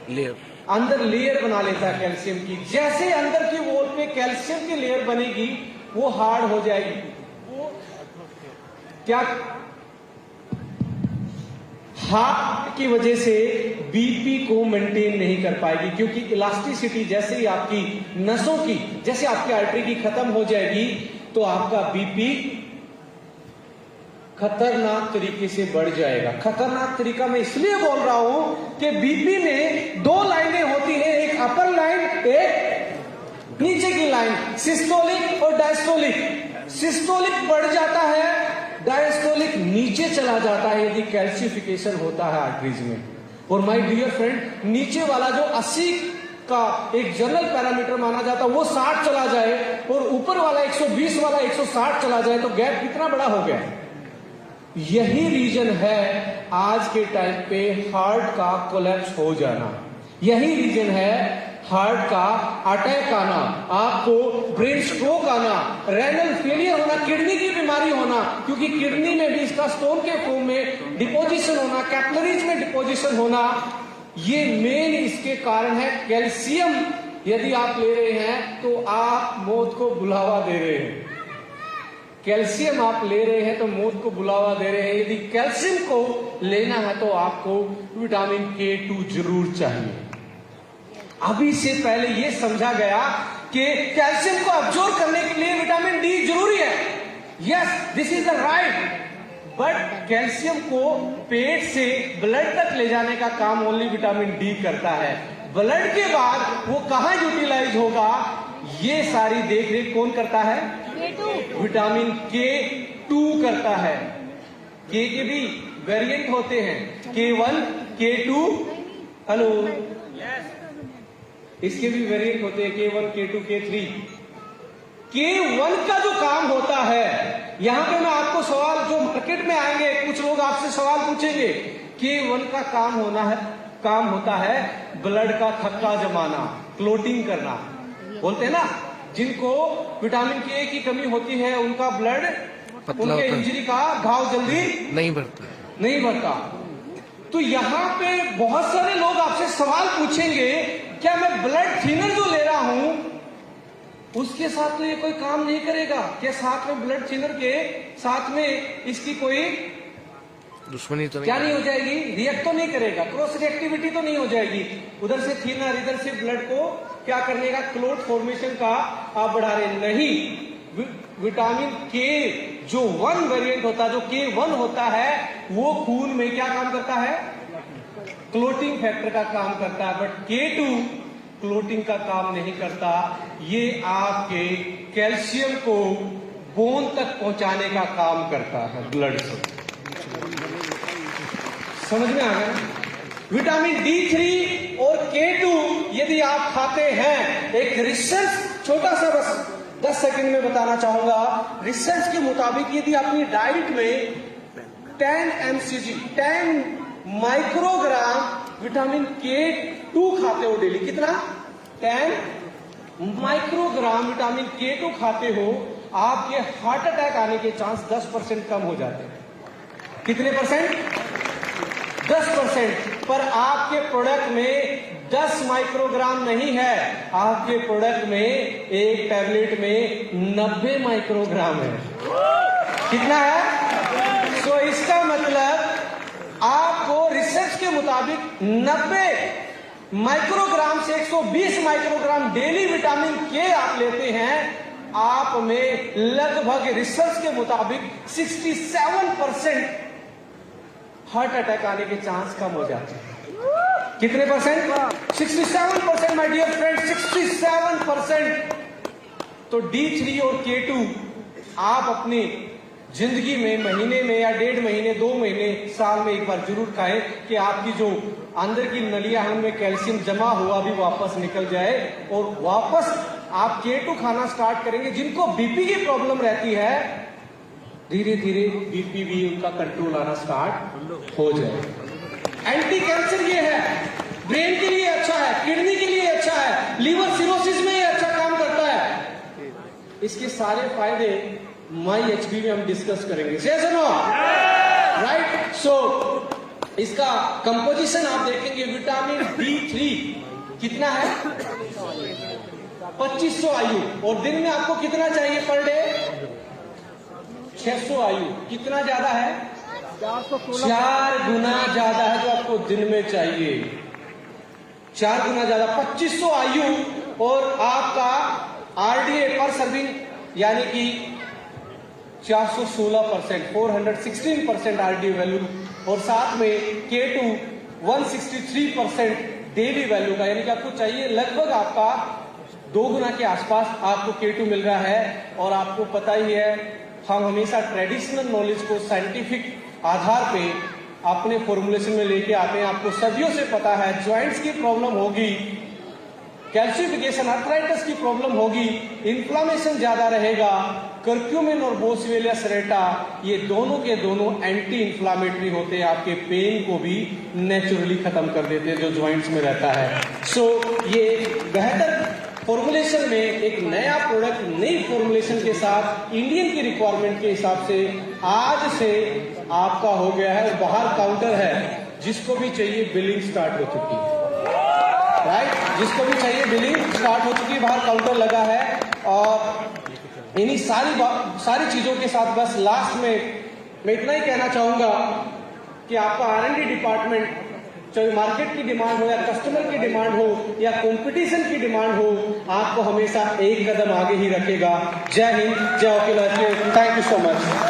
लेयर, अंदर लेयर बना लेता है कैल्शियम की। जैसे अंदर की वॉल पे कैल्शियम की लेयर बनेगी वो हार्ड हो जाएगी, वो क्या हार्ट की वजह से बीपी को मेंटेन नहीं कर पाएगी, क्योंकि इलास्टिसिटी जैसे ही आपकी नसों की, जैसे आपकी आर्टरी की खत्म हो जाएगी तो आपका बीपी खतरनाक तरीके से बढ़ जाएगा। खतरनाक तरीका मैं इसलिए बोल रहा हूं कि बीपी में 2 लाइनें होती हैं, एक अपर लाइन, एक नीचे की लाइन, सिस्टोलिक और डायस्टोलिक। सिस्टोलिक बढ़ जाता है, डायस्टोलिक नीचे चला जाता है यदि कैल्शिफिकेशन होता है आर्टरीज में। और माय डियर फ्रेंड, नीचे वाला जो 80 का एक जनरल पैरामीटर माना जाता है वो 60 चला जाए और ऊपर वाला 120 वाला 160 चला जाए तो गैप कितना बड़ा हो गया। यही रीजन है आज के टाइम पे हार्ट का कोलैप्स हो जाना, यही रीजन है हार्ट का अटैक आना, आपको ब्रेन स्ट्रोक आना, रेनल फेलियर होना, किडनी की बीमारी होना, क्योंकि किडनी में भी इसका स्टोन के फॉर्म में डिपोजिशन होना, कैपिलरीज में डिपोजिशन होना, ये मेन इसके कारण है। कैल्शियम यदि आप ले रहे हैं तो आप मौत को बुलावा दे रहे हैं। कैल्शियम आप ले रहे हैं तो मौत को बुलावा दे रहे हैं। यदि कैल्शियम को लेना है तो आपको विटामिन K2 जरूर चाहिए। अभी से पहले यह समझा गया कि कैल्शियम को अब्जॉर्ब करने के लिए विटामिन डी जरूरी है। Yes, this is the right, but calcium को पेट से ब्लड तक ले जाने का काम ओनली विटामिन डी करता है। ब्लड के बाद वो कहां यूटिलाइज होगा, ये सारी देखरेख कौन करता है? विटामिन K2 करता है। K के भी वेरिएंट होते हैं, K1, K2, हेलो, इसके भी वेरिएंट होते हैं, K1, K2, K3। K1 का जो काम होता है, यहां पे मैं आपको सवाल, जो मार्केट में आएंगे कुछ लोग आपसे सवाल पूछेंगे, K1 का काम होता है ब्लड का थक्का जमाना, क्लोटिंग करना। बोलते हैं ना, जिनको विटामिन K की कमी होती है उनका ब्लड, उनके इंजरी का घाव जल्दी नहीं भरता। तो यहाँ पे बहुत सारे लोग आपसे सवाल पूछेंगे, क्या मैं ब्लड थिनर जो ले रहा हूं उसके साथ तो ये कोई काम नहीं करेगा क्या? साथ में ब्लड थिनर के साथ में इसकी कोई दुश्मनी तो क्या नहीं हो जाएगी? रिएक्ट तो नहीं करेगा, क्रॉस रिएक्टिविटी तो नहीं हो जाएगी। उधर से थिनर, इधर से ब्लड को क्या करने का, क्लोट फॉर्मेशन का आप बढ़ा रहे नहीं। विटामिन K जो 1 वेरिएंट होता है, जो K1 होता है, वो खून में क्या काम करता है? क्लोटिंग फैक्टर का काम करता है। बट K2 क्लोटिंग का काम नहीं करता। ये आपके कैल्शियम को बोन तक पहुंचाने का काम करता है ब्लड से। समझ में आ गया? विटामिन D3 और K2 यदि आप खाते हैं, एक रिसर्च छोटा सा बस 10 सेकंड में बताना चाहूंगा। रिसर्च के मुताबिक यदि अपनी डाइट में 10 mcg 10 माइक्रोग्राम विटामिन K2 खाते हो डेली, कितना? 10 माइक्रोग्राम विटामिन K2 खाते हो, आपके हार्ट अटैक आने के चांस 10% कम हो जाते हैं। कितने परसेंट? 10%। पर आपके प्रोडक्ट में 10 माइक्रोग्राम नहीं है, आपके प्रोडक्ट में एक टैबलेट में 90 माइक्रोग्राम है। कितना है? तो इसका मतलब आपको रिसर्च के मुताबिक 90 माइक्रोग्राम से 120 माइक्रोग्राम डेली विटामिन K आप लेते हैं, आप में लगभग रिसर्च के मुताबिक 67% हार्ट अटैक आने के चांस कम हो जाते हैं। कितने परसेंट? 67% my dear friend, 67%। तो D3 और K2 आप अपनी जिंदगी में महीने में या 1.5 महीने, 2 महीने, साल में एक बार जरूर खाएं कि आपकी जो अंदर की नलियां में कैल्शियम जमा हुआ भी वापस निकल जाए और वापस आप K2 खाना स्टार्ट करेंगे। जिनको बीपी की प्रॉब्लम रहती है, धीरे धीरे बीपी भी उनका कंट्रोल आना स्टार्ट हो जाए। एंटी कैंसर ये है, ब्रेन के लिए अच्छा है, किडनी के लिए अच्छा है, लीवर सिरोसिस में ये अच्छा काम करता है। इसके सारे फायदे माई एचपी में हम डिस्कस करेंगे। से सुनो, राइट? सो इसका कंपोजिशन आप देखेंगे, विटामिन D3 कितना है? 2500 IU, और दिन में आपको कितना चाहिए पर डे? 600 IU। कितना ज्यादा है? 4 गुना ज्यादा है जो आपको दिन में चाहिए, 4 गुना ज्यादा, 2500 IU। और आपका RDA पर सर्विंग यानी कि 416%, 416% RDA वैल्यू, और साथ में K2 163% डेली वैल्यू का, यानी कि आपको चाहिए लगभग आपका 2 गुना के आसपास आपको K2 मिल रहा है। और आपको पता ही है, हम हमेशा ट्रेडिशनल नॉलेज को साइंटिफिक आधार पे अपने फॉर्मुलेशन में लेके आते हैं। आपको सदियों से पता है, ज्वाइंट्स की प्रॉब्लम होगी, कैल्सिफिकेशन, आर्थराइटिस की प्रॉब्लम होगी, इन्फ्लामेशन ज्यादा रहेगा, कर्क्यूमिन और बोसिवेलिया सेरेटा ये दोनों के दोनों एंटी इन्फ्लामेटरी होते हैं, आपके पेन को भी नेचुरली खत्म कर देते हैं जो ज्वाइंट्स में रहता है। सो ये बेहतर फॉर्मुलेशन में एक नया प्रोडक्ट, नई फॉर्मुलेशन के साथ इंडियन की रिक्वायरमेंट के हिसाब से आज से आपका हो गया है। बाहर काउंटर है, जिसको भी चाहिए बिलिंग स्टार्ट हो चुकी है, राइट? जिसको भी चाहिए बिलिंग स्टार्ट हो चुकी है, बाहर काउंटर लगा है। और इन्हीं सारी चीजों के साथ बस लास्ट में मैं इतना ही कहना चाहूंगा कि आपका R&D डिपार्टमेंट, चाहे मार्केट की डिमांड हो या कस्टमर की डिमांड हो या कंपटीशन की डिमांड हो, आपको हमेशा एक कदम आगे ही रखेगा। जय हिंद, जय Akhil Bharatiya. Thank you so much.